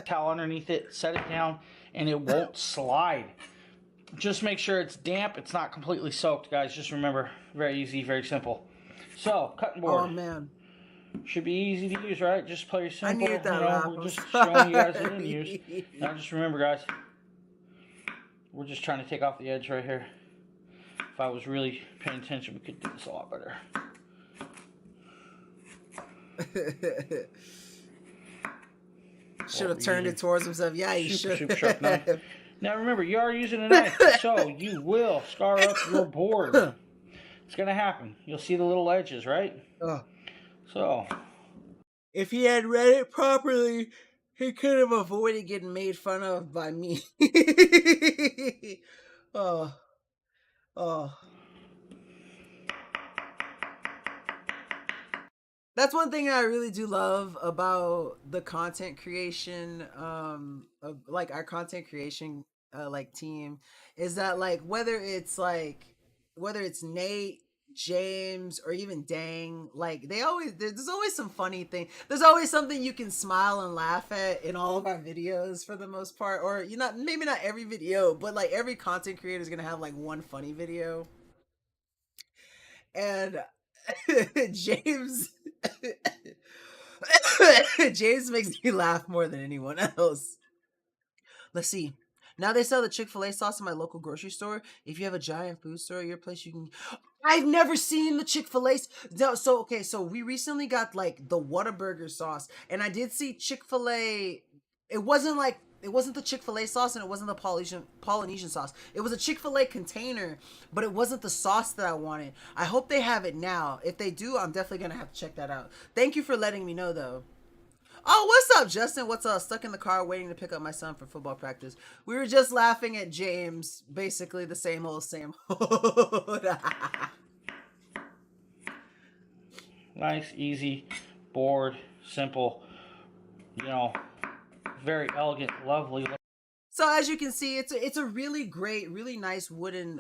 Towel underneath it, set it down, and it won't slide. Just make sure it's damp. It's not completely soaked, guys. Just remember, very easy, very simple. So, cutting board. Oh, man. Should be easy to use, right? Just play simple. I needed that. We're just showing you guys what to use. Now, just remember, guys, we're just trying to take off the edge right here. If I was really paying attention, we could do this a lot better. Should have turned it towards himself. Yeah, you should. Super sharp knife. Now remember, you are using a knife, so you will scar up your board. It's gonna happen. You'll see the little edges, right? So, if he had read it properly, he could have avoided getting made fun of by me. Oh. That's one thing I really do love about the content creation, of, like, our content creation, like, team, is that, like, whether it's Nate, James, or even Dang, like, there's always some funny thing. There's always something you can smile and laugh at in all of our videos for the most part, or maybe not every video, but like every content creator is gonna have like one funny video. And James makes me laugh more than anyone else. Let's see. Now they sell the Chick-fil-A sauce in my local grocery store. If you have a giant food store at your place, you can... I've never seen the Chick-fil-A... So we recently got, like, the Whataburger sauce. And I did see Chick-fil-A... It wasn't the Chick-fil-A sauce, and it wasn't the Polynesian sauce. It was a Chick-fil-A container, but it wasn't the sauce that I wanted. I hope they have it now. If they do, I'm definitely going to have to check that out. Thank you for letting me know, though. Oh, what's up, Justin? What's up? Stuck in the car waiting to pick up my son for football practice. We were just laughing at James. Basically the same old. Nice, easy, board, simple, very elegant, lovely. So as you can see, it's a really great, really nice wooden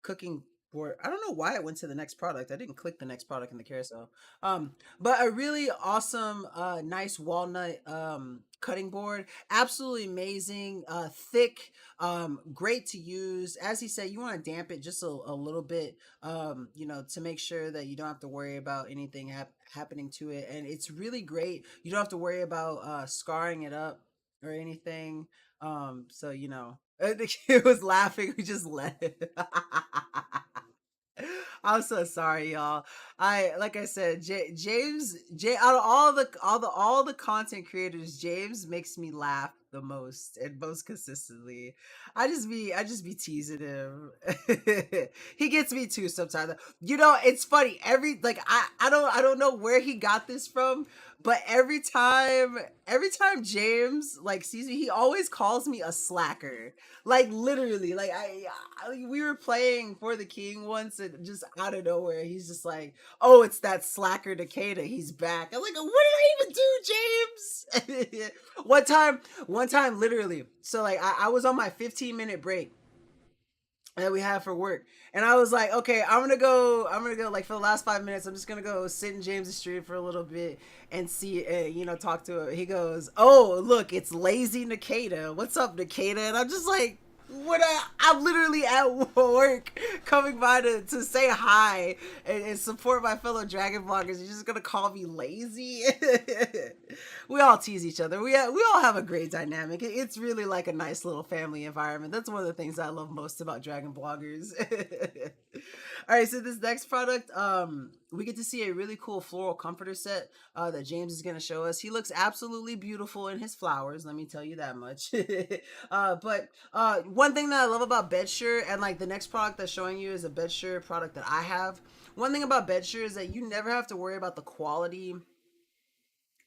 cooking board. I don't know why it went to the next product. I didn't click the next product in the carousel. But a really awesome, nice walnut cutting board. Absolutely amazing, thick, great to use. As he said, you want to damp it just a little bit, you know, to make sure that you don't have to worry about anything happening to it. And it's really great. You don't have to worry about scarring it up or anything. So you know, the kid was laughing. We just let it. I'm so sorry, y'all. Like I said, James, out of all the content creators, James makes me laugh the most and most consistently. I just be teasing him. He gets me too sometimes. You know, it's funny. I don't know where he got this from, but every time James like sees me, he always calls me a slacker. Like literally, like we were playing for the king once, and just out of nowhere, he's just like, "Oh, it's that slacker Nkda. He's back." I'm like, "What did I even do, James?" one time, literally. So like, I was on my 15-minute break that we have for work, and I was like, okay, I'm gonna go like for the last 5 minutes, I'm just gonna go sit in James's stream for a little bit and see, you know, talk to him. He goes, "Oh, look, it's lazy Nkda. What's up, Nkda?" And I'm just like, I'm literally at work coming by to say hi and support my fellow dragon vloggers. You're just gonna call me lazy? We all tease each other. We all have a great dynamic. It's really like a nice little family environment. That's one of the things I love most about dragon bloggers. All right, so this next product, we get to see a really cool floral comforter set that James is going to show us. He looks absolutely beautiful in his flowers, let me tell you that much. But one thing that I love about Bedsure, and like the next product that's showing you is a Bedsure product that I have. One thing about Bedsure is that you never have to worry about the quality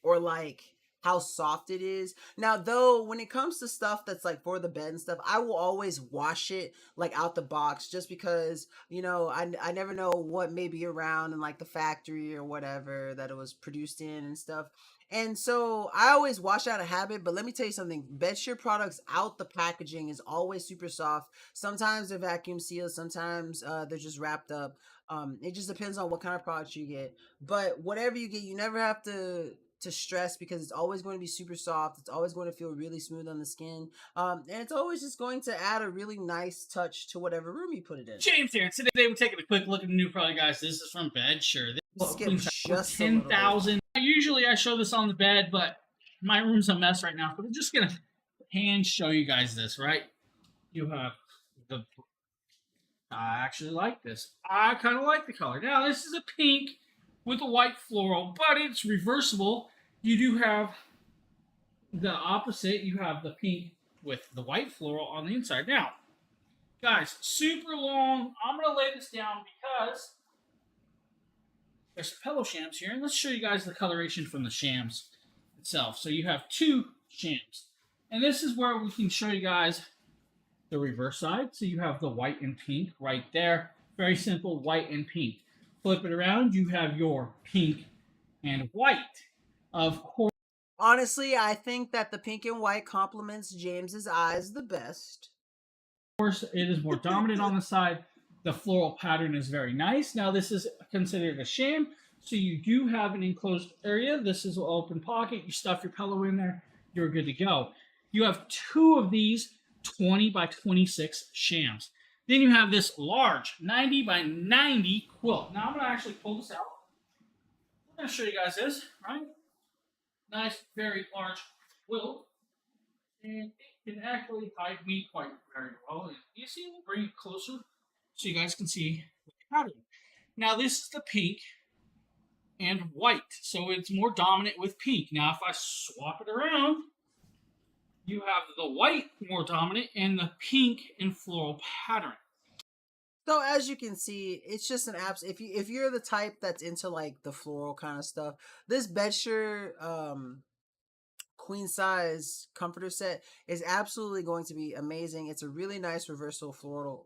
or like how soft it is. Now, though, when it comes to stuff that's like for the bed and stuff, I will always wash it like out the box, just because, you know, I never know what may be around in like the factory or whatever that it was produced in and stuff. And so I always wash out of habit. But let me tell you something, Bedsure products out the packaging is always super soft. Sometimes they're vacuum sealed, sometimes they're just wrapped up. It just depends on what kind of products you get. But whatever you get, you never have to stress, because it's always going to be super soft. It's always going to feel really smooth on the skin. And it's always just going to add a really nice touch to whatever room you put it in. James here. Today we're taking a quick look at the new product, guys. This is from Bedsure. This just 10,000. Usually I show this on the bed, but my room's a mess right now. So we're just gonna hand show you guys this, right? You have the. I actually like this. I kind of like the color. Now this is a pink with a white floral, but it's reversible. You do have the opposite. You have the pink with the white floral on the inside. Now, guys, super long. I'm going to lay this down because there's some pillow shams here. And let's show you guys the coloration from the shams itself. So you have two shams. And this is where we can show you guys the reverse side. So you have the white and pink right there. Very simple, white and pink. Flip it around, you have your pink and white. Of course. Honestly, I think that the pink and white complements James's eyes the best. Of course, it is more dominant on the side. The floral pattern is very nice. Now, this is considered a sham, so you do have an enclosed area. This is an open pocket. You stuff your pillow in there, you're good to go. You have two of these 20 by 26 shams. Then you have this large 90 by 90 quilt. Now, I'm going to actually pull this out. I'm going to show you guys this, right? Nice, very large quilt. And it can actually hide me quite very well. You see, we'll bring it closer so you guys can see the pattern. Now, this is the pink and white. So it's more dominant with pink. Now, if I swap it around, you have the white more dominant and the pink and floral pattern. So as you can see, it's just an apps. If you're the type that's into like the floral kind of stuff, this Bedsure queen size comforter set is absolutely going to be amazing. It's a really nice reversible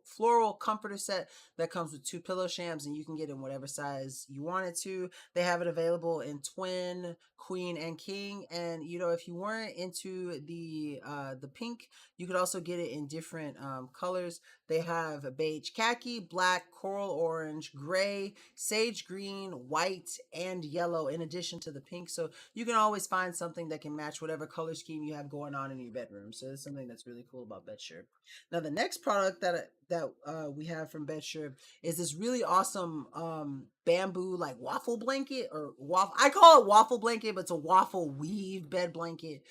floral comforter set that comes with two pillow shams, and you can get in whatever size you want it to. They have it available in twin, queen, and king. And you know, if you weren't into the pink, you could also get it in different colors. They have beige khaki, black, coral orange, gray, sage green, white, and yellow in addition to the pink. So you can always find something that can match whatever color scheme you have going on in your bedroom. So it's something that's really cool about Bedsure. Now the next product that we have from Bedsure is this really awesome bamboo like waffle blanket, or waffle. I call it waffle blanket, but it's a waffle weave bed blanket.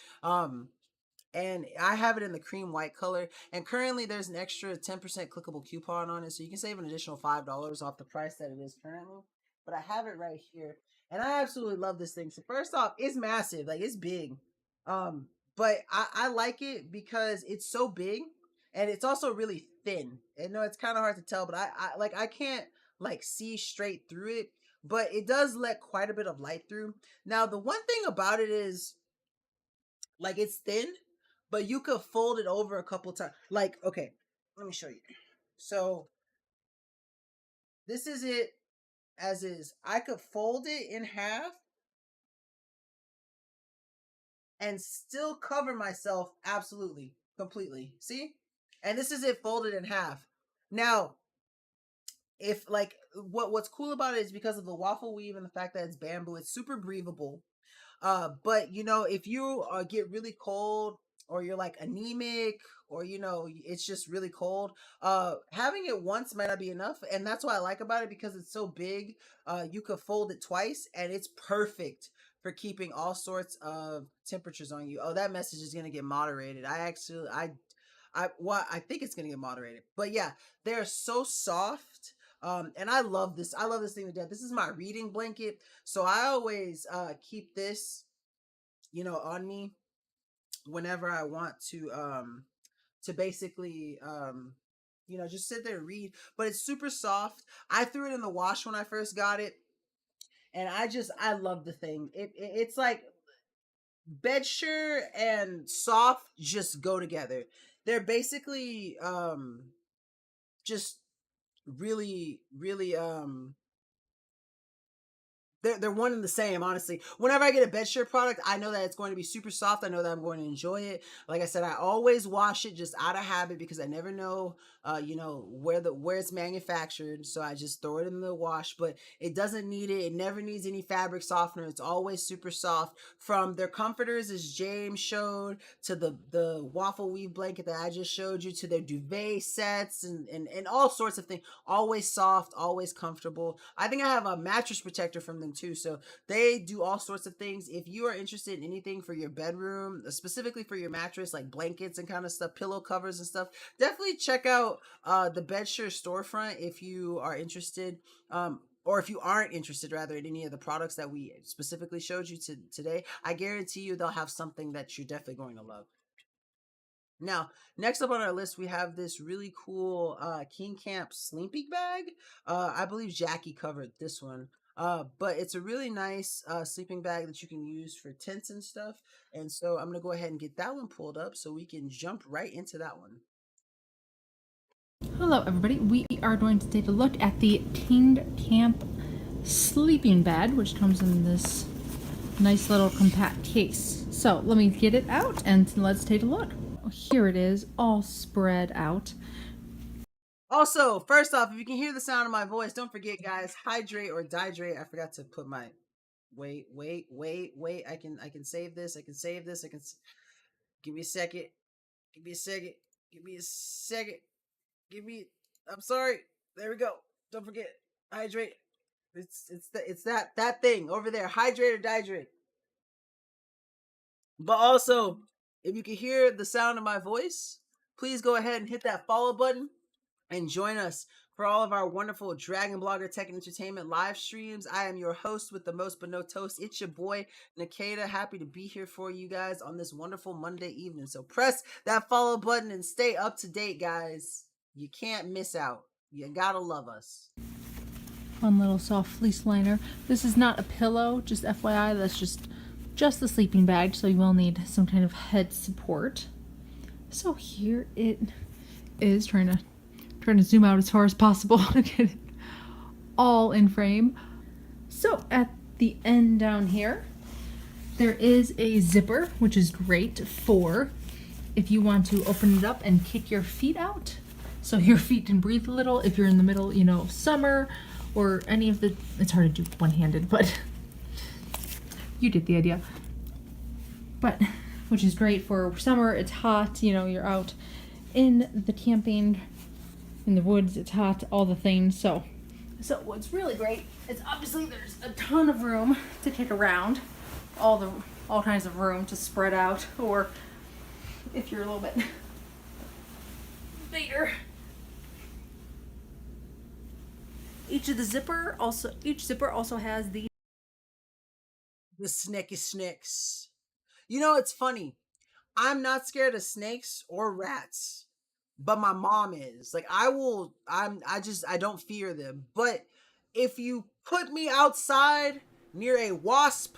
And I have it in the cream white color. And currently there's an extra 10% clickable coupon on it, so you can save an additional $5 off the price that it is currently. But I have it right here, and I absolutely love this thing. So first off, it's massive, like it's big. But I like it because it's so big, and it's also really thin. I know it's kind of hard to tell, but I can't like see straight through it, but it does let quite a bit of light through. Now the one thing about it is, like, it's thin, but you could fold it over a couple times. Like, okay, let me show you. So this is it as is. I could fold it in half and still cover myself absolutely, completely. See? And this is it folded in half. Now, if like what's cool about it is because of the waffle weave and the fact that it's bamboo, it's super breathable. But you know, if you get really cold, or you're like anemic, or you know, it's just really cold, having it once might not be enough. And that's what I like about it, because it's so big. You could fold it twice, and it's perfect for keeping all sorts of temperatures on you. Oh, that message is gonna get moderated. I think it's gonna get moderated. But yeah, they're so soft. And I love this. I love this thing to death. This is my reading blanket. So I always keep this, you know, on me whenever I want to basically you know, just sit there and read. But it's super soft. I threw it in the wash when I first got it, and I love the thing. It's like Bedsure and soft just go together. They're basically just really they're one and the same, honestly. Whenever I get a Bedsure product, I know that it's going to be super soft. I know that I'm going to enjoy it. Like I said, I always wash it just out of habit, because I never know, you know, where it's manufactured. So I just throw it in the wash. But it doesn't need it. It never needs any fabric softener. It's always super soft. From their comforters, as James showed, to the waffle weave blanket that I just showed you, to their duvet sets and all sorts of things. Always soft, always comfortable. I think I have a mattress protector from them too. So they do all sorts of things. If you are interested in anything for your bedroom, specifically for your mattress, like blankets and kind of stuff, pillow covers and stuff, definitely check out the Bedsure storefront if you are interested, or if you aren't interested rather, in any of the products that we specifically showed you today. I guarantee you they'll have something that you're definitely going to love. Now, next up on our list, we have this really cool King Camp sleeping bag. I believe Jackie covered this one. But it's a really nice sleeping bag that you can use for tents and stuff. And so I'm going to go ahead and get that one pulled up so we can jump right into that one. Hello everybody, we are going to take a look at the King Camp sleeping bag, which comes in this nice little compact case. So let me get it out and let's take a look. Here it is, all spread out. Also, first off, if you can hear the sound of my voice, don't forget, guys, hydrate or dihydrate. I forgot to put my wait. I can save this. Give me a second. I'm sorry. There we go. Don't forget, hydrate. It's that thing over there. Hydrate or dihydrate. But also, if you can hear the sound of my voice, please go ahead and hit that follow button and join us for all of our wonderful Dragon Blogger Tech and Entertainment live streams. I am your host with the most but no toast. It's your boy, Nkda. Happy to be here for you guys on this wonderful Monday evening. So press that follow button and stay up to date, guys. You can't miss out. You gotta love us. Fun little soft fleece liner. This is not a pillow, just FYI. That's just the sleeping bag, so you will need some kind of head support. So here it is, trying to zoom out as far as possible to get it all in frame. So at the end down here, there is a zipper, which is great for if you want to open it up and kick your feet out. so your feet can breathe a little if you're in the middle, you know, of summer or any of the, it's hard to do one-handed, but you get the idea. But, which is great for summer, it's hot, you know, you're out in the camping, in the woods, it's hot, all the things. So what's really great is obviously there's a ton of room to kick around, all kinds of room to spread out, or if you're a little bit bigger. Each zipper also has the snacky snakes. You know, it's funny. I'm not scared of snakes or rats, but my mom is. Like, I don't fear them. But if you put me outside near a wasp,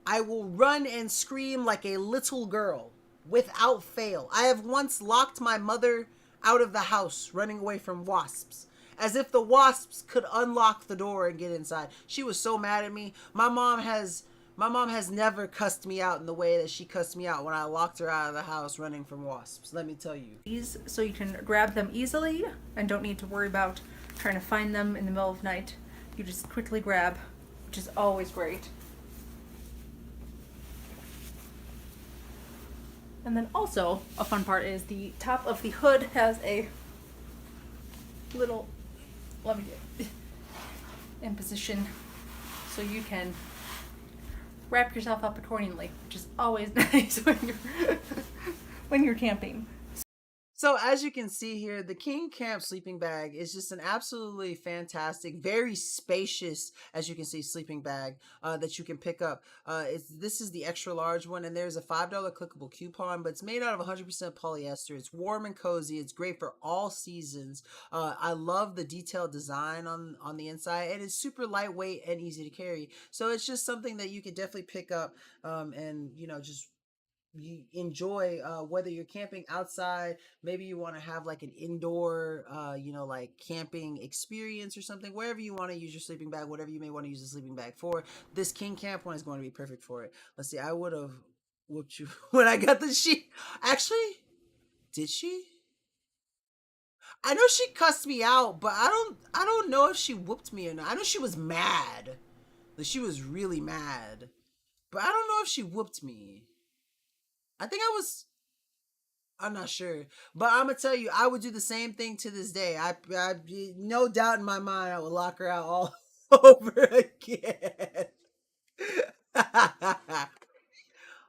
I will run and scream like a little girl without fail. I have once locked my mother out of the house running away from wasps, as if the wasps could unlock the door and get inside. She was so mad at me. My mom has never cussed me out in the way that she cussed me out when I locked her out of the house running from wasps. Let me tell you. So you can grab them easily and don't need to worry about trying to find them in the middle of night. You just quickly grab, which is always great. And then also, a fun part is the top of the hood has a little, let me get in position so you can wrap yourself up accordingly, which is always nice when you're camping. So as you can see here, the King Camp sleeping bag is just an absolutely fantastic, very spacious, as you can see, sleeping bag that you can pick up. This is the extra large one, and there's a $5 clickable coupon, but it's made out of 100% polyester. It's warm and cozy. It's great for all seasons. I love the detailed design on the inside, and it's super lightweight and easy to carry. So it's just something that you could definitely pick up and, you know, just you enjoy whether you're camping outside, maybe you want to have like an indoor you know, like camping experience or something. Wherever you want to use your sleeping bag, whatever you may want to use the sleeping bag for, this King Camp one is going to be perfect for it. Let's see, I would have whooped you when I got the sheet. Actually, did she? I know she cussed me out, but I don't know if she whooped me or not. I know she was mad. Like, she was really mad, but I don't know if she whooped me. I think I'm not sure, but I'm gonna tell you, I would do the same thing to this day. I no doubt in my mind, I would lock her out all over again.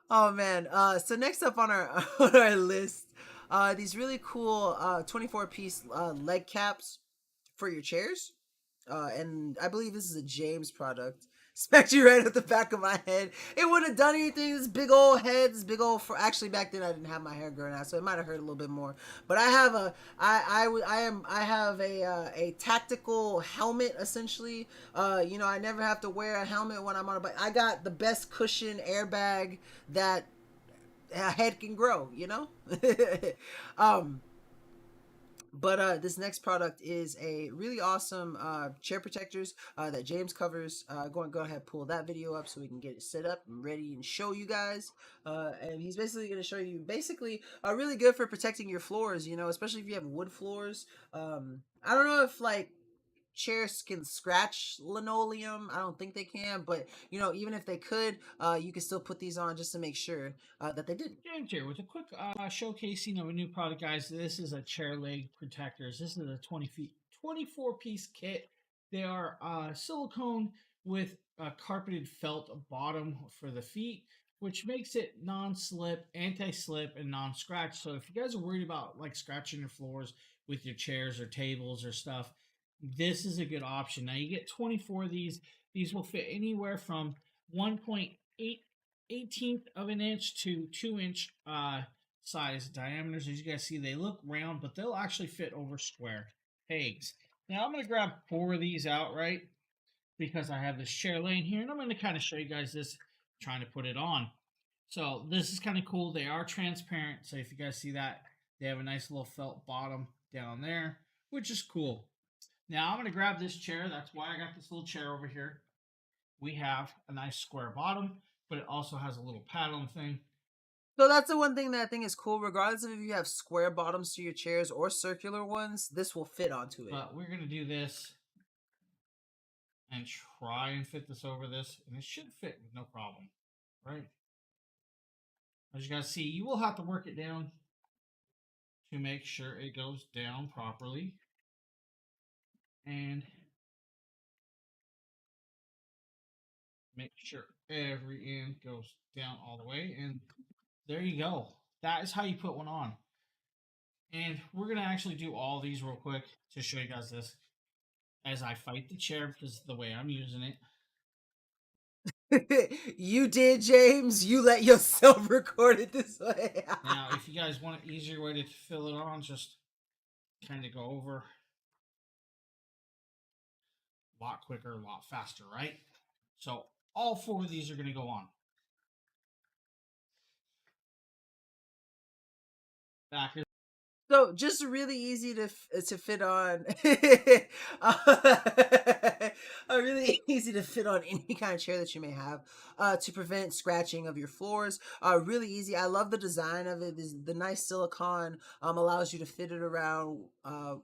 Oh man. So next up on our on our list, these really cool 24-piece leg caps for your chairs. And I believe this is a James product. Smacked you right at the back of my head. It wouldn't have done anything. This big old head, this big old. Actually, back then I didn't have my hair growing out, so it might have hurt a little bit more. But I have a tactical helmet essentially. You know, I never have to wear a helmet when I'm on a bike. I got the best cushion airbag that a head can grow. You know. But this next product is a really awesome chair protectors that James covers. Go ahead, pull that video up so we can get it set up and ready and show you guys. And he's basically going to show you really good for protecting your floors, you know, especially if you have wood floors. I don't know if like chairs can scratch linoleum. I don't think they can, but you know, even if they could, you could still put these on just to make sure that they didn't. James here with a quick showcasing of a new product, guys. This is a chair leg protectors. This is a 24-piece kit. They are silicone with a carpeted felt bottom for the feet, which makes it non-slip, anti-slip, and non-scratch. So if you guys are worried about like scratching your floors with your chairs or tables or stuff, this is a good option. Now you get 24 of these. These will fit anywhere from 1.8 of an inch to 2-inch size diameters. As you guys see, they look round, but they'll actually fit over square pegs. Now I'm going to grab 4 of these out, right? Because I have this chair laying here, and I'm going to kind of show you guys this, trying to put it on. So this is kind of cool. They are transparent. So if you guys see that, they have a nice little felt bottom down there, which is cool. Now I'm going to grab this chair. That's why I got this little chair over here. We have a nice square bottom, but it also has a little paddle thing. So that's the one thing that I think is cool. Regardless of if you have square bottoms to your chairs or circular ones, this will fit onto it. But we're going to do this and try and fit this over this, and it should fit with no problem, right? As you guys see, you will have to work it down to make sure it goes down properly. And make sure every end goes down all the way. And there you go. That is how you put one on. And we're going to actually do all these real quick to show you guys this as I fight the chair because of the way I'm using it. You did, James. You let yourself record it this way. Now, if you guys want an easier way to fill it on, just kind of go over a lot quicker, a lot faster, right? So all 4 of these are going to go on. Back is So just really easy to fit on. Really easy to fit on any kind of chair that you may have to prevent scratching of your floors. Really easy. I love the design of it. The nice silicone allows you to fit it around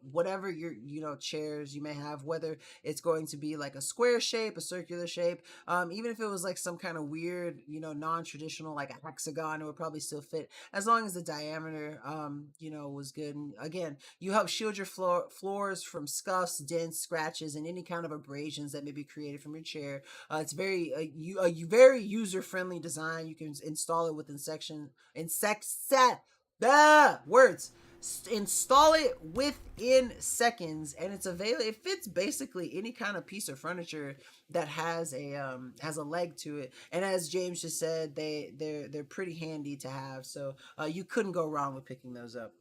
whatever your chairs you may have, whether it's going to be like a square shape, a circular shape, even if it was like some kind of weird non-traditional like a hexagon, it would probably still fit as long as the diameter was good. And again, you help shield your floors from scuffs, dents, scratches, and any kind of abrasions that may be created from your chair. It's very very user-friendly design. You can install it with install it within seconds, and it's available. It fits basically any kind of piece of furniture that has a leg to it. And as James just said, they're pretty handy to have. So you couldn't go wrong with picking those up.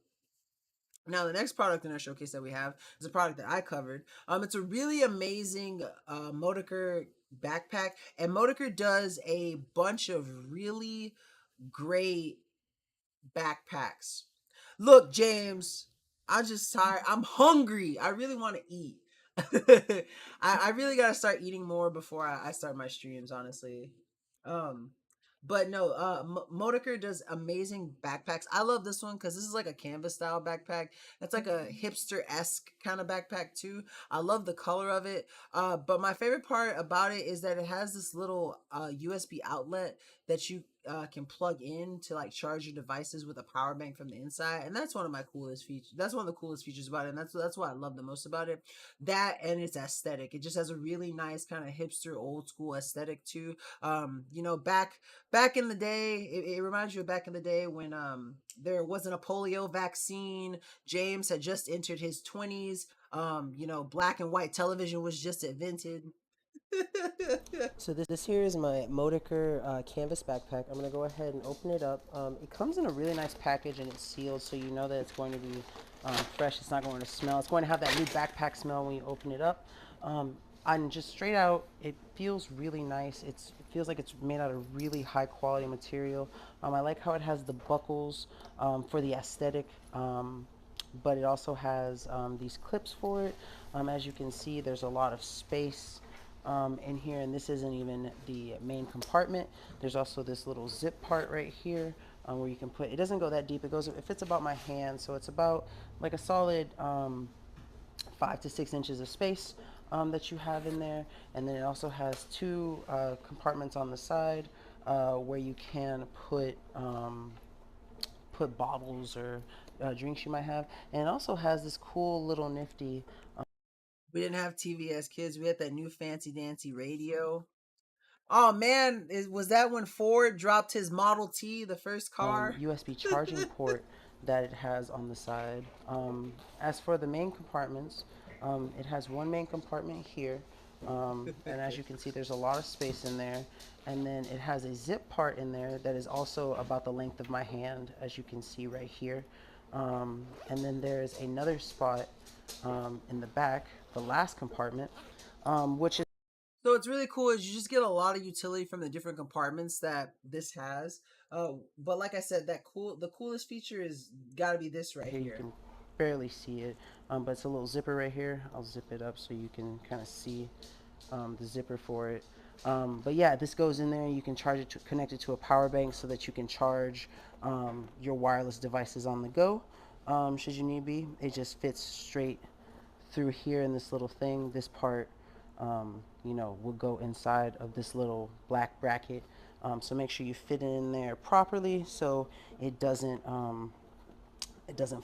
Now, the next product in our showcase that we have is a product that I covered. It's a really amazing Modiker backpack, and Modiker does a bunch of really great backpacks. Look, James, I'm just tired. I'm hungry. I really want to eat. I really got to start eating more before I start my streams, honestly. Um, but no, Modiker does amazing backpacks. I love this one because this is like a canvas style backpack. It's like a hipster-esque kind of backpack too. I love the color of it. But my favorite part about it is that it has this little USB outlet that you can plug in to like charge your devices with a power bank from the inside, and that's one of my coolest features. That's one of the coolest features about it, and that's what I love the most about it. That and its aesthetic. It just has a really nice kind of hipster, old school aesthetic too. Back in the day, it reminds you of back in the day when there wasn't a polio vaccine. James had just entered his 20s. Black and white television was just invented. So this here is my Modiker canvas backpack. I'm going to go ahead and open it up. It comes in a really nice package and it's sealed, so you know that it's going to be fresh. It's not going to smell. It's going to have that new backpack smell when you open it up. And just straight out, it feels really nice. It feels like it's made out of really high quality material. I like how it has the buckles for the aesthetic, but it also has these clips for it. As you can see, there's a lot of space in here, and this isn't even the main compartment. There's also this little zip part right here where you can put, it doesn't go that deep. It fits about my hand, so it's about like a solid 5 to 6 inches of space that you have in there. And then it also has 2 compartments on the side where you can put bottles or drinks you might have. And it also has this cool little nifty we didn't have TV as kids. We had that new fancy dancy radio. Oh man, was that when Ford dropped his Model T, the first car? USB charging port that it has on the side. As for the main compartments, it has one main compartment here, and as you can see, there's a lot of space in there. And then it has a zip part in there that is also about the length of my hand, as you can see right here. And then there's another spot in the back, the last compartment, which is so what's really cool is you just get a lot of utility from the different compartments that this has. But like I said, the coolest feature is got to be this right here. You can barely see it, but it's a little zipper right here. I'll zip it up so you can kind of see the zipper for it. But yeah, this goes in there and you can charge it to connect it to a power bank so that you can charge your wireless devices on the go, should you need be. It just fits straight through here in this little thing. This part, you know, will go inside of this little black bracket. So make sure you fit it in there properly so it doesn't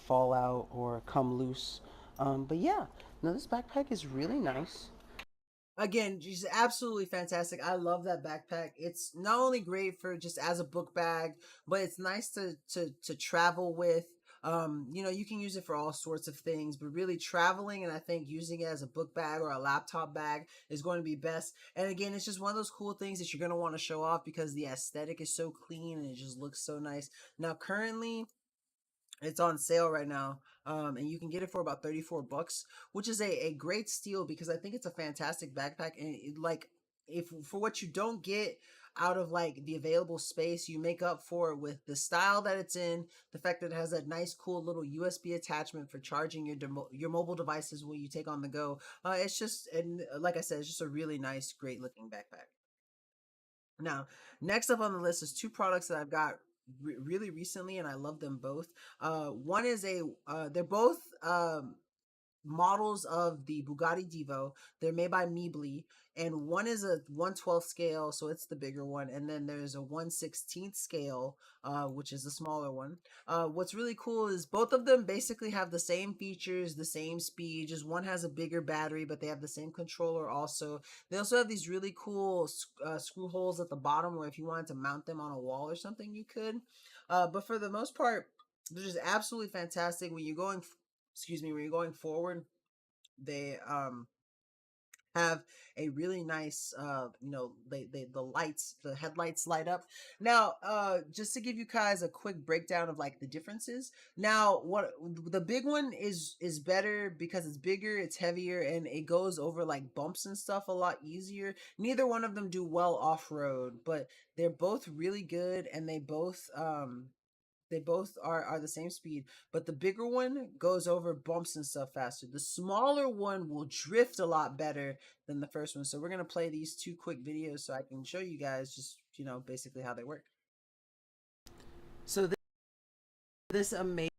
fall out or come loose. But yeah, no, this backpack is really nice. Again, just absolutely fantastic. I love that backpack. It's not only great for just as a book bag, but it's nice to travel with. You know, you can use it for all sorts of things, but really traveling, and I think using it as a book bag or a laptop bag is going to be best. And again, it's just one of those cool things that you're going to want to show off because the aesthetic is so clean and it just looks so nice. Now, currently, it's on sale right now, and you can get it for about 34 bucks, which is a great steal because I think it's a fantastic backpack. And like, if for what you don't get out of like the available space, you make up for it with the style that it's in, the fact that it has that nice, cool little USB attachment for charging your mobile devices when you take on the go. It's just, and like I said, it's just a really nice, great looking backpack. Now, next up on the list is two products that I've got really recently, and I love them both. One is they're both models of the Bugatti Divo. They're made by Meebly, and one is a 1/12 scale, so it's the bigger one, and then there's a 1/16 scale, which is the smaller one. What's really cool is both of them basically have the same features, the same speed, just one has a bigger battery, but they have the same controller also. They also have these really cool screw holes at the bottom where if you wanted to mount them on a wall or something, you could. But for the most part, they're just absolutely fantastic. When you're going, excuse me, when you're going forward, they have a really nice you know, the headlights light up. Now just to give you guys a quick breakdown of like the differences. Now, what the big one is better because it's bigger, it's heavier, and it goes over like bumps and stuff a lot easier. Neither one of them do well off-road, but they're both really good, and they both are the same speed, but the bigger one goes over bumps and stuff faster. The smaller one will drift a lot better than the first one. So we're going to play these two quick videos so I can show you guys just, you know, basically how they work. So this amazing.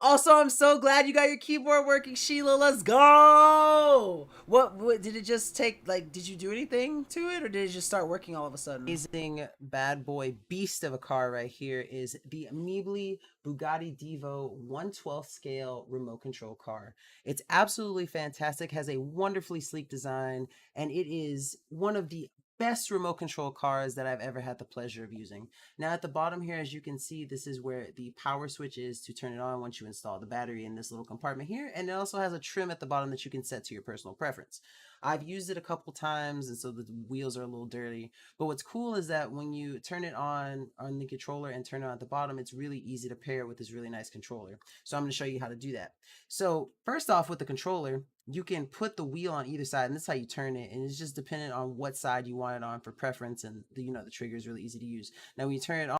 Also, I'm so glad you got your keyboard working, Sheila. Let's go. What did it just take? Like, did you do anything to it, or did it just start working all of a sudden? Amazing bad boy beast of a car right here is the Meebly Bugatti Divo 1/12 scale remote control car. It's absolutely fantastic, has a wonderfully sleek design, and it is one of the best remote control cars that I've ever had the pleasure of using. Now at the bottom here, as you can see, this is where the power switch is to turn it on once you install the battery in this little compartment here, and it also has a trim at the bottom that you can set to your personal preference. I've used it a couple times, and so the wheels are a little dirty, but what's cool is that when you turn it on the controller and turn it on at the bottom, it's really easy to pair with this really nice controller. So I'm going to show you how to do that. So first off, with the controller, you can put the wheel on either side, and this is how you turn it, and it's just dependent on what side you want it on for preference, and the trigger is really easy to use. Now when you turn it on,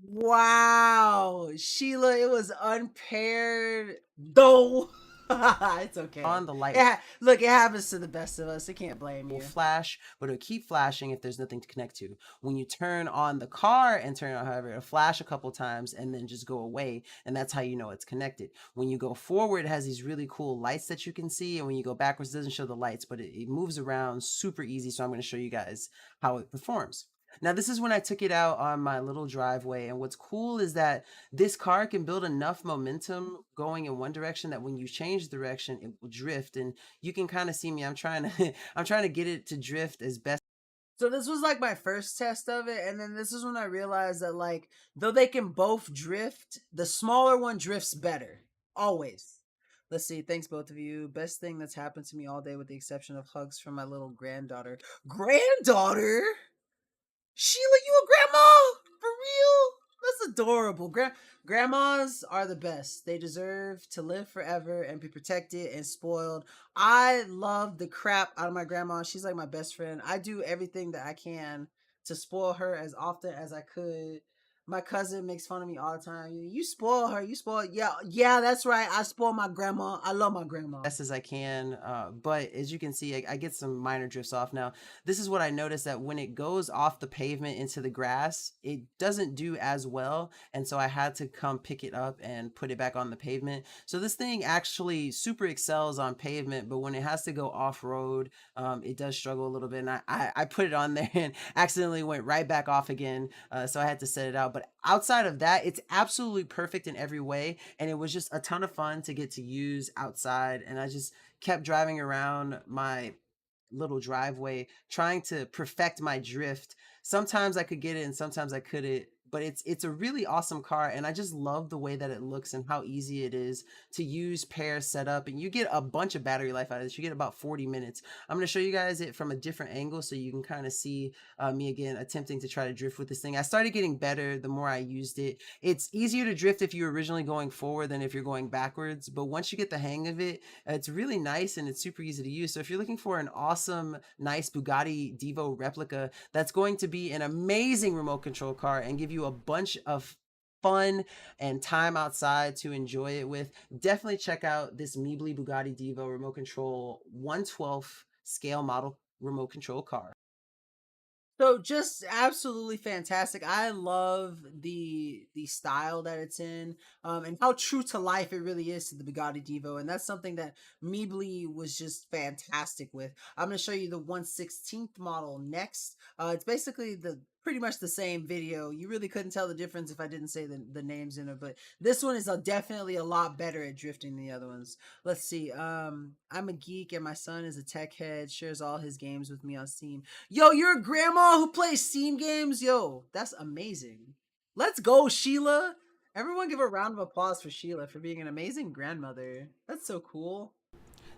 wow, Sheila, it was unpaired though. It's okay. On the light, look, it happens to the best of us. I can't blame you. Will flash, but it'll keep flashing if there's nothing to connect to. When you turn on the car and turn it on, however, it'll flash a couple times and then just go away, and that's how you know it's connected. When you go forward, it has these really cool lights that you can see, and when you go backwards, it doesn't show the lights, but it moves around super easy. So I'm going to show you guys how it performs. Now, this is when I took it out on my little driveway, and what's cool is that this car can build enough momentum going in one direction that when you change direction, it will drift, and you can kind of see me. I'm trying to get it to drift as best. So this was like my first test of it, and then this is when I realized that like, though they can both drift, the smaller one drifts better, always. Let's see. Thanks, both of you. Best thing that's happened to me all day with the exception of hugs from my little granddaughter. Granddaughter? Sheila, you a grandma? For real? That's adorable. Grandmas are the best. They deserve to live forever and be protected and spoiled. I love the crap out of my grandma. She's like my best friend. I do everything that I can to spoil her as often as I could. My cousin makes fun of me all the time. You spoil her. You spoil. Yeah, that's right. I spoil my grandma. I love my grandma. Best as I can. But as you can see, I get some minor drifts off now. This is what I noticed, that when it goes off the pavement into the grass, it doesn't do as well. And so I had to come pick it up and put it back on the pavement. So this thing actually super excels on pavement, but when it has to go off road, it does struggle a little bit. And I put it on there and accidentally went right back off again. So I had to set it out. But outside of that, it's absolutely perfect in every way. And it was just a ton of fun to get to use outside. And I just kept driving around my little driveway trying to perfect my drift. Sometimes I could get it and sometimes I couldn't. But it's a really awesome car, and I just love the way that it looks and how easy it is to use, pair, set up, and you get a bunch of battery life out of this. You get about 40 minutes. I'm going to show you guys it from a different angle so you can kind of see me again attempting to try to drift with this thing. I started getting better the more I used it. It's easier to drift if you're originally going forward than if you're going backwards, but once you get the hang of it, it's really nice and it's super easy to use. So if you're looking for an awesome, nice Bugatti Divo replica that's going to be an amazing remote control car and give you a bunch of fun and time outside to enjoy it with, definitely check out this Meebly Bugatti Divo remote control 1/12 scale model remote control car. So just absolutely fantastic. I love the style that it's in, and how true to life it really is to the Bugatti Divo, and that's something that Meebly was just fantastic with. I'm going to show you the 1/16th model next. It's basically pretty much the same video. You really couldn't tell the difference if I didn't say the names in it, but this one is definitely a lot better at drifting than the other ones. Let's see. I'm a geek and my son is a tech head, shares all his games with me on Steam. Yo, you're a grandma who plays Steam games? Yo, that's amazing. Let's go, Sheila. Everyone give a round of applause for Sheila for being an amazing grandmother. That's so cool.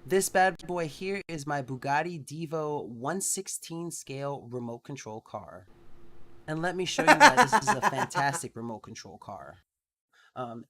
This bad boy here is my Bugatti Divo 1/16 scale remote control car. And let me show you why this is a fantastic remote control car.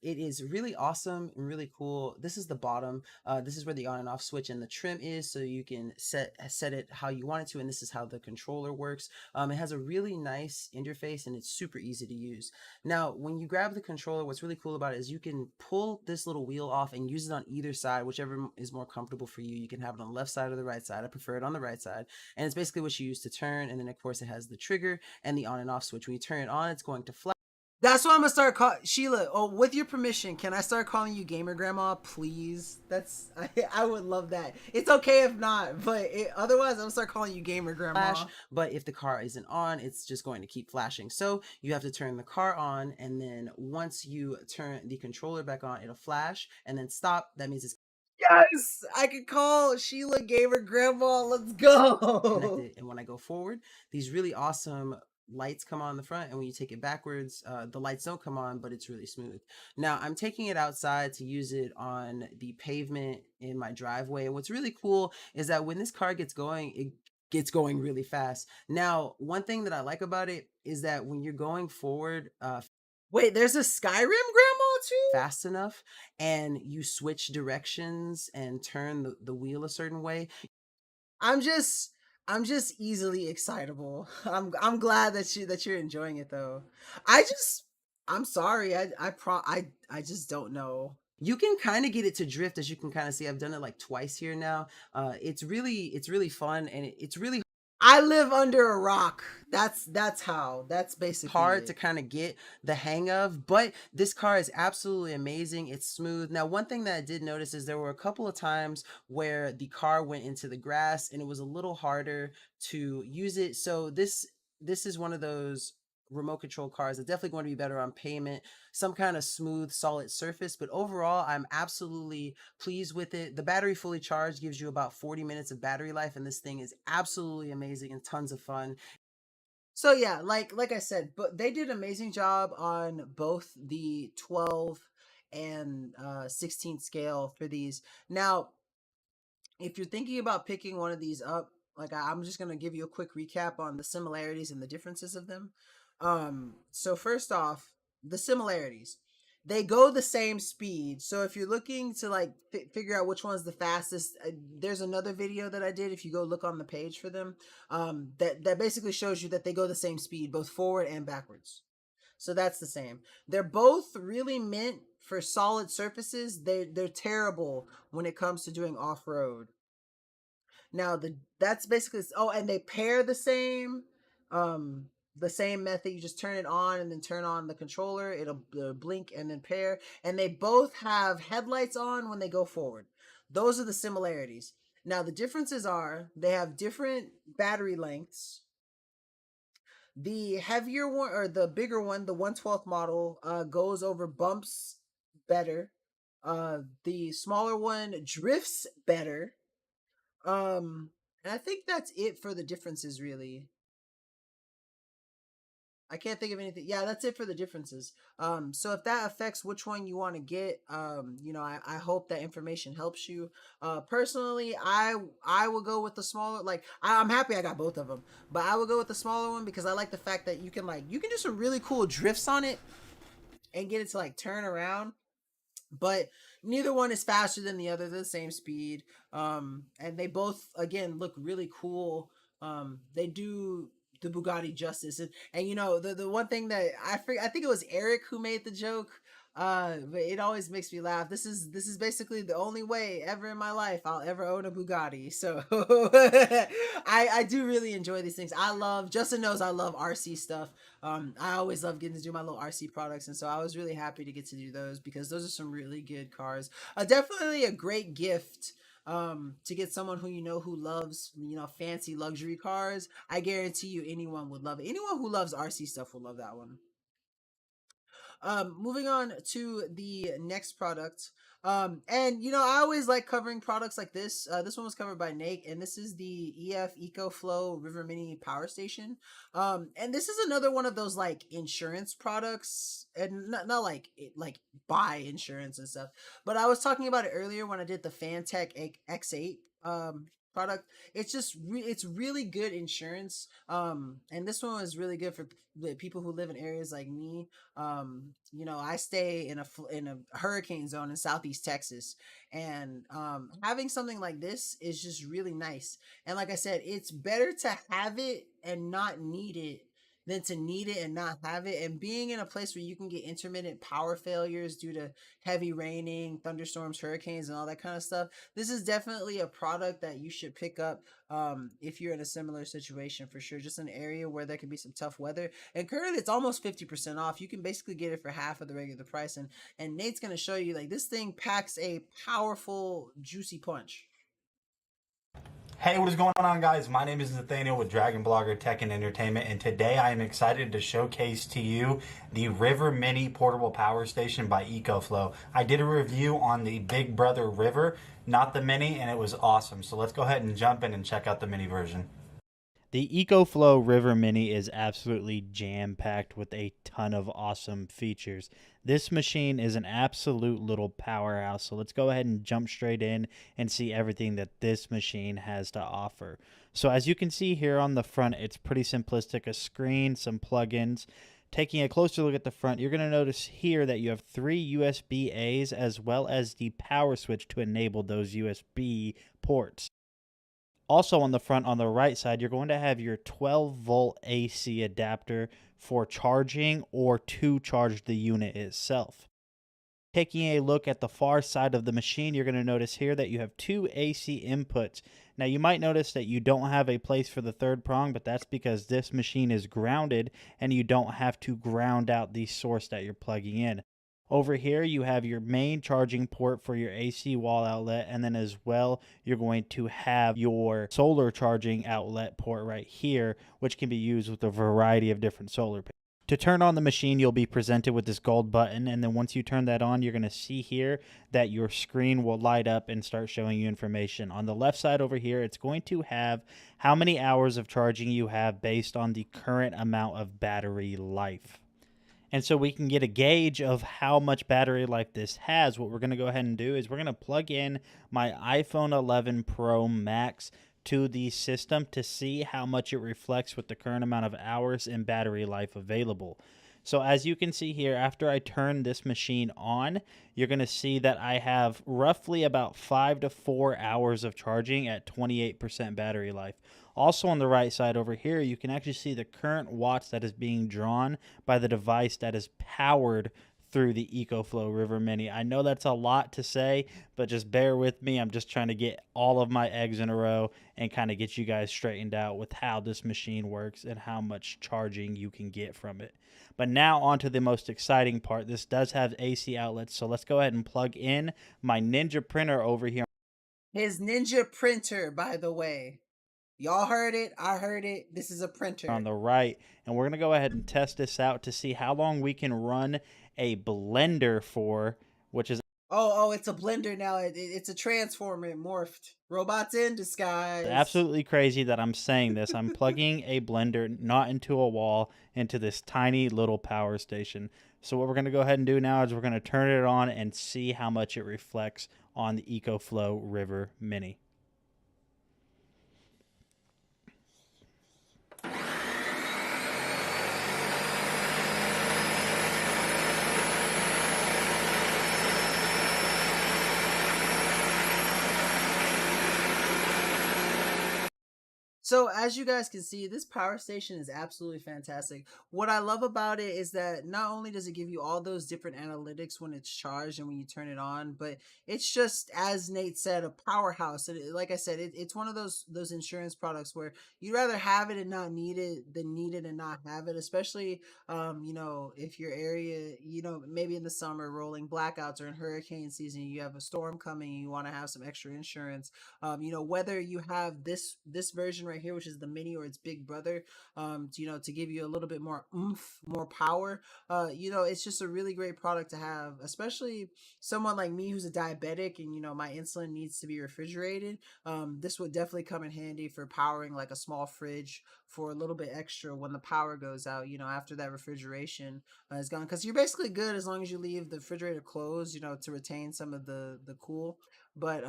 It is really awesome and really cool. This is the bottom. This is where the on and off switch and the trim is, so you can set it how you want it to, and this is how the controller works. It has a really nice interface and it's super easy to use. Now, when you grab the controller, what's really cool about it is you can pull this little wheel off and use it on either side, whichever is more comfortable for you. You can have it on the left side or the right side. I prefer it on the right side, and it's basically what you use to turn, and then of course it has the trigger and the on and off switch. When you turn it on, it's going to flash. That's what I'm gonna start calling Sheila. Oh, with your permission, can I start calling you Gamer Grandma, please? I would love that. It's okay if not, but otherwise, I'm gonna start calling you Gamer Grandma. But if the car isn't on, it's just going to keep flashing. So you have to turn the car on, and then once you turn the controller back on, it'll flash, and then stop. That means it's yes. I can call Sheila Gamer Grandma. Let's go. Connected. And when I go forward, these really awesome lights come on the front, and when you take it backwards, the lights don't come on, but it's really smooth. Now I'm taking it outside to use it on the pavement in my driveway, and what's really cool is that when this car gets going, it gets going really fast. Now, one thing that I like about it is that when you're going forward, wait, there's a Skyrim grandma too? Fast enough, and you switch directions and turn the wheel a certain way. I'm just easily excitable. I'm glad that you're enjoying it though. I'm sorry. I just don't know. You can kind of get it to drift, as you can kind of see. I've done it like twice here now. It's really fun, and it's really I live under a rock. That's basically hard to kind of get the hang of, but this car is absolutely amazing. It's smooth. Now, one thing that I did notice is there were a couple of times where the car went into the grass and it was a little harder to use it. So this is one of those remote control cars are definitely going to be better on pavement, some kind of smooth, solid surface. But overall, I'm absolutely pleased with it. The battery fully charged gives you about 40 minutes of battery life, and this thing is absolutely amazing and tons of fun. So yeah, like I said, but they did an amazing job on both the 12 and 16 scale for these. Now, if you're thinking about picking one of these up, like I'm just gonna give you a quick recap on the similarities and the differences of them. So first off, the similarities. They go the same speed. So if you're looking to like figure out which one's the fastest, there's another video that I did. If you go look on the page for them, that basically shows you that they go the same speed, both forward and backwards. So that's the same. They're both really meant for solid surfaces. They're terrible when it comes to doing off-road. Now that's basically, oh, and they pair the same method. You just turn it on and then turn on the controller. It'll blink and then pair, and they both have headlights on when they go forward. Those are the similarities. Now the differences are they have different battery lengths. The heavier one, or the bigger one, the 1/12 model, goes over bumps better. The smaller one drifts better. And I think that's it for the differences, really. I can't think of anything. Yeah, that's it for the differences. So if that affects which one you want to get, I hope that information helps you. Personally, I will go with the smaller. Like, I'm happy I got both of them, but I will go with the smaller one because I like the fact that you can do some really cool drifts on it and get it to turn around. But neither one is faster than the other. They're the same speed. And they both, again, look really cool. They do the Bugatti justice. And the one thing that I think it was Eric who made the joke. But it always makes me laugh. This is basically the only way ever in my life I'll ever own a Bugatti. So I do really enjoy these things. Justin knows I love RC stuff. I always love getting to do my little RC products, and so I was really happy to get to do those because those are some really good cars. Definitely a great gift to get someone who loves fancy luxury cars. I guarantee you anyone would love it. Anyone who loves RC stuff will love that one. Moving on to the next product. And I always like covering products like this. This one was covered by Nate, and this is the EF EcoFlow River Mini Power Station. And this is another one of those insurance products, and not buy insurance and stuff. But I was talking about it earlier when I did the Fantic X8 product. It's just it's really good insurance. And this one was really good for people who live in areas like me. I stay in a hurricane zone in Southeast Texas, and having something like this is just really nice. And like I said, it's better to have it and not need it than to need it and not have it. And being in a place where you can get intermittent power failures due to heavy raining, thunderstorms, hurricanes, and all that kind of stuff, this is definitely a product that you should pick up if you're in a similar situation, for sure. Just an area where there can be some tough weather. And currently it's almost 50% off. You can basically get it for half of the regular price. And Nate's going to show you, this thing packs a powerful, juicy punch. Hey, what is going on, guys? My name is Nathaniel with Dragon Blogger Tech and Entertainment, and today I am excited to showcase to you the River Mini Portable Power Station by EcoFlow. I did a review on the Big Brother River, not the Mini, and it was awesome. So let's go ahead and jump in and check out the Mini version. The EcoFlow River Mini is absolutely jam-packed with a ton of awesome features. This machine is an absolute little powerhouse, so let's go ahead and jump straight in and see everything that this machine has to offer. So as you can see here on the front, it's pretty simplistic. A screen, some plugins. Taking a closer look at the front, you're going to notice here that you have 3 USB-A's as well as the power switch to enable those USB ports. Also on the front, on the right side, you're going to have your 12-volt AC adapter for charging or to charge the unit itself. Taking a look at the far side of the machine, you're going to notice here that you have 2 AC inputs. Now you might notice that you don't have a place for the third prong, but that's because this machine is grounded and you don't have to ground out the source that you're plugging in. Over here, you have your main charging port for your AC wall outlet, and then as well, you're going to have your solar charging outlet port right here, which can be used with a variety of different solar panels. To turn on the machine, you'll be presented with this gold button, and then once you turn that on, you're going to see here that your screen will light up and start showing you information. On the left side over here, it's going to have how many hours of charging you have based on the current amount of battery life. And so we can get a gauge of how much battery life this has. What we're going to go ahead and do is we're going to plug in my iPhone 11 Pro Max to the system to see how much it reflects with the current amount of hours and battery life available. So as you can see here, after I turn this machine on, you're going to see that I have roughly about 5 to 4 hours of charging at 28% battery life. Also on the right side over here, you can actually see the current watts that is being drawn by the device that is powered through the EcoFlow River Mini. I know that's a lot to say, but just bear with me. I'm just trying to get all of my eggs in a row and kind of get you guys straightened out with how this machine works and how much charging you can get from it. But now on to the most exciting part. This does have AC outlets, so let's go ahead and plug in my Ninja printer over here. His Ninja printer, by the way. Y'all heard it. I heard it. This is a printer. On the right, and we're going to go ahead and test this out to see how long we can run a blender for, which is Oh, it's a blender now. It's a transformer. It morphed. Robots in disguise. absolutely crazy that I'm saying this. I'm plugging a blender not into a wall, into this tiny little power station. So what we're going to go ahead and do now is we're going to turn it on and see how much it reflects on the EcoFlow River Mini. So as you guys can see, this power station is absolutely fantastic. What I love about it is that not only does it give you all those different analytics when it's charged and when you turn it on, but it's just, as Nate said, a powerhouse. And like I said, it's one of those insurance products where you'd rather have it and not need it than need it and not have it, especially, if your area, maybe in the summer, rolling blackouts, or in hurricane season, you have a storm coming and you want to have some extra insurance. Whether you have this version right here, which is the mini, or its big brother, to give you a little bit more oomph, more power, it's just a really great product to have, especially someone like me who's a diabetic and my insulin needs to be refrigerated. This would definitely come in handy for powering like a small fridge for a little bit extra when the power goes out, after that refrigeration is gone, because you're basically good as long as you leave the refrigerator closed, to retain some of the cool. But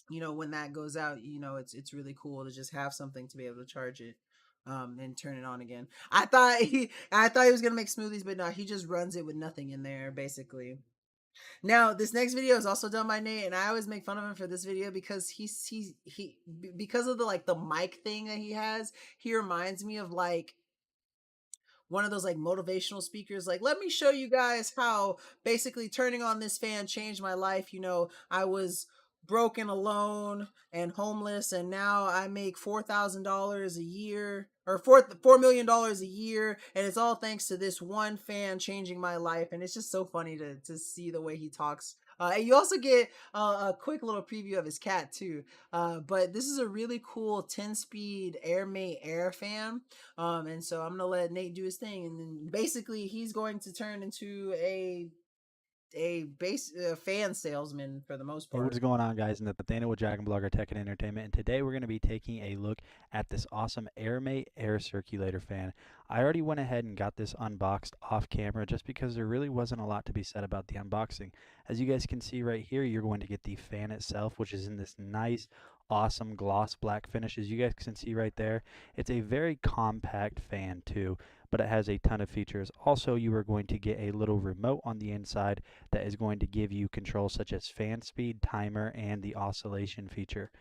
when that goes out, it's really cool to just have something to be able to charge it and turn it on again. I thought he was gonna make smoothies, but no, he just runs it with nothing in there, basically. Now, this next video is also done by Nate, and I always make fun of him for this video because because of the mic thing that he has. He reminds me of like one of those like motivational speakers, like, let me show you guys how basically turning on this fan changed my life. I was broken, alone, and homeless, and now I make $4,000 a year, or $4 million a year, and it's all thanks to this one fan changing my life. And it's just so funny to see the way he talks. And you also get a quick little preview of his cat too. But this is a really cool 10-speed AirMate air fan. And so I'm gonna let Nate do his thing, and then basically he's going to turn into a fan salesman for the most Hey, part. what is going on, guys? Nathaniel with Dragon Blogger Tech and Entertainment, and today we're going to be taking a look at this awesome AirMate air circulator fan. I already went ahead and got this unboxed off camera just because there really wasn't a lot to be said about the unboxing. As you guys can see right here, you're going to get the fan itself, which is in this nice, awesome gloss black finish. As you guys can see right there, it's a very compact fan too, but it has a ton of features. Also, you are going to get a little remote on the inside that is going to give you controls such as fan speed, timer, and the oscillation feature.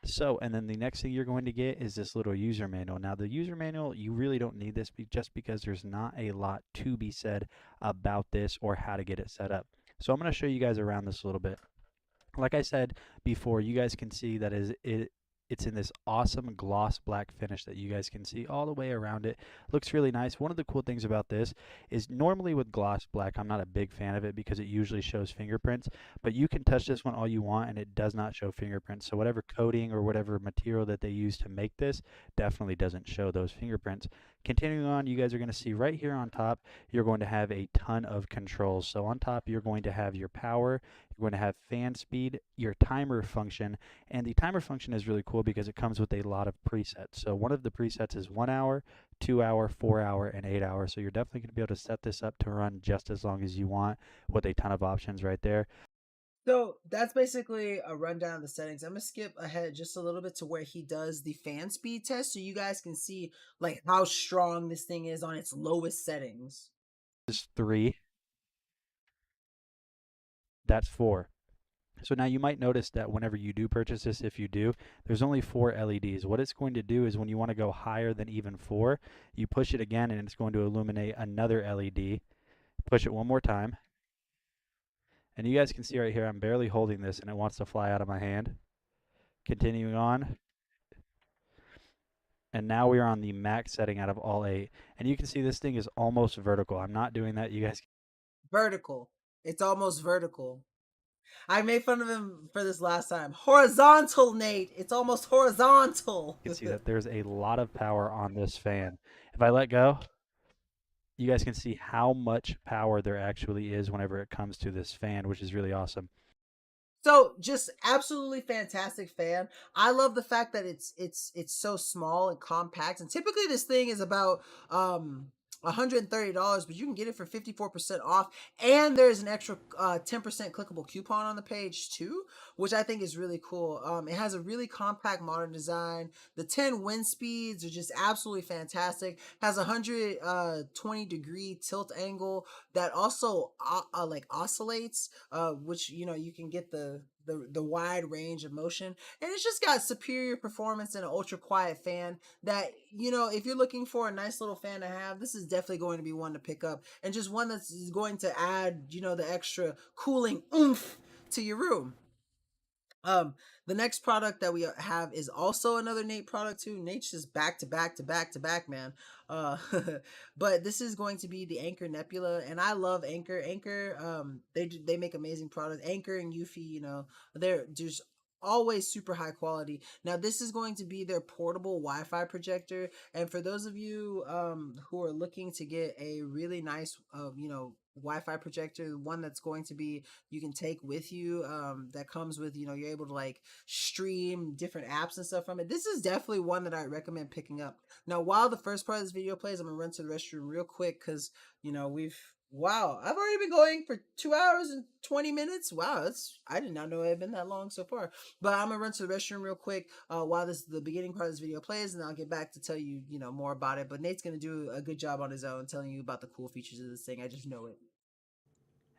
So, and then the next thing you're going to get is this little user manual. Now, the user manual, you really don't need this just because there's not a lot to be said about this or how to get it set up. So I'm going to show you guys around this a little bit. Like I said before, you guys can see that it's in this awesome gloss black finish that you guys can see all the way around it. Looks really nice. One of the cool things about this is normally with gloss black, I'm not a big fan of it because it usually shows fingerprints, but you can touch this one all you want and it does not show fingerprints. So whatever coating or whatever material that they use to make this definitely doesn't show those fingerprints. Continuing on, you guys are going to see right here on top, you're going to have a ton of controls. So on top, you're going to have your power, you're going to have fan speed, your timer function, and the timer function is really cool because it comes with a lot of presets. So one of the presets is 1 hour, 2 hour, 4 hour, and 8 hour. So you're definitely going to be able to set this up to run just as long as you want with a ton of options right there. So that's basically a rundown of the settings. I'm gonna skip ahead just a little bit to where he does the fan speed test, so you guys can see like how strong this thing is on its lowest settings. This is 3. That's 4. So now you might notice that whenever you do purchase this, if you do, there's only 4 LEDs. What it's going to do is when you want to go higher than even 4, you push it again and it's going to illuminate another LED. Push it one more time. And you guys can see right here, I'm barely holding this and it wants to fly out of my hand. Continuing on. And now we are on the max setting out of all 8. And you can see this thing is almost vertical. I'm not doing that. You guys. Vertical. It's almost vertical. I made fun of him for this last time. Horizontal, Nate. It's almost horizontal. You can see that there's a lot of power on this fan. If I let go, you guys can see how much power there actually is whenever it comes to this fan, which is really awesome. So just absolutely fantastic fan. I love the fact that it's so small and compact. And typically this thing is about $130, but you can get it for 54% off. And there's an extra 10% clickable coupon on the page too, which I think is really cool. It has a really compact modern design. The 10 wind speeds are just absolutely fantastic. Has a 120-degree tilt angle that also like oscillates, which, you know, you can get the wide range of motion, and it's just got superior performance and an ultra quiet fan that, you know, if you're looking for a nice little fan to have, this is definitely going to be one to pick up, and just one that's going to add, you know, the extra cooling oomph to your room. The next product that we have is also another Nate product too. Nate's just back to back, man. But this is going to be the Anker Nebula, and I love Anker. Anker, they make amazing products. Anker and Ufc, you know, they're just always super high quality. Now this is going to be their portable Wi-Fi projector, and for those of you who are looking to get a really nice you know, Wi-Fi projector, one that's going to be, you can take with you, that comes with, you know, you're able to like stream different apps and stuff from it. This is definitely one that I recommend picking up. Now, while the first part of this video plays, I'm gonna run to the restroom real quick because, you know, wow, I've already been going for 2 hours and 20 minutes. Wow, I did not know it had been that long so far. But I'm gonna run to the restroom real quick while the beginning part of this video plays, and I'll get back to tell you, you know, more about it. But Nate's gonna do a good job on his own telling you about the cool features of this thing. I just know it.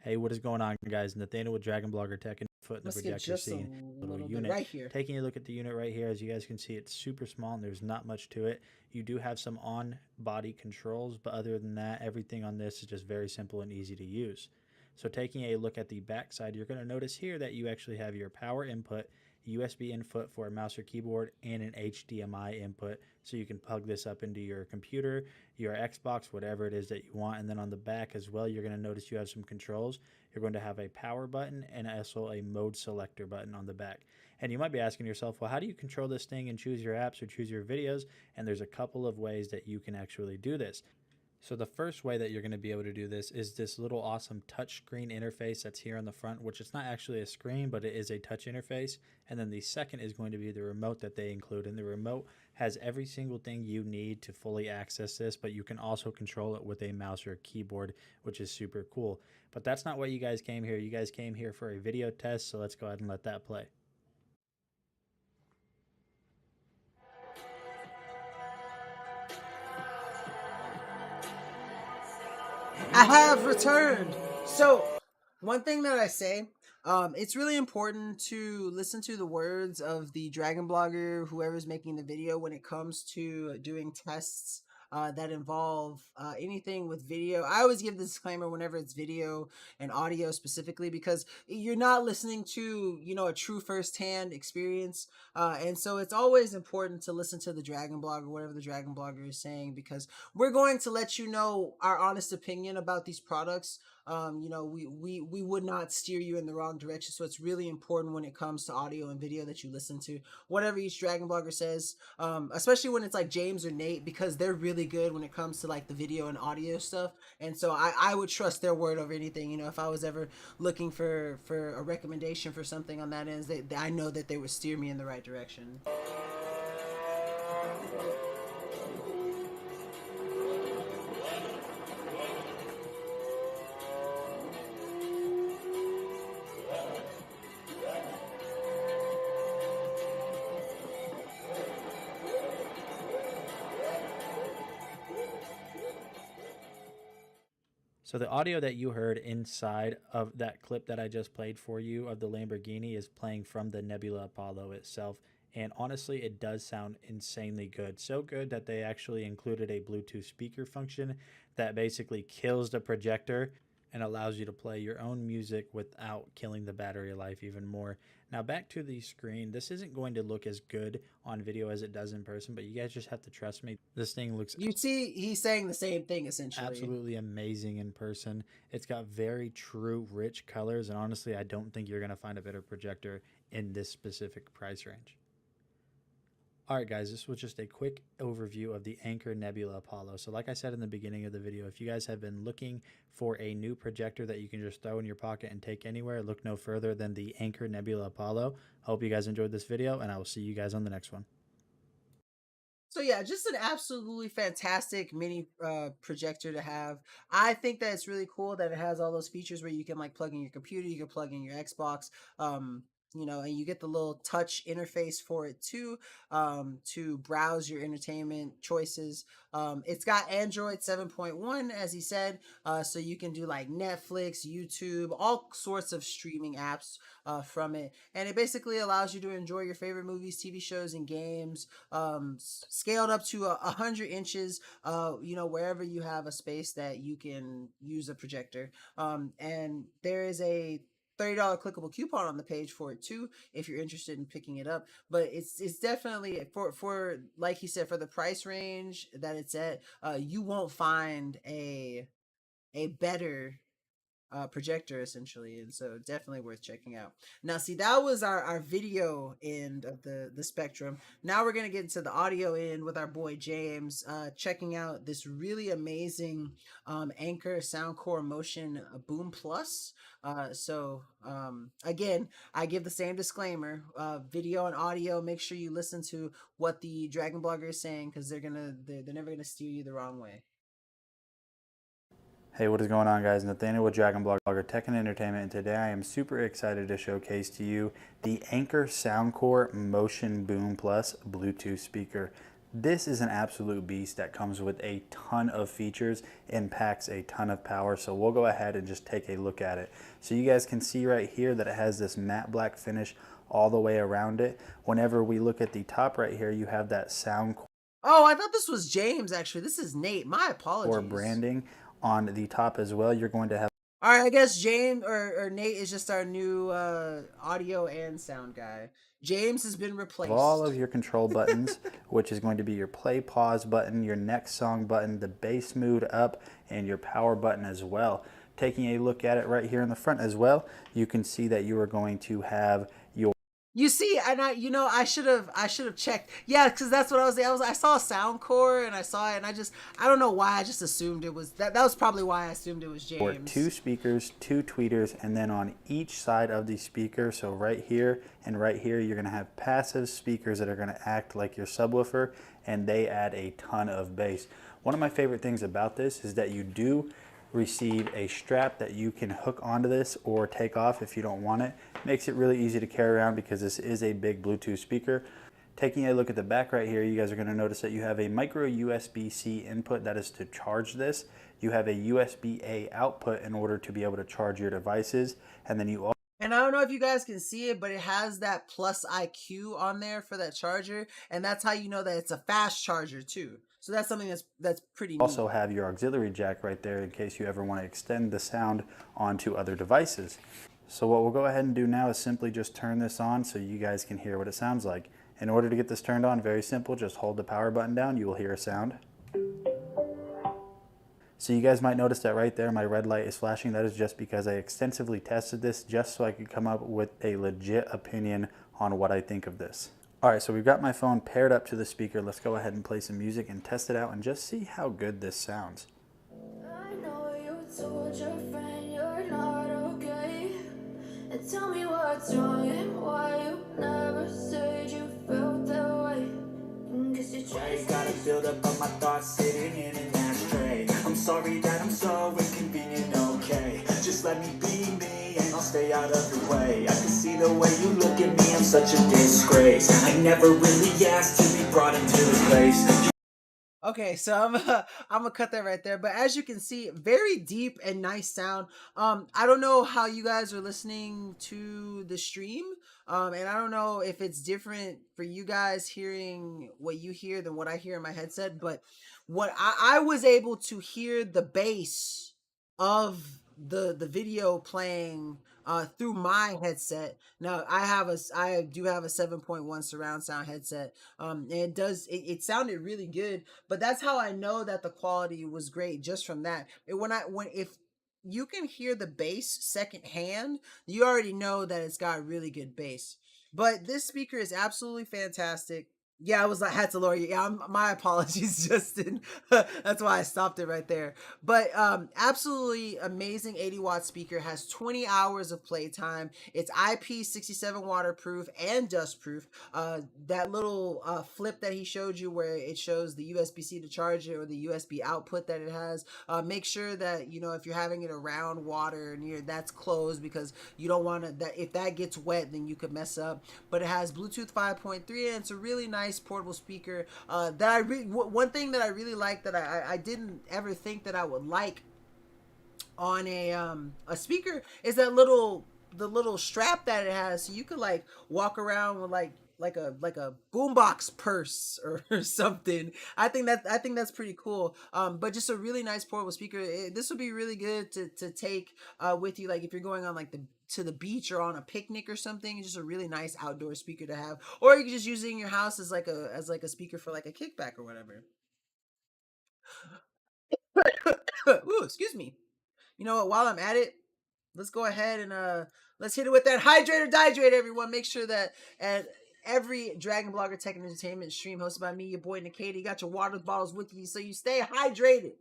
Hey, what is going on, guys? Nathaniel with Dragon Blogger Tech and Foot in the Let's projector get just scene. a little unit bit right here. Taking a look at the unit right here, as you guys can see, it's super small and there's not much to it. You do have some on-body controls, but other than that, everything on this is just very simple and easy to use. So taking a look at the back side, you're going to notice here that you actually have your power input, USB input for a mouse or keyboard, and an HDMI input, so you can plug this up into your computer, your Xbox, whatever it is that you want. And then on the back as well, you're going to notice you have some controls. You're going to have a power button and also a mode selector button on the back. And you might be asking yourself, well, how do you control this thing and choose your apps or choose your videos? And there's a couple of ways that you can actually do this. So the first way that you're going to be able to do this is this little awesome touch screen interface that's here on the front, which it's not actually a screen, but it is a touch interface. And then the second is going to be the remote that they include. And the remote has every single thing you need to fully access this, but you can also control it with a mouse or a keyboard, which is super cool. But that's not what you guys came here. You guys came here for a video test, so let's go ahead and let that play. I have returned. So, one thing that I say, it's really important to listen to the words of the Dragon Blogger, whoever's making the video, when it comes to doing tests that involve anything with video. I always give the disclaimer whenever it's video and audio specifically, because you're not listening to, you know, a true first-hand experience. And so it's always important to listen to the Dragon Blogger, whatever the Dragon Blogger is saying, because we're going to let you know our honest opinion about these products. You know, we would not steer you in the wrong direction. So it's really important when it comes to audio and video that you listen to whatever each Dragon Blogger says, especially when it's like James or Nate, because they're really good when it comes to like the video and audio stuff. And so I would trust their word over anything. You know, if I was ever looking for a recommendation for something on that end, I know that they would steer me in the right direction. So the audio that you heard inside of that clip that I just played for you of the Lamborghini is playing from the Nebula Apollo itself. And honestly, it does sound insanely good. So good that they actually included a Bluetooth speaker function that basically kills the projector and allows you to play your own music without killing the battery life even more. Now back to the screen. This isn't going to look as good on video as it does in person, but you guys just have to trust me. This thing looks... You see, he's saying the same thing essentially. Absolutely amazing in person. It's got very true, rich colors, and honestly, I don't think you're going to find a better projector in this specific price range. Alright guys, this was just a quick overview of the Anker Nebula Apollo. So like I said in the beginning of the video, if you guys have been looking for a new projector that you can just throw in your pocket and take anywhere, look no further than the Anker Nebula Apollo. I hope you guys enjoyed this video, and I will see you guys on the next one. So yeah, just an absolutely fantastic mini projector to have. I think that it's really cool that it has all those features where you can like plug in your computer, you can plug in your Xbox, you know, and you get the little touch interface for it too, to browse your entertainment choices. It's got Android 7.1, as he said, so you can do like Netflix, YouTube, all sorts of streaming apps from it. And it basically allows you to enjoy your favorite movies, TV shows, and games, scaled up to 100 inches, you know, wherever you have a space that you can use a projector. And there is a $30 clickable coupon on the page for it too, if you're interested in picking it up. But it's definitely for like he said, for the price range that it's at, you won't find a better projector essentially, and so definitely worth checking out. Now see, that was our video end of the spectrum. Now we're gonna get into the audio end with our boy James, checking out this really amazing Anker Soundcore Motion Boom Plus. Again, I give the same disclaimer, video and audio, make sure you listen to what the Dragon Blogger is saying, because they're never gonna steer you the wrong way. Hey, what is going on guys? Nathaniel with Dragon Blogger Tech and Entertainment, and today I am super excited to showcase to you the Anker Soundcore Motion Boom Plus Bluetooth speaker. This is an absolute beast that comes with a ton of features and packs a ton of power, so we'll go ahead and just take a look at it. So you guys can see right here that it has this matte black finish all the way around it. Whenever we look at the top right here, you have that Soundcore. Oh, I thought this was James actually. This is Nate. My apologies. Or branding on the top as well. You're going to have... All right, I guess James or Nate is just our new audio and sound guy. James has been replaced. All of your control buttons, which is going to be your play pause button, your next song button, the bass mood up, and your power button as well. Taking a look at it right here in the front as well, you can see that you are going to have your... You see, and I should have checked. Yeah, because that's what I saw Soundcore and I saw it, and I don't know why I just assumed it was that was probably why I assumed it was James. Or 2 speakers, 2 tweeters, and then on each side of the speaker, so right here and right here, you're going to have passive speakers that are going to act like your subwoofer, and they add a ton of bass. One of my favorite things about this is that you do receive a strap that you can hook onto this or take off if you don't want it. Makes it really easy to carry around because this is a big Bluetooth speaker. Taking a look at the back right here, you guys are going to notice that you have a micro USB-C input that is to charge this. You have a USB-A output in order to be able to charge your devices, and then you also... And I don't know if you guys can see it, but it has that plus IQ on there for that charger, and that's how you know that it's a fast charger too. So that's something that's pretty neat. Also have your auxiliary jack right there in case you ever want to extend the sound onto other devices. So what we'll go ahead and do now is simply just turn this on so you guys can hear what it sounds like. In order to get this turned on, very simple, just hold the power button down, you will hear a sound. So you guys might notice that right there my red light is flashing. That is just because I extensively tested this just so I could come up with a legit opinion on what I think of this. Alright, so we've got my phone paired up to the speaker. Let's go ahead and play some music and test it out and just see how good this sounds. I know you told your friend you're not okay, and tell me what's wrong and why you never said you felt that way. Cause you just gotta build up on my thoughts sitting in an ashtray. I'm sorry that I'm so inconvenient, okay? Just let me be me and I'll stay out of your way. I can see the way you look at me, I'm such a disgrace. I never really asked to be brought into this place. Okay, so I'm gonna cut that right there. But as you can see, very deep and nice sound. I don't know how you guys are listening to the stream. And I don't know if it's different for you guys hearing what you hear than what I hear in my headset. But what I was able to hear the bass of the video playing through my headset. Now I do have a 7.1 surround sound headset. And it sounded really good, but that's how I know that the quality was great, just from that. If you can hear the bass secondhand, you already know that it's got really good bass. But this speaker is absolutely fantastic. Yeah, I had to lower you. Yeah, my apologies, Justin. That's why I stopped it right there. But absolutely amazing 80-watt speaker. Has 20 hours of playtime. It's IP67 waterproof and dustproof. That little flip that he showed you where it shows the USB-C to charge it, or the USB output that it has. Make sure that, if you're having it around water near, that's closed, because you don't want to, that if that gets wet, then you could mess up. But it has Bluetooth 5.3, and it's a really nice portable speaker. One thing that I really like, that I didn't ever think that I would like on a speaker, is the little strap that it has, so you could like walk around with like a boombox purse or something. I think that's pretty cool. But just a really nice portable speaker. This would be really good to take with you, like if you're going on to the beach or on a picnic or something. It's just a really nice outdoor speaker to have, or you can just use it in your house as like a speaker for like a kickback or whatever. Ooh, excuse me. You know what? While I'm at it, let's go ahead and let's hit it with that hydrate or dihydrate, everyone. Make sure that at every Dragon Blogger Tech and Entertainment stream hosted by me, your boy Nkda, you got your water bottles with you so you stay hydrated.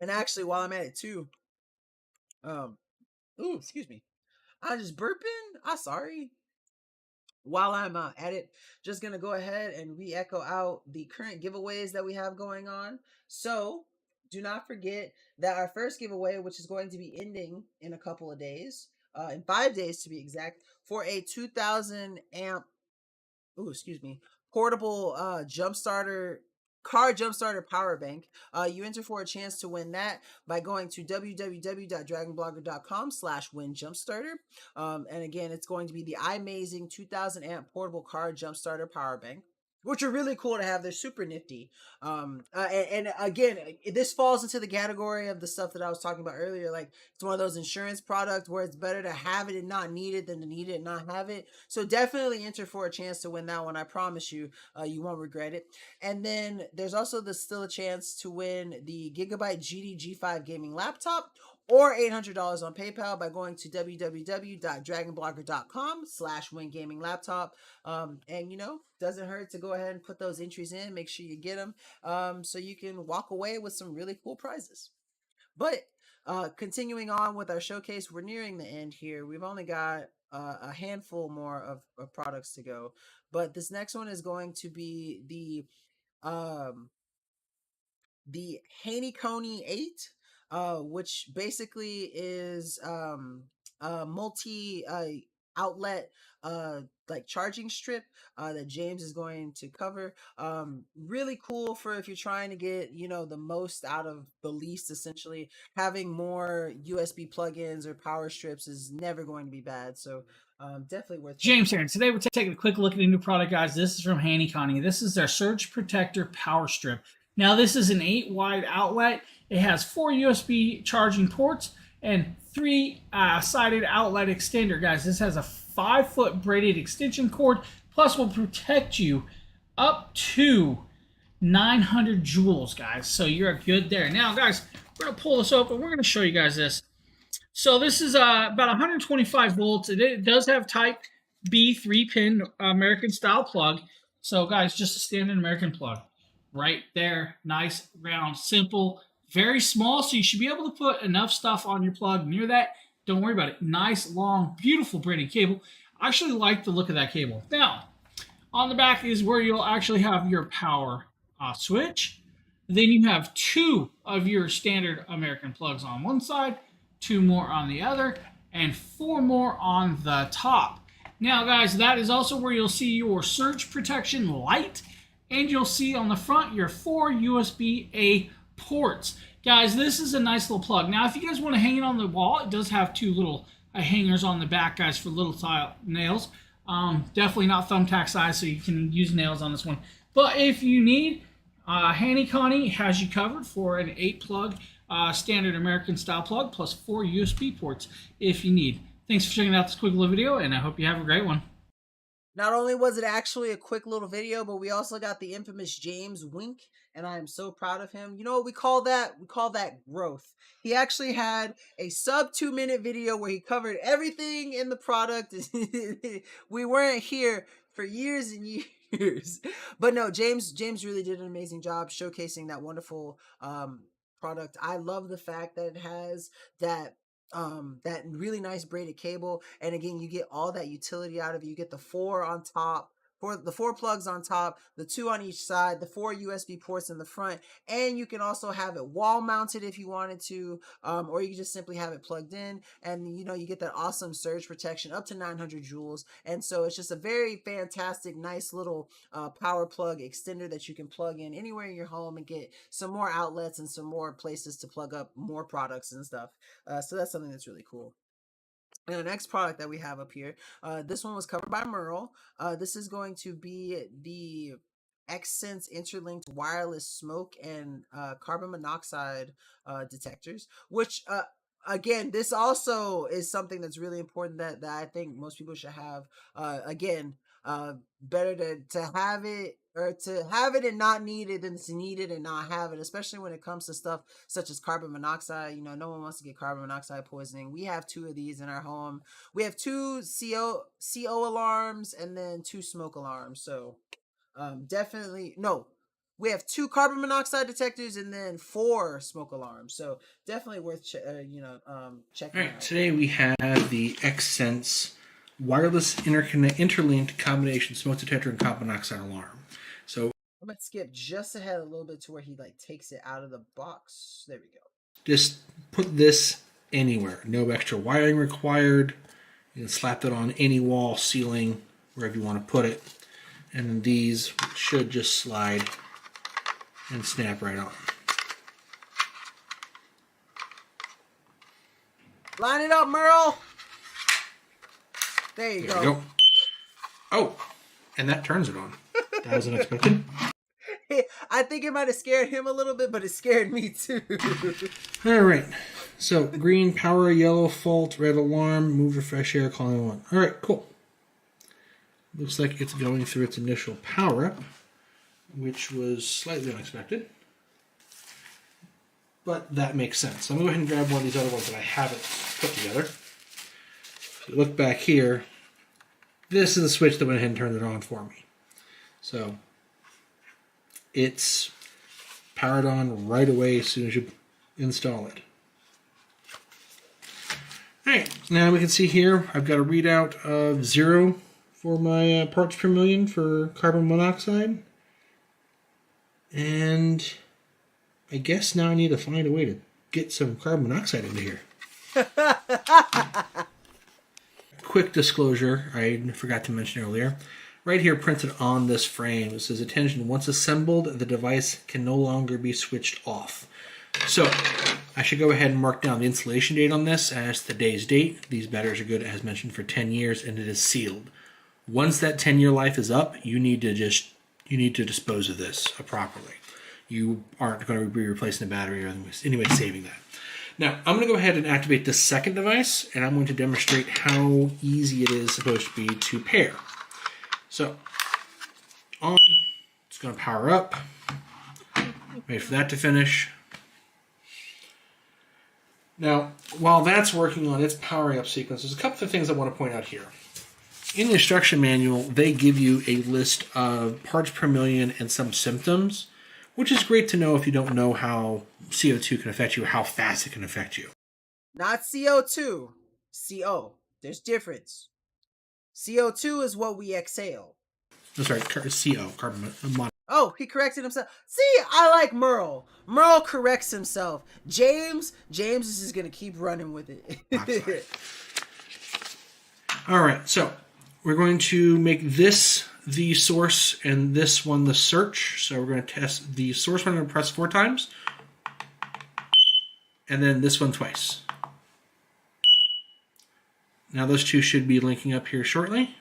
And actually, while I'm at it too, ooh, excuse me, I'm just burping. I'm sorry. While I'm at it, just gonna go ahead and re-echo out the current giveaways that we have going on. So do not forget that our first giveaway, which is going to be ending in a couple of days, in 5 days to be exact, for a 2000 amp, portable car jump starter power bank. You enter for a chance to win that by going to www.dragonblogger.com/win-jumpstarter. And again, it's going to be the iMazing 2000 amp portable car jump starter power bank, which are really cool to have. They're super nifty. And again, this falls into the category of the stuff that I was talking about earlier. Like, it's one of those insurance products where it's better to have it and not need it than to need it and not have it. So definitely enter for a chance to win that one. I promise you, you won't regret it. And then there's also still a chance to win the Gigabyte GD G5 gaming laptop, or $800 on PayPal by going to www.dragonblogger.com/wingaminglaptop. And doesn't hurt to go ahead and put those entries in. Make sure you get them, so you can walk away with some really cool prizes. But continuing on with our showcase, we're nearing the end here. We've only got a handful more of products to go. But this next one is going to be the Haney Coney 8, which basically is a multi outlet like charging strip that James is going to cover. Really cool for if you're trying to get the most out of the least. Essentially, having more USB plugins or power strips is never going to be bad. So definitely worth. James here. Today we're taking a quick look at a new product, guys. This is from Haney Coney. This is their Surge Protector Power Strip. Now, this is an 8-wide outlet. It has 4 USB charging ports and 3 sided outlet extender, guys. This has a 5-foot braided extension cord, plus will protect you up to 900 joules, guys. So you're good there. Now, guys, we're going to pull this open. We're going to show you guys this. So this is about 125 volts. It does have Type B 3-pin American style plug. So, guys, just a standard American plug. Right there, nice, round, simple, very small, so you should be able to put enough stuff on your plug near that. Don't worry about it. Nice, long, beautiful braided cable. I actually like the look of that cable. Now, on the back is where you'll actually have your power switch. Then you have 2 of your standard American plugs on one side, 2 more on the other, and 4 more on the top. Now, guys, that is also where you'll see your surge protection light And you'll see on the front your 4 USB-A ports. Guys, this is a nice little plug. Now, if you guys want to hang it on the wall, it does have 2 little hangers on the back, guys, for little tile nails. Definitely not thumbtack size, so you can use nails on this one. But if you need, Handy Connie has you covered for an 8-plug standard American style plug plus 4 USB ports if you need. Thanks for checking out this quick little video, and I hope you have a great one. Not only was it actually a quick little video, but we also got the infamous James wink, and I am so proud of him. You know what we call that? We call that growth. He actually had a sub 2-minute video where he covered everything in the product. We weren't here for years and years. But no, James really did an amazing job showcasing that wonderful product. I love the fact that it has that really nice braided cable, and again, you get all that utility out of it. You get the 4 on top, the 4 plugs on top, the 2 on each side, the 4 USB ports in the front, and you can also have it wall mounted if you wanted to, or you can just simply have it plugged in, and you know, you get that awesome surge protection up to 900 joules. And so it's just a very fantastic, nice little power plug extender that you can plug in anywhere in your home and get some more outlets and some more places to plug up more products and stuff. So that's something that's really cool. And the next product that we have up here, this one was covered by Merle. This is going to be the Xsense interlinked wireless smoke and carbon monoxide detectors, which again, this also is something that's really important that I think most people should have. Again, better to have it, or to have it and not need it than to need it and not have it, especially when it comes to stuff such as carbon monoxide. You know, no one wants to get carbon monoxide poisoning. We have 2 of these in our home. We have 2 CO alarms and then 2 smoke alarms. So definitely, no, we have 2 carbon monoxide detectors and then 4 smoke alarms. So definitely worth checking out. Today we have the Xsense wireless interlinked combination smoke detector and carbon monoxide alarm. So I'm gonna skip just ahead a little bit to where he like takes it out of the box. There we go. Just put this anywhere. No extra wiring required. You can slap it on any wall, ceiling, wherever you want to put it. And these should just slide and snap right on. Line it up, Merle. There you go. Oh, and that turns it on. That was unexpected. I think it might have scared him a little bit, but it scared me too. All right. So green power, yellow fault, red alarm, move to fresh air, calling one. All right, cool. Looks like it's going through its initial power up, which was slightly unexpected. But that makes sense. So I'm going to go ahead and grab one of these other ones that I haven't put together. If you look back here, this is the switch that went ahead and turned it on for me. So it's powered on right away as soon as you install it. Alright, now we can see here I've got a readout of 0 for my parts per million for carbon monoxide. And I guess now I need to find a way to get some carbon monoxide into here. Quick disclosure, I forgot to mention earlier. Right here printed on this frame, it says, attention, once assembled, the device can no longer be switched off. So I should go ahead and mark down the installation date on this as today's date. These batteries are good, as mentioned, for 10 years, and it is sealed. Once that 10-year life is up, you need to dispose of this properly. You aren't going to be replacing the battery or anyway saving that. Now, I'm going to go ahead and activate this second device, and I'm going to demonstrate how easy it is supposed to be to pair. So, on, it's going to power up, wait for that to finish. Now, while that's working on its powering up sequence, there's a couple of things I want to point out here. In the instruction manual, they give you a list of parts per million and some symptoms, which is great to know if you don't know how CO2 can affect you, how fast it can affect you. Not CO2, CO. There's difference. CO2 is what we exhale. That's right, CO, carbon monoxide. Oh, he corrected himself. See, I like Merle. Merle corrects himself. James is just going to keep running with it. All right, so we're going to make this the source and this one the search. So we're going to test the source one. I'm going to press 4 times. And then this one twice. Now those two should be linking up here shortly.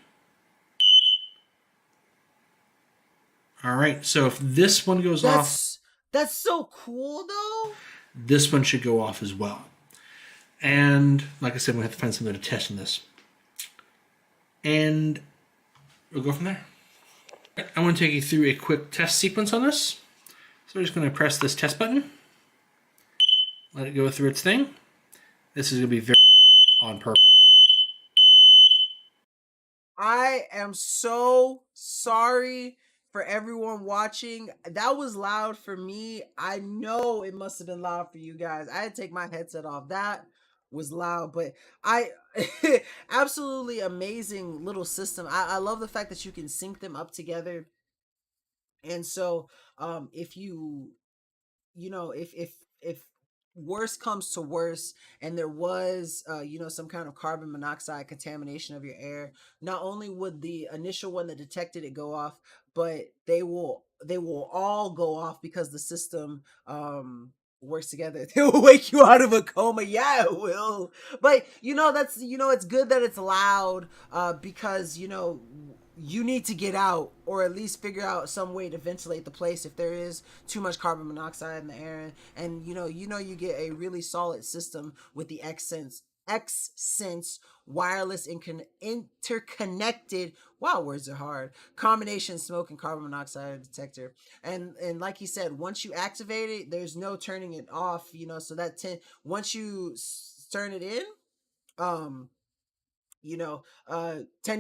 All right, so if this one goes off... That's so cool, though. This one should go off as well. And like I said, we have to find something to test in this. And we'll go from there. I want to take you through a quick test sequence on this. So we're just going to press this test button. Let it go through its thing. This is going to be very loud on purpose. I am so sorry for everyone watching. That was loud for me. I know it must have been loud for you guys. I had to take my headset off. That was loud, but absolutely amazing little system. I love the fact that you can sync them up together. And so if if worse comes to worse and there was some kind of carbon monoxide contamination of your air, not only would the initial one that detected it go off, but they will all go off because the system works together. They will wake you out of a coma. Yeah, it will. But that's it's good that it's loud because you need to get out, or at least figure out some way to ventilate the place if there is too much carbon monoxide in the air. And you get a really solid system with the X-Sense wireless and interconnected, wow, words are hard, combination smoke and carbon monoxide detector. And like he said, once you activate it, there's no turning it off. So that once you turn it in, 10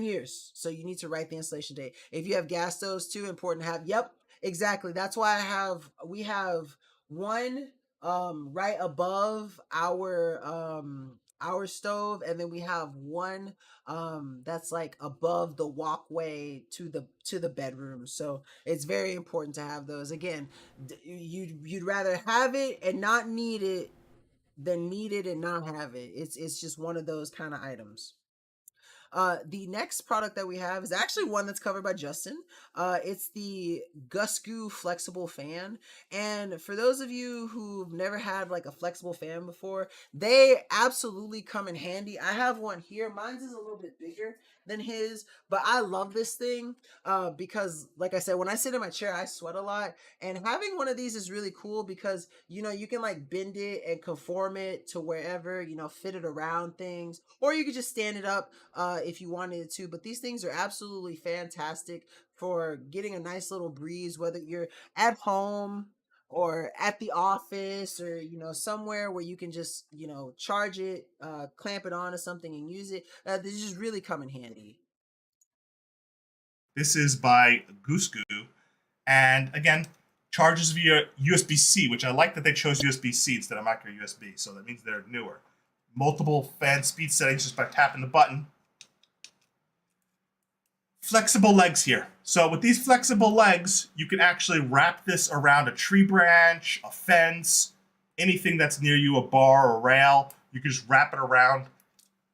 years. So you need to write the installation date. If you have gas stoves too, important to have. Yep, exactly. That's why we have one right above our stove, and then we have one that's like above the walkway to the bedroom. So it's very important to have those. Again, you'd rather have it and not need it than need it and not have it. It's just one of those kind of items. The next product that we have is actually one that's covered by Justin. It's the Gusku flexible fan. And for those of you who've never had like a flexible fan before, they absolutely come in handy. I have one here. Mine's is a little bit bigger than his, but I love this thing because, like I said, when I sit in my chair, I sweat a lot. And having one of these is really cool because, you can like bend it and conform it to wherever, fit it around things, or you could just stand it up if you wanted to. But these things are absolutely fantastic for getting a nice little breeze, whether you're at home or at the office, or somewhere where you can just charge it, clamp it onto something and use it. They just really come in handy. This is by Gusku, and again, charges via USB-C, which I like that they chose USB-C instead of micro USB, so that means they're newer. Multiple fan speed settings just by tapping the button. Flexible legs here. So with these flexible legs, you can actually wrap this around a tree branch, a fence, anything that's near you, a bar or rail. You can just wrap it around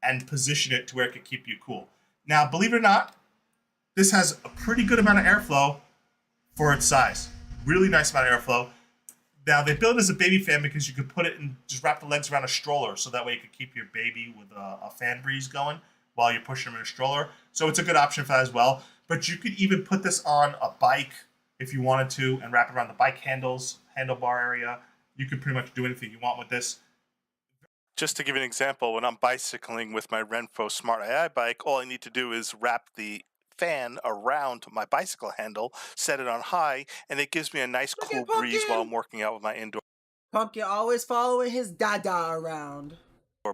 and position it to where it can keep you cool. Now, believe it or not, this has a pretty good amount of airflow for its size. Really nice amount of airflow. Now, they built it as a baby fan because you could put it and just wrap the legs around a stroller, so that way you could keep your baby with a fan breeze going while you're pushing them in a stroller. So it's a good option for that as well. But you could even put this on a bike if you wanted to and wrap it around the bike handlebar area. You could pretty much do anything you want with this. Just to give you an example, when I'm bicycling with my Renpho Smart AI bike, all I need to do is wrap the fan around my bicycle handle, set it on high, and it gives me a nice cool breeze while I'm working out with my indoor Pumpkin always following his dada around.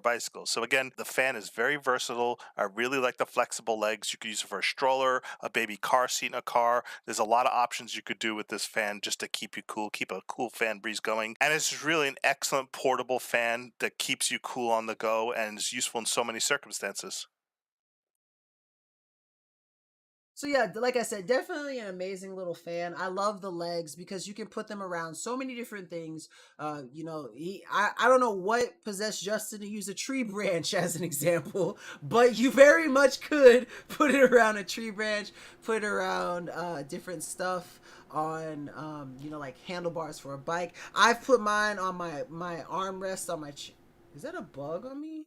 Bicycles. So again, the fan is very versatile. I really like the flexible legs. You could use it for a stroller, a baby car seat in a car. There's a lot of options you could do with this fan just to keep you cool, keep a cool fan breeze going. And it's really an excellent portable fan that keeps you cool on the go and is useful in so many circumstances. So yeah, like I said, definitely an amazing little fan. I love the legs because you can put them around so many different things. I don't know what possessed Justin to use a tree branch as an example, but you very much could put it around a tree branch, put it around different stuff on like handlebars for a bike. I've put mine on my armrest on my is that a bug on me?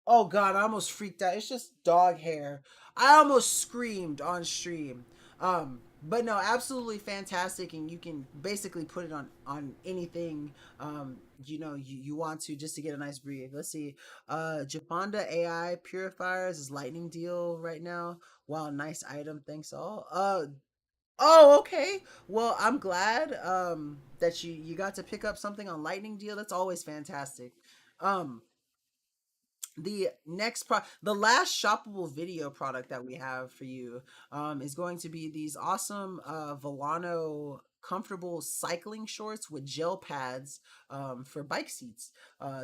Oh god, I almost freaked out. It's just dog hair. I almost screamed on stream. But no, absolutely fantastic, and you can basically put it on anything you want to, just to get a nice breathe. Let's see. Japanda AI purifiers is lightning deal right now. Wow, nice item. Thanks all. Oh, okay. Well, I'm glad that you got to pick up something on lightning deal. That's always fantastic. Um the the last shoppable video product that we have for you is going to be these awesome Volano comfortable cycling shorts with gel pads for bike seats.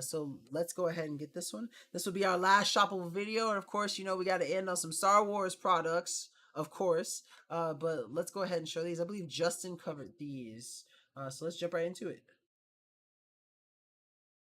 So let's go ahead and get this one. This will be our last shoppable video, and of course, we got to end on some Star Wars products, of course. But let's go ahead and show these. I believe Justin covered these, so let's jump right into it.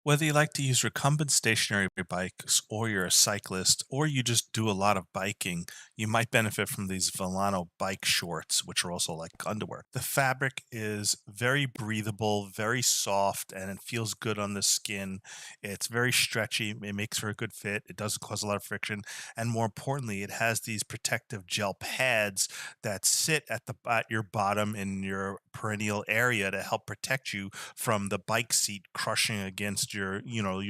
Whether you like to use recumbent stationary bikes, or you're a cyclist, or you just do a lot of biking, you might benefit from these Volano bike shorts, which are also like underwear. The fabric is very breathable, very soft, and it feels good on the skin. It's very stretchy. It makes for a good fit. It doesn't cause a lot of friction. And more importantly, it has these protective gel pads that sit at your bottom in your perennial area to help protect you from the bike seat crushing against your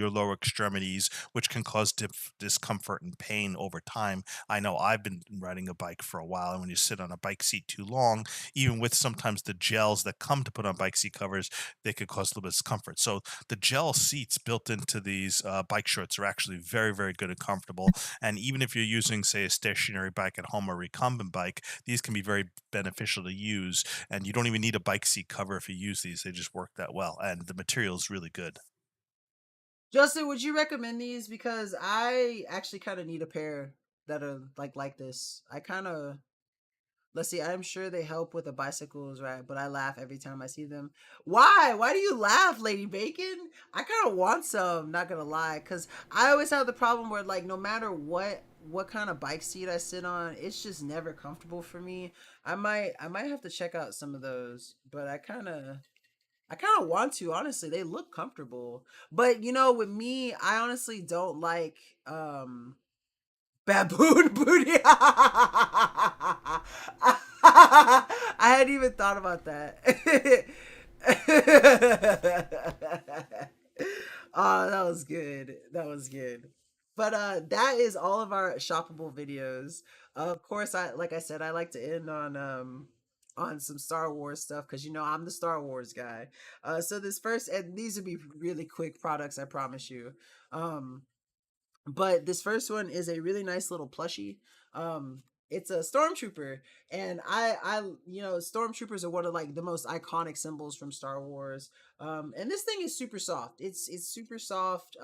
lower extremities, which can cause discomfort and pain over time. I know I've been riding a bike for a while, and when you sit on a bike seat too long, even with sometimes the gels that come to put on bike seat covers, they could cause a little bit of discomfort. So the gel seats built into these bike shorts are actually very, very good and comfortable. And even if you're using, say, a stationary bike at home or a recumbent bike, these can be very beneficial to use. And you don't even need a bike seat cover if you use these. They just work that well. And the material is really good. Justin, would you recommend these? Because I actually kind of need a pair that are like this. I kind of, let's see, I'm sure they help with the bicycles, right? But I laugh every time I see them. Why? Why do you laugh, Lady Bacon? I kind of want some, not gonna lie, because I always have the problem where, like, no matter what kind of bike seat I sit on, it's just never comfortable for me. I might have to check out some of those, but I kind of want to, honestly. They look comfortable. But with me, I honestly don't like baboon booty. I hadn't even thought about that. Oh, that was good. That was good. But that is all of our shoppable videos. Of course, like I said, I like to end on some Star Wars stuff, because I'm the Star Wars guy. So this first, and these would be really quick products, I promise you. But this first one is a really nice little plushie. It's a stormtrooper, and I stormtroopers are one of, like, the most iconic symbols from Star Wars. And this thing is super soft. It's super soft.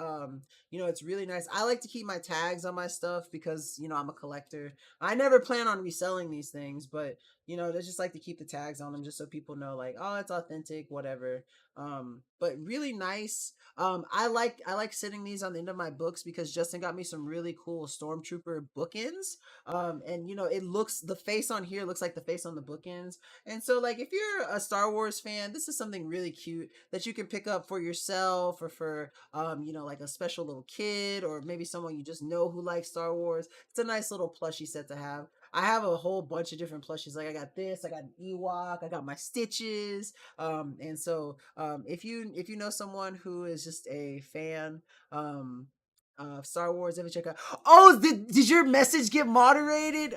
It's really nice. I like to keep my tags on my stuff because I'm a collector. I never plan on reselling these things, but I just like to keep the tags on them just so people know, like, oh, it's authentic, whatever. But really nice. I like sitting these on the end of my books because Justin got me some really cool stormtrooper bookends. And the face on here looks like the face on the bookends. And so, like, if you're a Star Wars fan, this is something really cute that you can pick up for yourself, or for like a special little kid, or maybe someone you just know who likes Star Wars. It's a nice little plushie set to have. I have a whole bunch of different plushies. Like, I got this, I got an Ewok, I got my Stitches. And so if you know someone who is just a fan of Star Wars, ever check out. Oh, did your message get moderated?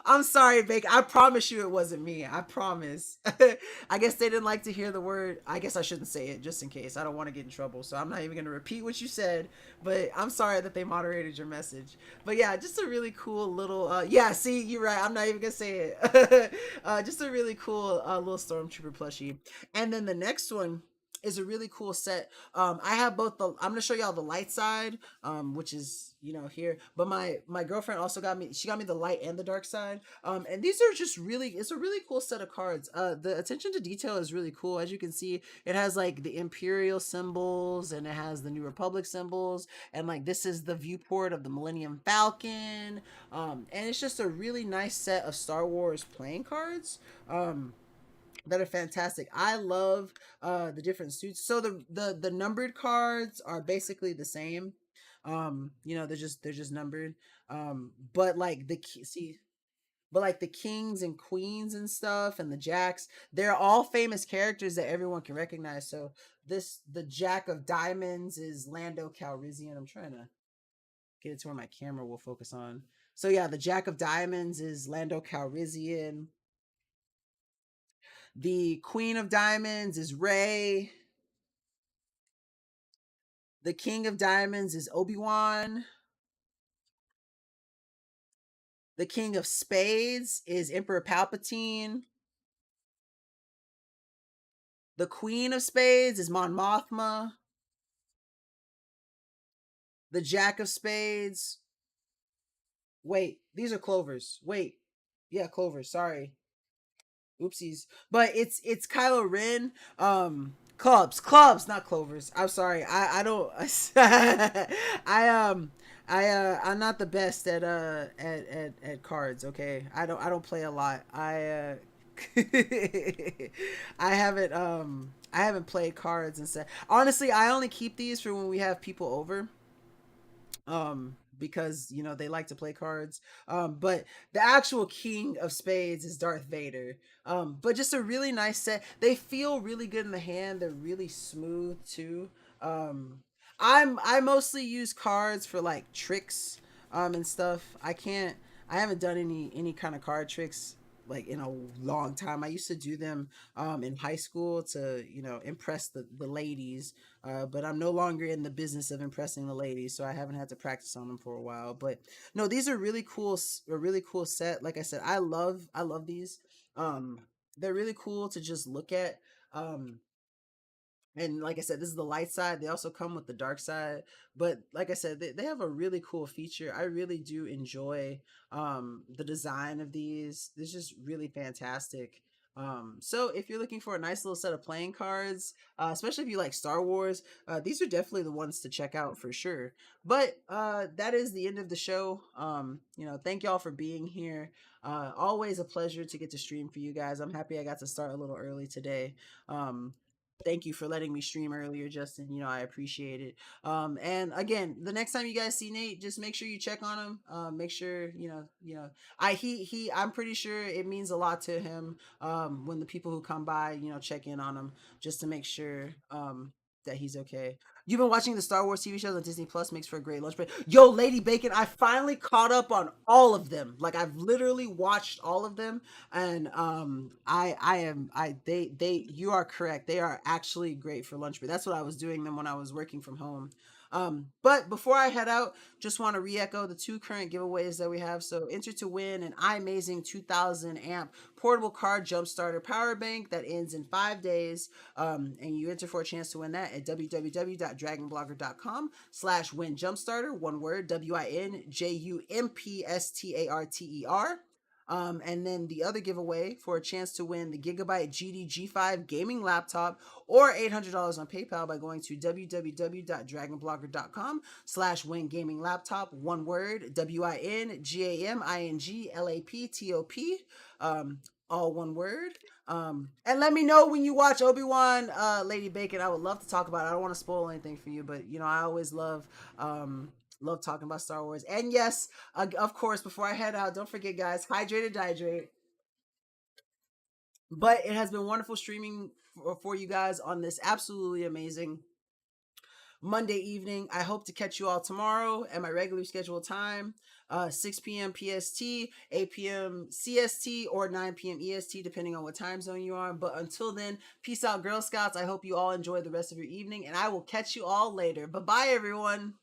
I'm sorry, Bake. I promise you it wasn't me. I promise. I guess they didn't like to hear the word. I guess I shouldn't say it, just in case. I don't want to get in trouble, so I'm not even going to repeat what you said. But I'm sorry that they moderated your message. But yeah, just a really cool little. Yeah, see, you're right. I'm not even going to say it. Just a really cool little Stormtrooper plushie. And then the next one is a really cool set. I have both the, I'm gonna show y'all the light side, which is, you know, here, but my girlfriend also got me, she got me the light and the dark side. And these are just really, it's a really cool set of cards. The attention to detail is really cool. As you can see, it has like the Imperial symbols, and it has the New Republic symbols, and like this is the viewport of the Millennium Falcon. And it's just a really nice set of Star Wars playing cards. That are fantastic. I love the different suits. So the numbered cards are basically the same. You know, they're just numbered. But like but like the kings and queens and stuff, and the jacks, they're all famous characters that everyone can recognize. So the Jack of Diamonds is Lando Calrissian. I'm trying to get it to where my camera will focus on. So yeah, the Jack of Diamonds is Lando Calrissian. The Queen of Diamonds is Rey. The King of Diamonds is Obi-Wan. The King of Spades is Emperor Palpatine. The Queen of Spades is Mon Mothma. The Jack of Spades. Wait, these are clovers. Wait. Yeah, clovers. Sorry. Oopsies. But it's Kylo Ren. Clubs, not clovers. I'm sorry. I don't I'm not the best at cards, okay? I don't play a lot. I haven't played cards and stuff. Honestly, I only keep these for when we have people over. Because you know they like to play cards. But the actual King of Spades is Darth Vader. But just a really nice set. They feel really good in the hand. They're really smooth too. I mostly use cards for like tricks and stuff. I haven't done any kind of card tricks like in a long time. I used to do them in high school to, you know, impress the ladies, but I'm no longer in the business of impressing the ladies, so I haven't had to practice on them for a while. But no, these are really cool, a really cool set. Like I said, I love these. They're really cool to just look at. And like I said, this is the light side. They also come with the dark side. But like I said, they have a really cool feature. I really do enjoy the design of these. This is just really fantastic. So if you're looking for a nice little set of playing cards, especially if you like Star Wars, these are definitely the ones to check out for sure. But that is the end of the show. You know, thank y'all for being here. Always a pleasure to get to stream for you guys. I'm happy I got to start a little early today. Thank you for letting me stream earlier, Justin. You know, I appreciate it. And again, the next time you guys see Nate, just make sure you check on him. Make sure, I'm pretty sure it means a lot to him, when the people who come by, you know, check in on him just to make sure, that he's okay. You've been watching the Star Wars TV shows on Disney Plus, makes for a great lunch break. Yo, Lady Bacon, I finally caught up on all of them. Like I've literally watched all of them, and you are correct. They are actually great for lunch break. That's what I was doing them when I was working from home. But before I head out, just want to re-echo the two current giveaways that we have. So enter to win an iMazing 2000 amp portable car jump starter power bank that ends in 5 days. And you enter for a chance to win that at www.dragonblogger.com/win jumpstarter. One word, WINJUMPSTARTER. And then the other giveaway for a chance to win the Gigabyte GD G5 gaming laptop or $800 on PayPal by going to www.dragonblogger.com/win gaming laptop. One word, WINGAMINGLAPTOP. All one word. And let me know when you watch Obi-Wan, Lady Bacon. I would love to talk about it. I don't want to spoil anything for you, but you know, I always love talking about Star Wars. And yes, of course, before I head out, don't forget, guys, hydrate and dihydrate. But it has been wonderful streaming for you guys on this absolutely amazing Monday evening. I hope to catch you all tomorrow at my regularly scheduled time, 6 p.m. PST, 8 p.m. CST, or 9 p.m. EST, depending on what time zone you are. But until then, peace out, Girl Scouts. I hope you all enjoy the rest of your evening, and I will catch you all later. Bye-bye, everyone.